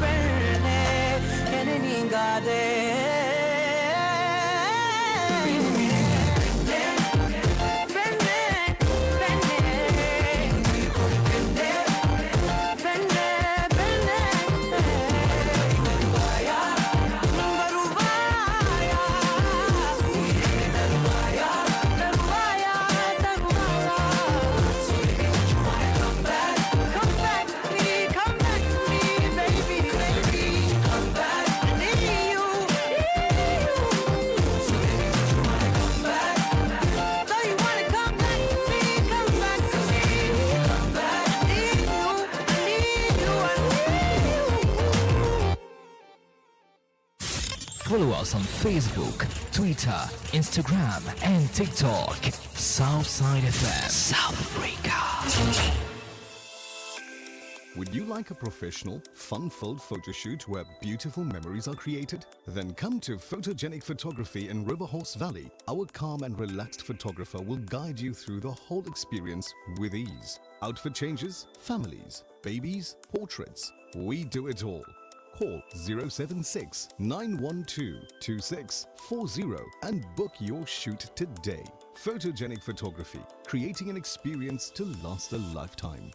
பெண்ணே என நீங்காதே Follow us on Facebook, Twitter, Instagram, and TikTok. Southside FM, South Africa. Would you like a professional, fun-filled photo shoot where beautiful memories are created? Then come to Photogenic Photography in Riverhorse Valley. Our calm and relaxed photographer will guide you through the whole experience with ease. Outfit changes, families, babies, portraits. We do it all. Call 076 912 2640 and book your shoot today. Photogenic Photography, creating an experience to last a lifetime.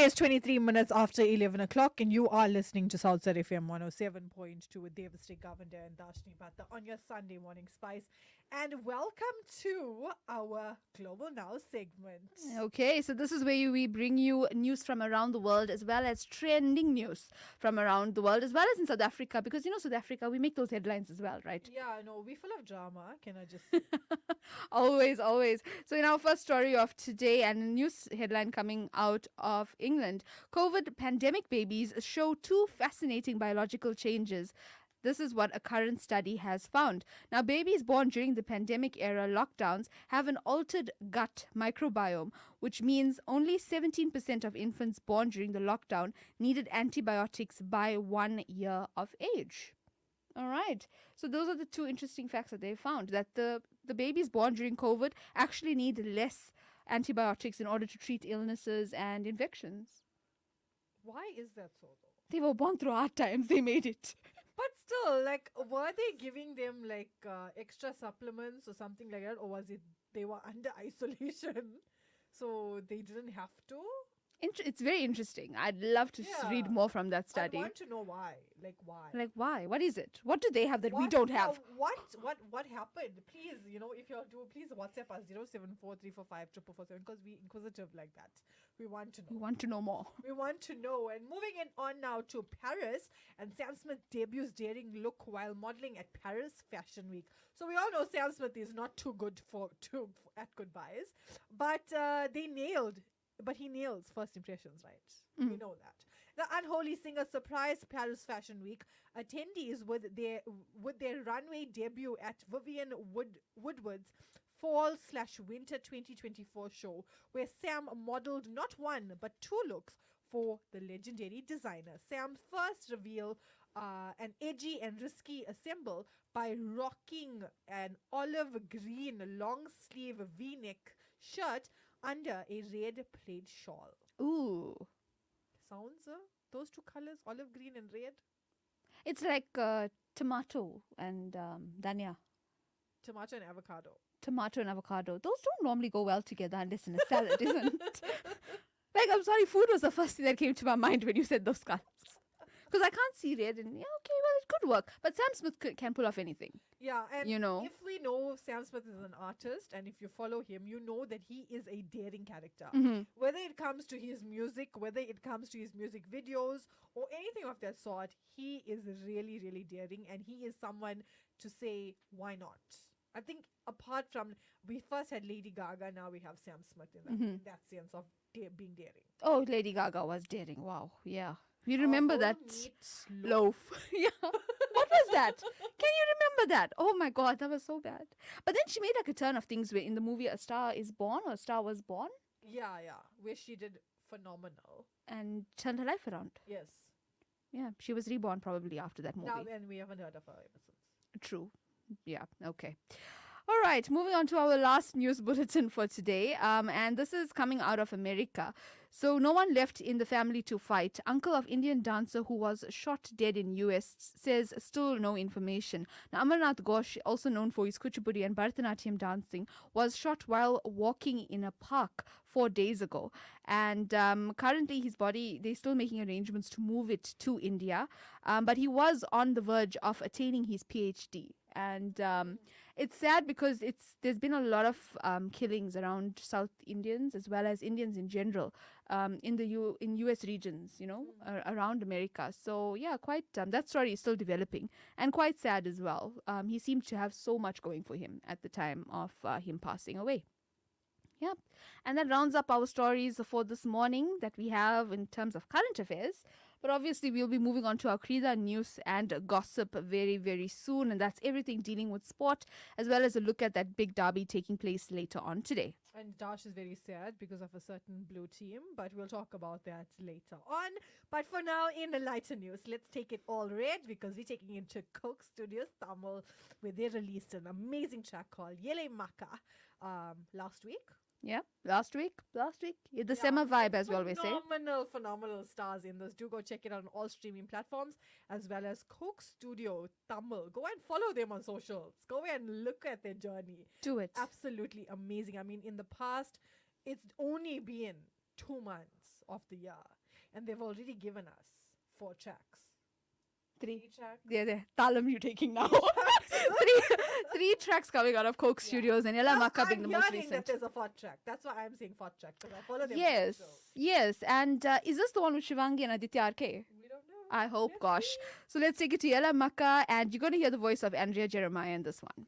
is 23 minutes after 11 o'clock, and you are listening to Southside FM 107.2 with Devastate Govender and Darshini Bhatta on your Sunday morning spice. And welcome to our Global Now segment. Okay, so this is where we bring you news from around the world as well as trending news from around the world as well as in South Africa, because you know South Africa, we make those headlines as well, right? Yeah, no, we're full of drama. Can I just... Always, always. So in our first story of today, and a news headline coming out of England, COVID pandemic babies show two fascinating biological changes. This is what a current study has found. Now, babies born during the pandemic era lockdowns have an altered gut microbiome, which means only 17% of infants born during the lockdown needed antibiotics by 1 year of age. All right. So those are the two interesting facts that they found, that the babies born during COVID actually need less antibiotics in order to treat illnesses and infections. Why is that so, though? They were born through hard times. They made it. But still, like, were they giving them, like, extra supplements or something like that? Or was it they were under isolation, so they didn't have to? It's very interesting. I'd love to read more from that study. I want to know why. Like, why? Like, why? What is it? What do they have that we don't have? What happened? Please, if you do, please WhatsApp us 07434554447, because we're inquisitive like that. We want to know. We want to know more. We want to know. And moving on now to Paris, and Sam Smith debuts daring look while modeling at Paris Fashion Week. So we all know Sam Smith is not too good at goodbyes, but he nails first impressions, right? Mm-hmm. We know that. The Unholy Singer surprised Paris Fashion Week attendees with their runway debut at Vivienne Woodward's Fall/Winter 2024 show, where Sam modeled not one but two looks for the legendary designer. Sam's first reveal, an edgy and risky assemble by rocking an olive green long sleeve V-neck shirt under a red plaid shawl. Ooh. Sounds, those two colors, olive green and red? It's like tomato and dhania. Tomato and avocado. Tomato and avocado. Those don't normally go well together unless in a salad, isn't it? Like, I'm sorry, food was the first thing that came to my mind when you said those colors. Because I can't see red, and it could work. But Sam Smith can pull off anything. Yeah, and if we know Sam Smith is an artist, and if you follow him, you know that he is a daring character. Mm-hmm. Whether it comes to his music, whether it comes to his music videos, or anything of that sort, he is really, really daring, and he is someone to say, why not? I think apart from, we first had Lady Gaga, now we have Sam Smith in that sense of being daring. Oh, Lady Gaga was daring. Wow. Yeah. You remember that loaf? Yeah. What was that? Can you remember that? Oh my God, that was so bad. But then she made like a turn of things where in the movie A Star is Born or A Star Was Born. Yeah, where she did phenomenal. And turned her life around. Yes. Yeah, she was reborn probably after that movie. Now, and we haven't heard of her ever since. True. Yeah, okay. All right, moving on to our last news bulletin for today. And this is coming out of America. So no one left in the family to fight. Uncle of Indian dancer who was shot dead in US says still no information. Now, Amarnath Ghosh, also known for his Kuchipudi and Bharatanatyam dancing, was shot while walking in a park 4 days ago. And currently his body, they're still making arrangements to move it to India. But he was on the verge of attaining his PhD. And it's sad because there's been a lot of killings around South Indians as well as Indians in general in US regions, around America. So yeah, quite that story is still developing and quite sad as well. He seemed to have so much going for him at the time of him passing away. Yeah, and that rounds up our stories for this morning that we have in terms of current affairs. But obviously, we'll be moving on to our Krida news and gossip very, very soon. And that's everything dealing with sport, as well as a look at that big derby taking place later on today. And Dash is very sad because of a certain blue team, but we'll talk about that later on. But for now, in the lighter news, let's take it all red because we're taking it to Coke Studios Tamil, where they released an amazing track called Yele Maka last week. Yeah, last week. The summer vibe, as we always say. Phenomenal stars in this. Do go check it out on all streaming platforms, as well as Coke Studio Tamil. Go and follow them on socials. Go and look at their journey. Do it. Absolutely amazing. I mean, in the past, it's only been 2 months of the year, And they've already given us 4 tracks. Three. tracks. Yeah. Talam you taking now. three tracks coming out of Coke Studios and Yella Makka being the most I'm hearing that recent. there's a 4th track. That's why I'm saying 4th track, because I follow them. Yes. And is this the one with Shivangi and Aditya RK? We don't know. I hope, gosh. So let's take it to Yella Makka, and you're going to hear the voice of Andrea Jeremiah in this one.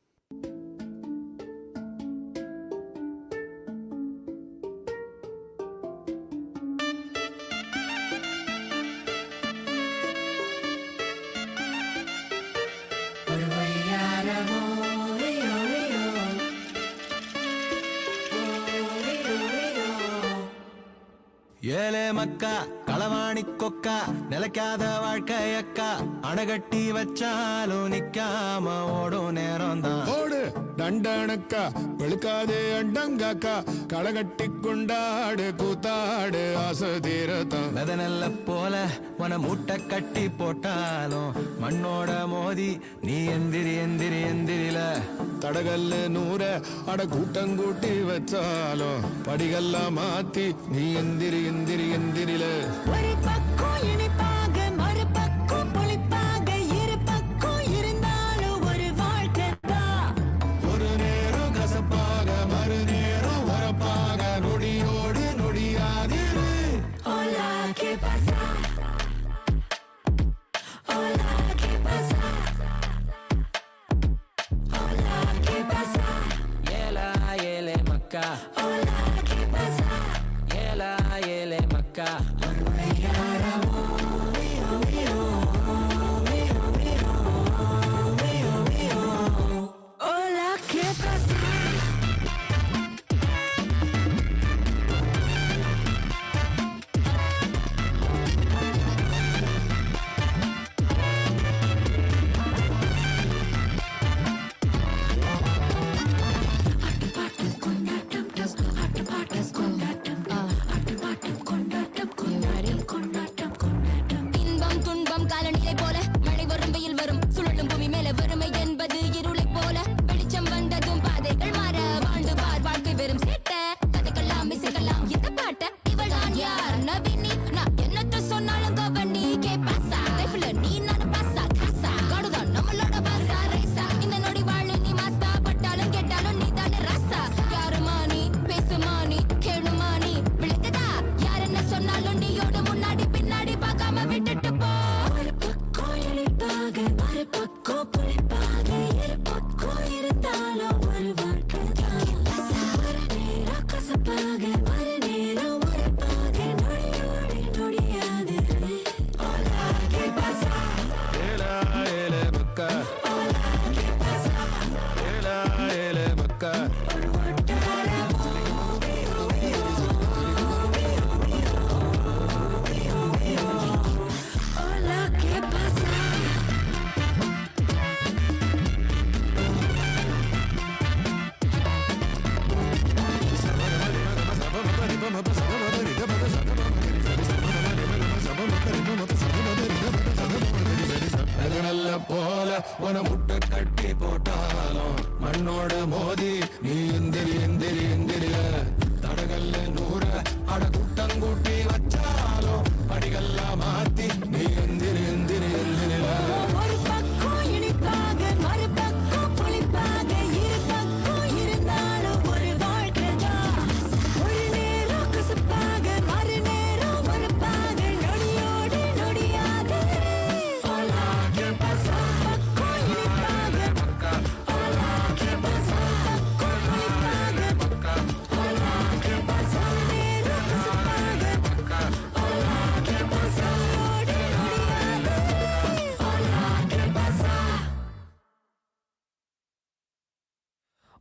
ஏலே மக்கா களவாணி கொக்கா நிலைக்காத வாழ்க்கையக்கா அணகட்டி வச்சாலும் நிக்காம ஓடும் நேரம் தான் ஓடு தண்டனக்கா வெளுக்காதே அண்டங்காக்கா களகட்டி கொண்டாடு கூத்தாடு ஆசை தீரத்தான் வெதனல்ல போல உன மூட்டை கட்டி போட்டாலும் மண்ணோட மோதி நீ எந்திரி எந்திரி எந்திரில தடகல்ல நூற அட கூட்டங்கூட்டி வச்சாலும் படிகள்லாம் மாத்தி நீ எந்திரி எந்திரி எந்திரில ஒரு பக்கம் இனிப்பாக மறுபக்கம் புளிப்பாக இரு பக்கம் இருந்தாலும் ஒரு வாழ்க்கை தான் ஒரு நேரம் கசப்பாக மறுநேரம் வரப்பாக நொடியோடு நொடியாதிரு Hola, ¿qué pasa? Hola, ¿qué pasa? Hola, ¿qué pasa? ஏலா ஏலே மக்கா Hola, ¿qué pasa? ஏலா ஏலே மக்கா Hola, ¿qué pasa? இன்பம் துன்பம் காலநிலை போல மழை வரும் வெயில் வரும் சுழலும் பூமி மேல வறுமை என்பது இருளை போல வெளிச்சம் வந்ததும் பாதைகள் மாற வாழ்ந்து பார் வாழ்க்கை வெறும் சேட்ட கதைக்கெல்லாம் மிசைக்கலாம் இந்த பாட்ட இவள் நான் யார் நவீனி நான் என்னத்த சொன்னாலும் கவனி கே பாசா லைஃப்ல நீ நான் பாசா காசா காடுதான் நம்மளோட பாசா ரைசா இந்த நொடி வாழு நீ மாஸ்தா பட்டாலும் கேட்டாலும் நீ தானே ராசா யாருமா நீ பேசுமா நீ கேளுமா நீ விளக்குதா யார் என்ன சொன்னாலும் நீயோட முன்னாடி பின்னாடி பார்க்காம விட்டுட்டு போ ஒரு பக்கம் இனிப்பாக மறு பக்கம் புளிப்பாக இரு பக்கம் இருந்தாலும் ஒரு வாழ்க்கை தான் ஒரு நேரம் கசப்பாக மறு நேரம் உரைப்பாக நொடியோடு நொடியாது Hola, ¿qué pasa? ஏலா ஏலே மக்கா Hola, ¿qué pasa? ஏலா ஏலே மக்கா Hola, ¿qué pasa? வெதனல்ல போல உன முட்டை கட்டி போட்டாலும் மண்ணோட மோதி நீ எந்திரி எந்திரி எந்திரில தடகல்ல நூற அட கூட்டங்கூட்டி வச்சாலும் படிகள்லாம் மாத்தி நீ எந்திரி எந்திரி எந்திரில ஒரு பக்கம் இனிப்பாக மறு பக்கம் புளிப்பாக இரு பக்கம் இருந்தாலும் ஒரு வாழ்க்கை தான் ஒரு நேரம் கசப்பாக மறு நேரம் வரப்பாக நொடியோடு நொடியாது Hola, ¿qué pasa? பக்கம் இனிப்பாக Hola, ¿qué pasa? பக்கம் புளிப்பாக Hola, ¿qué pasa? நேரம் கசப்பாக Hola, ¿qué pasa? நொடி நொடியாது Hola, ¿qué pasa?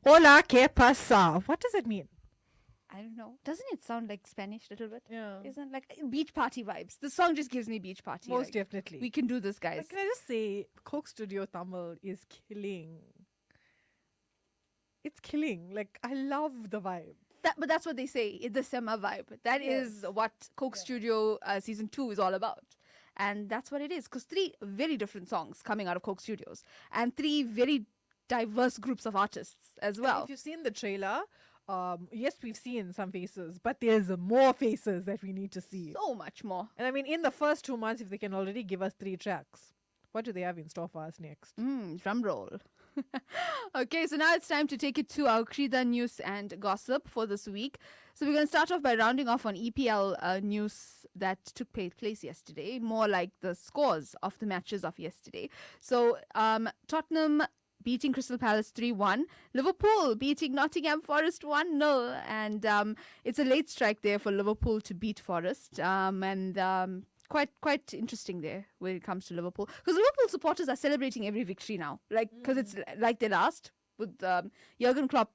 Hola, ¿qué pasa? What does it mean? I don't know. Doesn't it sound like Spanish a little bit? Yeah. Isn't it like beach party vibes? The song just gives me beach party. Most like, definitely. We can do this, guys. But can I just say, Coke Studio Tamil is killing. It's killing. Like, I love the vibe. But that's what they say, the Sema vibe. That is what Coke Studio Season 2 is all about. And that's what it is. Because 3 very different songs coming out of Coke Studios. And 3 very diverse groups of artists as well. If you've seen the trailer, yes, we've seen some faces, but there's more faces that we need to see. So much more. And I mean, in the first 2 months, if they can already give us 3 tracks, what do they have in store for us next? Drum roll. Okay, so now it's time to take it to our Krida news and gossip for this week. So we're going to start off by rounding off on EPL news that took place yesterday, more like the scores of the matches of yesterday. So Tottenham beating Crystal Palace 3-1. Liverpool beating Nottingham Forest 1-0. And it's a late strike there for Liverpool to beat Forest. Quite interesting there when it comes to Liverpool. Because Liverpool supporters are celebrating every victory now. Because it's like their last. With Jurgen Klopp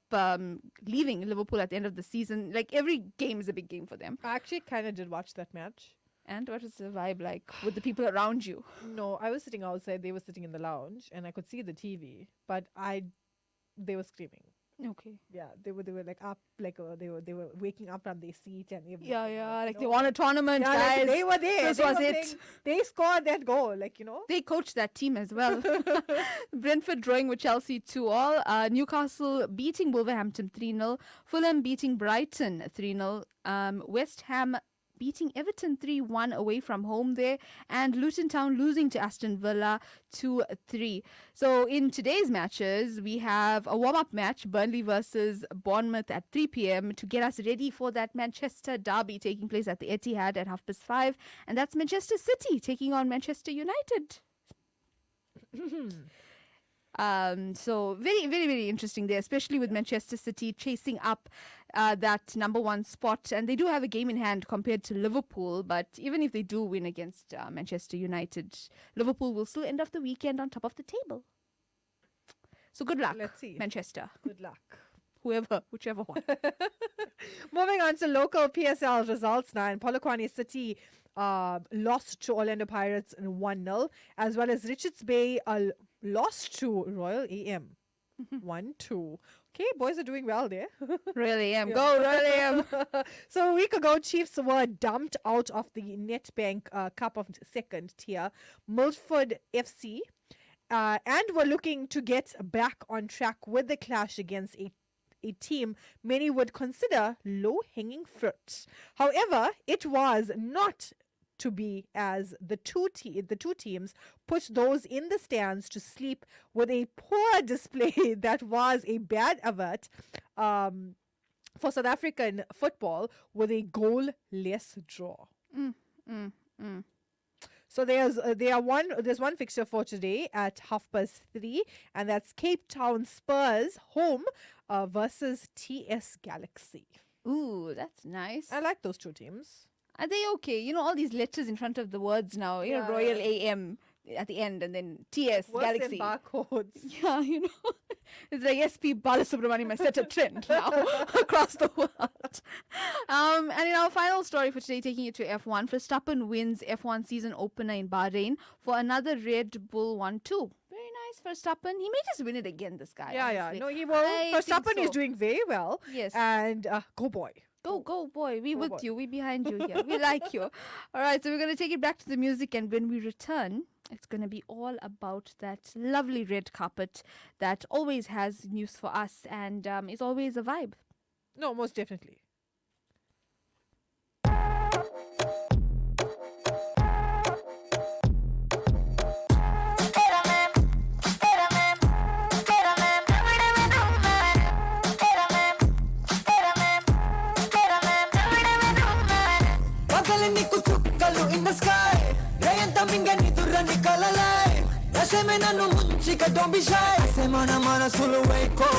leaving Liverpool at the end of the season. Like, every game is a big game for them. I actually kind of did watch that match. And what was the vibe like with the people around you? No, I was sitting outside. They were sitting in the lounge, and I could see the TV, but they were screaming. Okay. Yeah, they were like up, like they were waking up from their seat and everything. Yeah, like they won a tournament, Yeah, guys. like they were there. This They was were it. playing- They scored that goal, like, you know. They coached that team as well. Brentford drawing with Chelsea 2-2. Newcastle beating Wolverhampton 3-0. Fulham beating Brighton 3-0. West Ham beating Everton 3-1 away from home there. And Luton Town losing to Aston Villa 2-3. So in today's matches, we have a warm-up match, Burnley versus Bournemouth at 3 p.m. to get us ready for that Manchester derby taking place at the Etihad at 5:30. And that's Manchester City taking on Manchester United. So very, very, very interesting there, especially with Manchester City chasing up that number 1 spot. And they do have a game in hand compared to Liverpool. But even if they do win against Manchester United, Liverpool will still end off the weekend on top of the table. So good luck, Let's see. Manchester. Good luck. Whichever one. Moving on to local PSL results now. And Polokwane City lost to Orlando Pirates in 1-0, as well as Richards Bay lost to Royal AM 1-2. Okay, boys are doing well there. Royal AM. Go, Royal AM. So a week ago, Chiefs were dumped out of the Netbank Cup of second tier, Milford FC, and were looking to get back on track with the clash against a team many would consider low-hanging fruit. However, it was not to be, as the two teams put those in the stands to sleep with a poor display that was a bad avert for South African football with a goalless draw. So there's one fixture for today at 3:30, and that's Cape Town Spurs home versus TS Galaxy. Ooh, that's nice. I like those two teams. Are they okay? You know, all these letters in front of the words now. You know, Royal AM at the end and then TS Worse Galaxy. than barcodes. Yeah, you know. It's like SP Balasubramaniam has set a trend now across the world. And in our final story for today, taking it to F1, Verstappen wins F1 season opener in Bahrain for another Red Bull 1-2. Very nice, Verstappen. He may just win it again, this guy. Yeah. honestly. No, he will. I think Verstappen is so. doing very well. Yes. And go boy. Go, boy. We Go, with boy. you. We behind you here. We like you. All right, so we're going to take it back to the music. And when we return, it's going to be all about that lovely red carpet that always has news for us and is always a vibe. No, most definitely. పగలు నీకు చుక్కలు in the sky రేయంత మింగని దుర్రని కలలై రసమే నన్ను ముంచిక don't be shy అసే మన మనసులు వేకో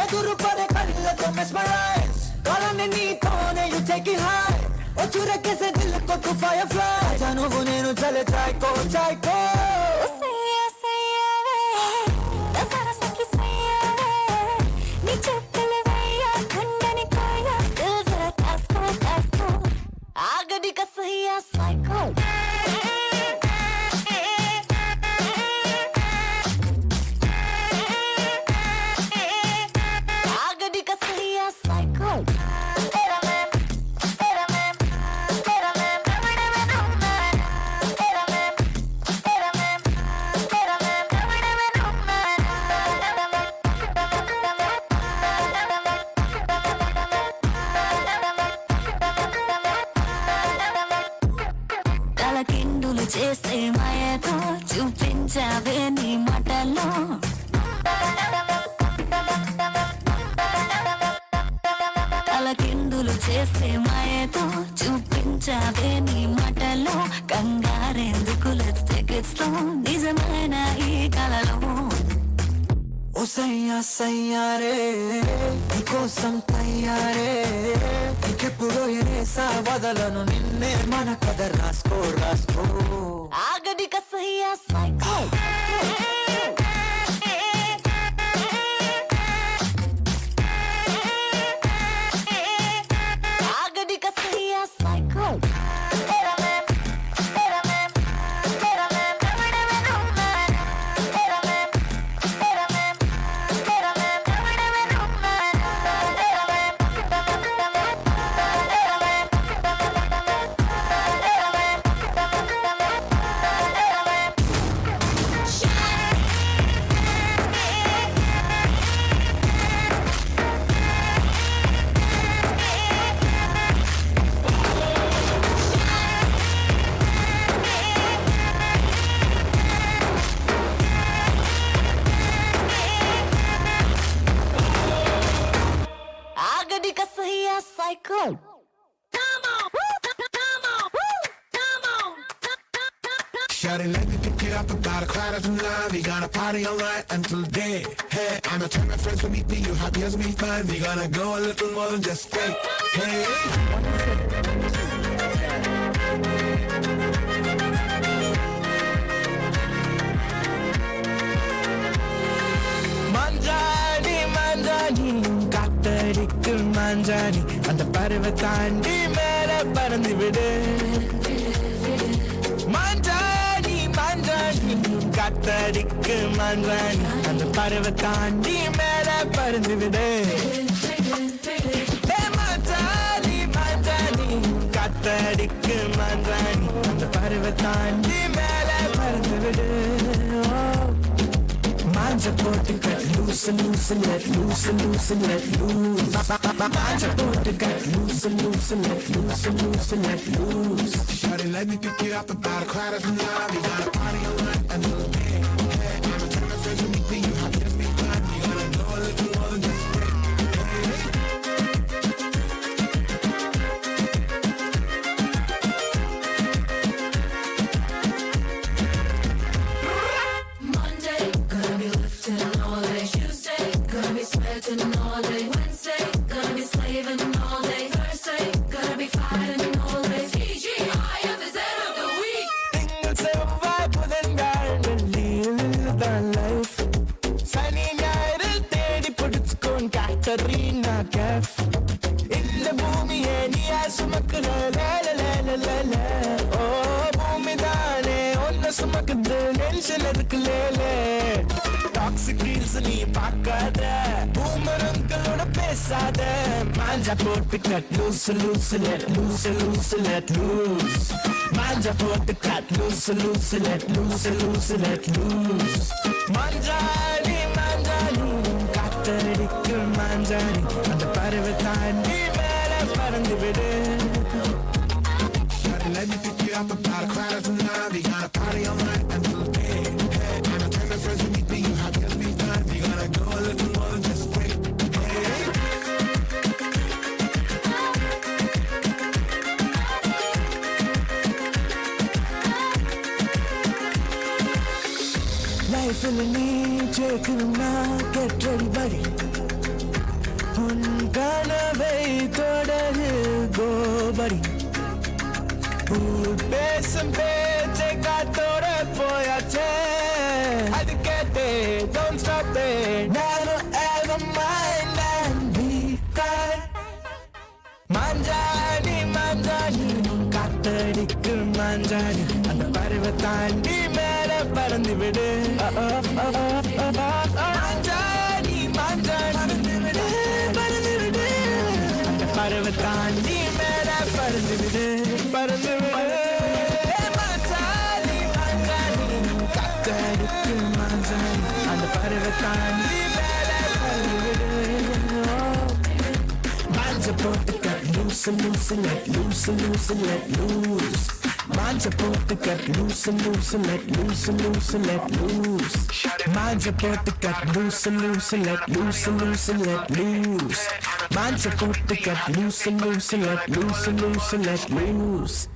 ఎదురు పడే కళ్ళతో మెస్మరైజ్ కాలనే నీతోనే you take it high oh చురకేసే దిల్ కో టు ఫైర్ ఫ్లై జాను నేను చలే చాయ్కో తలకిందులు చేసే మాయతో చూపించావే నీ మాటల్లో తలకిందులు చేసే మాయతో చూపించావే నీ మాటల్లో కంగారెందుకు లెట్స్ టేక్ ఇట్ స్లో నిజమైన ఈ కలలో ఓ సయ్యా సయ్యారే నీకోసం తయ్యారే ఇంకెప్పుడు ఎనేసా వదలను నిన్నే మన కథ రాసుకో రాసుకో ఆగడి కసయ్యా psycho ఆగడి కసయ్యా psycho ఆగడి కసయ్యా psycho Shawty, let me pick it up about a quarter to 9. We gonna party all night until day. Hey, I'ma tell my friends to meet me. You happy as me fine. We gonna go a little more than just straight. Hey. மஞ்சாடி மஞ்சாடி காத்தடிக்கு மஞ்சாடி அந்த பறவை தாண்டி மேல பறந்து விடு மஞ்சாடி மஞ்சாடி காத்தடிக்கு மஞ்சாடி அந்த பறவை தாண்டி மேல பறந்து விடு மஞ்சாடி மஞ்சாடி காத்தடிக்கு மஞ்சாடி அந்த பறவை தாண்டி மேல பறந்து விடு Manja போட்டு cut loose and loose and let loose and loose and let loose. Manja போட்டு cut loose and loose and let loose and loose and let loose. Shawty, let me pick it up about a quarter to 9. We gonna party all night until day. Hey, I'ma tell my friends to meet me. You happy as me fine. We gonna go a little more than just straight. திங்கள் செவ்வாய் புதன்கள் வெள்ளியில் தான் life. சனி ஞாயிறு தேடி பிடிச்சுக்கோன் Katrina cafe. இந்த பூமியை நீயா சுமக்குற லேல லேல லேல. ஓ பூமி தானே ஒன்ன சுமக்குது டென்ஷன் இருக்கு லேலே. டாக்ஸிக் ரீல்ஸ் நீ பார்க்காத பூமரங்களோட பேசாத மாஞ்சா போட்டு cut loose loose let loose loose let loose மாஞ்சா போட்டு cut loose loose let loose loose let loose மஞ்சாடி மஞ்சாடி காத்தடிக்கு மஞ்சாடி அந்த பறவை தாண்டி மேல பறந்து விடு Shawty, let me pick it up about a quarter to 9. We gonna party all night until day. Hey, I'ma tell my friends to meet me. You happy as me fine. We gonna go a little more than just straight. Hey. லைஃப்ல நீ ஜெயிக்கணும்னா get ready buddy. உன் கனவை தொடரு go buddy. பேசும் பேச்சை காத்தோட போயாச்சே அது கேட்டே don't stop it never ever mind and be kind. Manjadi மஞ்சாடி காத்தடிக்கு மஞ்சாடி அந்த பறவை தாண்டி மேல பறந்து விடு மஞ்சாடி மஞ்சாடி பறந்து விடு அந்த பறவை தாண்டி மேல பறந்து விடு பறந்து விடு மஞ்சாடி மஞ்சாடி காத்தடிக்கு மஞ்சாடி அந்த பறவை தாண்டி மேல பறந்து விடு மஞ்ச போட்டு cut loose and loose and let loose and loose and let loose. Mind your boat to cut loose and loose and let loose and loose and let loose. Mind your boat to cut loose and loose and let loose and loose and let loose. Mind your boat to cut loose and loose and let loose and loose and let loose.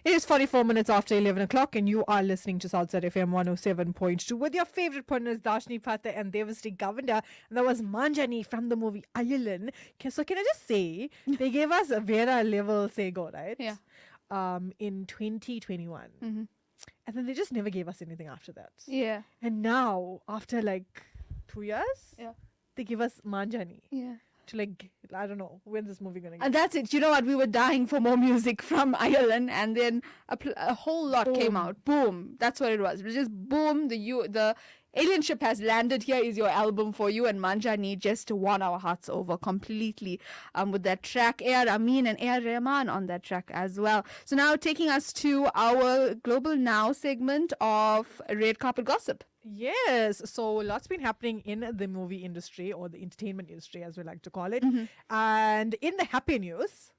It is 44 minutes after 11 o'clock, and you are listening to Southside FM 107.2 with your favorite partners, Darshini Pathak and Devashree Govender. And that was Manjani from the movie Ireland. So, can I just say, they gave us a Vera level Sego, right? Yeah. In 2021. And then they just never gave us anything after that. Yeah. And now, after like 2 years, Yeah. they give us Manjani. Yeah. To like, I don't know, when's this movie going to And that's it. You know what? We were dying for more music from Ireland, and then a whole lot came out. Boom. That's what it was. It was just boom. The alien ship has landed. Here is your album for you. And Manjani just won our hearts over completely with that track. A.R. Amin and A.R. Rahman on that track as well. So now taking us to our Global Now segment of Red Carpet Gossip. Yes, so lots been happening in the movie industry, or the entertainment industry as we like to call it. And in the happy news,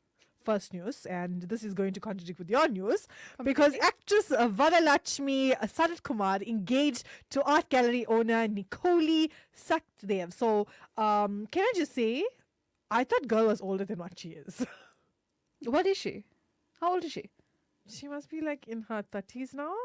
first news, and this is going to contradict with your news, because actress Varalakshmi Sarat Kumar engaged to art gallery owner Nikoli Sakdev. So can I just say, I thought girl was older than what she is. What is she? How old is she? She must be like in her 30s now.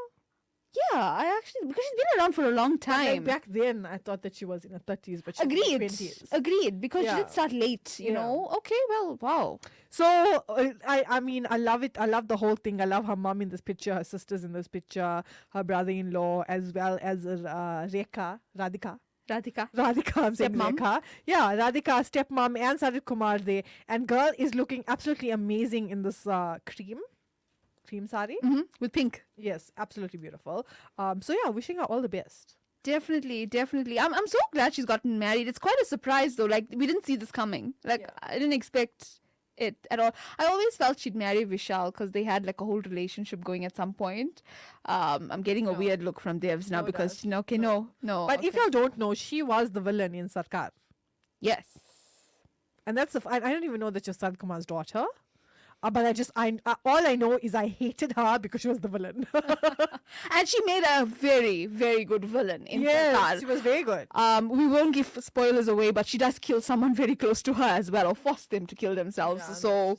Yeah, I actually, because she's been around for a long time. Like back then, I thought that she was in her 30s, but she's in her 20s. Agreed, because she Yeah. did start late, you Yeah. know. Okay, well, wow. So I mean, I love it. I love the whole thing. I love her mom in this picture, her sisters in this picture, her brother-in-law, as well as Radhika. Radhika. Radhika, I'm saying Stepmom. Rekha. Yeah, Radhika, stepmom, and Sarit Kumar there. And girl is looking absolutely amazing in this cream sari. With pink. Yes, absolutely beautiful. So yeah, wishing her all the best. Definitely, definitely. I'm so glad she's gotten married. It's quite a surprise though. Like, we didn't see this coming. Like, I didn't expect it at all. I always felt she'd marry Vishal because they had like a whole relationship going at some point. I'm getting a weird look from Devs now because no. But if y'all don't know, she was the villain in Sarkar. Yes. And that's I don't even know that you're Sarat Kumar's daughter. But all I know is I hated her because she was the villain. And she made a very, very good villain in Sarkar. She was very good. We won't give spoilers away, but she does kill someone very close to her as well, or force them to kill themselves. Yeah, so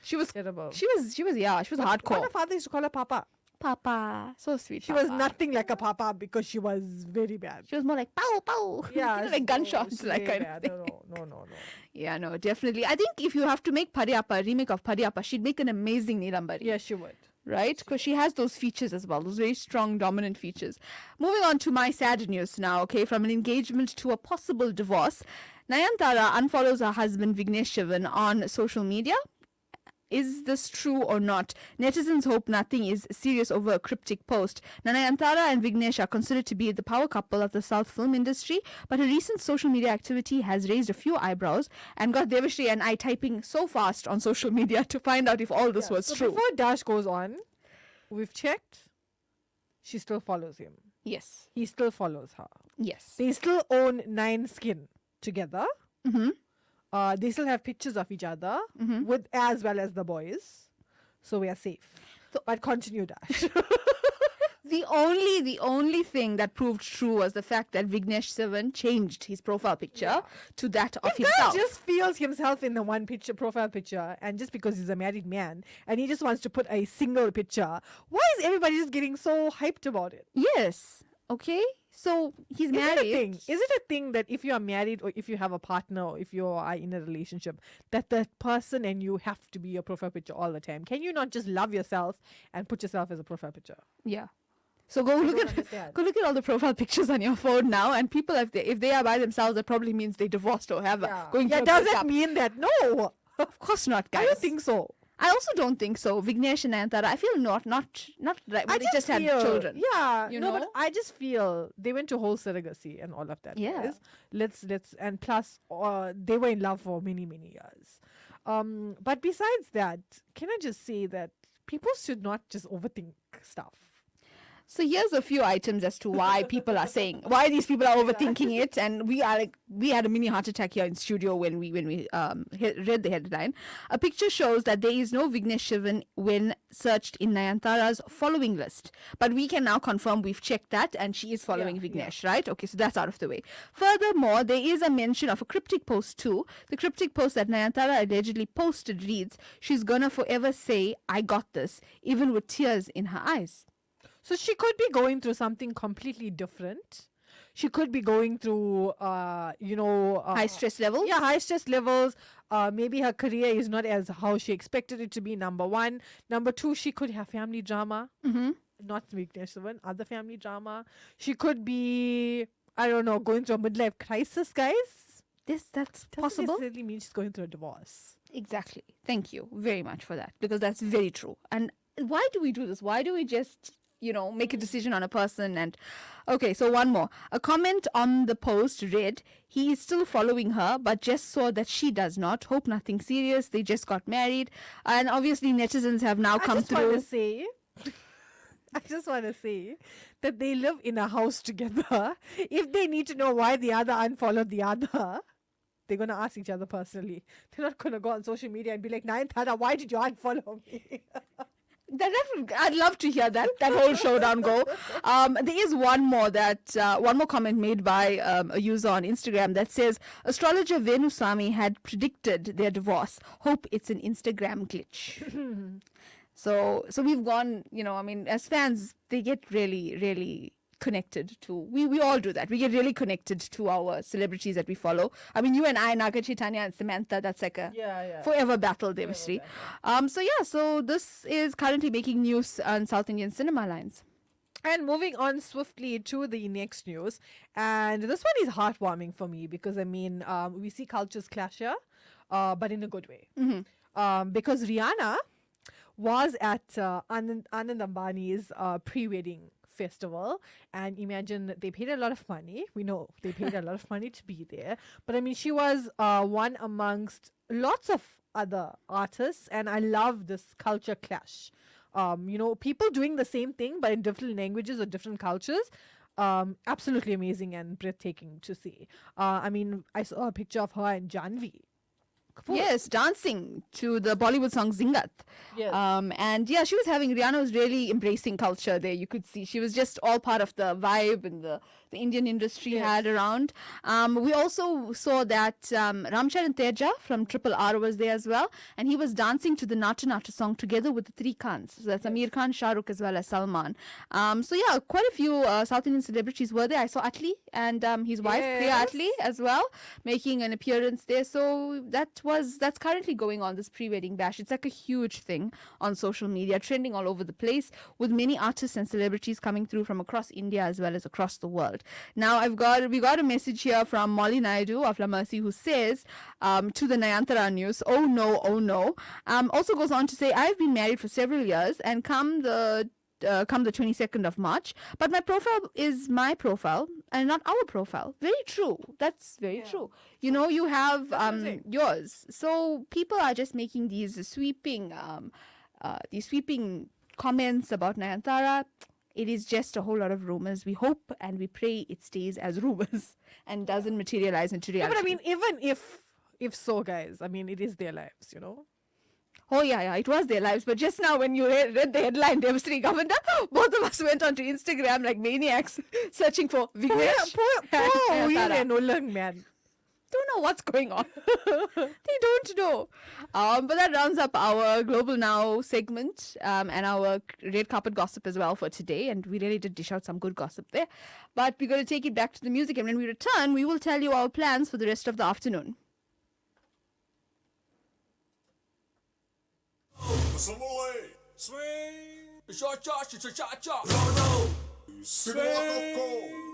she was terrible. She was hardcore. Her father used to call her Papa. Papa, so sweet. She was nothing like a Papa because she was very bad. She was more like pow pow. Yeah, like gunshots, like kind of thing. No. Yeah, no, definitely. I think if you have to make Padiyappa, a remake of Padiyappa, she'd make an amazing Neelambari. Yes, she would. Right? Because she has those features as well, those very strong, dominant features. Moving on to my sad news now, okay? From an engagement to a possible divorce, Nayanthara unfollows her husband Vignesh Shivan on social media. Is this true or not? Netizens hope nothing is serious over a cryptic post. Nayanthara and Vignesh are considered to be the power couple of the South film industry, but a recent social media activity has raised a few eyebrows and got Devashree and I typing so fast on social media to find out if all this was so true. Before Dash goes on, we've checked. She still follows him. Yes. He still follows her. Yes. They still own 9 Skin together. Mm-hmm. They still have pictures of each other with as well as the boys, so we are safe. But continue, Dash. The only thing that proved true was the fact that Vignesh Shivan changed his profile picture to that of If himself. guy just feels himself in the one profile picture, and just because he's a married man and he just wants to put a single picture, why is everybody just getting so hyped about it? Yes. Okay. So he's married. Is it a thing that if you are married or if you have a partner or if you are in a relationship, that the person and you have to be your profile picture all the time? Can you not just love yourself and put yourself as a profile picture? Yeah. So go look at all the profile pictures on your phone now, and people if they are by themselves, that probably means they divorced or have going through a doesn't breakup. mean that. No, Of course not, guys. I don't think so. I also don't think so. Vignesh and Nayanthara, I feel not right. But they just had children. Yeah, you no, know? but I just feel they went to whole surrogacy and all of that. Yeah. guys. Let's and plus they were in love for many years. But besides that, can I just say that people should not just overthink stuff. So here's a few items as to why people are saying why these people are overthinking it, and we had a mini heart attack here in studio when we read the headline. A picture shows that there is no Vignesh Shivan when searched in Nayanthara's following list, but we can now confirm we've checked that, and she is following Vignesh, right? Okay, so that's out of the way. Furthermore, there is a mention of a cryptic post too. The cryptic post that Nayanthara allegedly posted reads, "She's gonna forever say I got this, even with tears in her eyes." So she could be going through something completely different. She could be going through, High stress levels. Yeah, high stress levels. Maybe her career is not as how she expected it to be. Number one. Number two, she could have family drama. Mm-hmm. Not Vignesh Shivan, other family drama. She could be, I don't know, going through a midlife crisis, guys. That's Doesn't possible. necessarily mean she's going through a divorce. Exactly. Thank you very much for that, because that's very true. And why do we do this? Why do we just, make a decision on a person? And okay, so one more. A comment on the post read, "He is still following her, but just saw that she does not. Hope nothing serious. They just got married." And obviously netizens have now come through. I just want to say that they live in a house together. If they need to know why the other unfollowed the other, they're going to ask each other personally. They're not going to go on social media and be like, Nayanthara, why did you unfollow me? I'd love to hear that whole showdown go. There is one more comment made by a user on Instagram that says, "Astrologer Venuswamy had predicted their divorce. Hope it's an Instagram glitch." So we've gone, as fans, they get really, really connected to, we all do that. We get really connected to our celebrities that we follow. I mean, you and I, Naga Chaitanya and Samantha, that's like a forever battle, Devashree. So this is currently making news on South Indian cinema lines. And moving on swiftly to the next news. And this one is heartwarming for me because, we see cultures clash here, but in a good way. Mm-hmm. Because Rihanna was at Anand Ambani's pre-wedding festival, and imagine they paid a lot of money. We know they paid a lot of money to be there, but she was one amongst lots of other artists, and I love this culture clash. People doing the same thing but in different languages or different cultures. Absolutely amazing and breathtaking to see. I saw a picture of her and Janvi. Yes, dancing to the Bollywood song Zingat. Yes. Rihanna was really embracing culture there. You could see she was just all part of the vibe and the Indian industry had around. We also saw that Ramcharan Teja from Triple R was there as well, and he was dancing to the Nata Nata song together with the three Khans. So that's Amir Khan, Shah Rukh as well as Salman. Quite a few South Indian celebrities were there. I saw Atli and his wife Priya Atli as well making an appearance there. So that's currently going on, this pre-wedding bash. It's like a huge thing on social media, trending all over the place, with many artists and celebrities coming through from across India as well as across the world. Now we got a message here from Molly Naidu of La Mercy, who says to the Nayanthara news, oh no. Also goes on to say, I've been married for several years, and come the 22nd of March, but my profile is my profile and not our profile. Very true. That's very true. You have yours. So people are just making these sweeping comments about Nayanthara. It is just a whole lot of rumors. We hope and we pray it stays as rumors and doesn't materialize into reality. But even if so, guys, it is their lives, Oh, yeah, it was their lives. But just now when you read the headline, Devashree Govender, both of us went onto Instagram like maniacs searching for Vignesh. Poor man. Don't know what's going on. They don't know. But that rounds up our Global Now segment and our red carpet gossip as well for today. And we really did dish out some good gossip there. But we're going to take it back to the music. And when we return, we will tell you our plans for the rest of the afternoon. Swing, cha cha cha cha cha cha. No, no. Swing.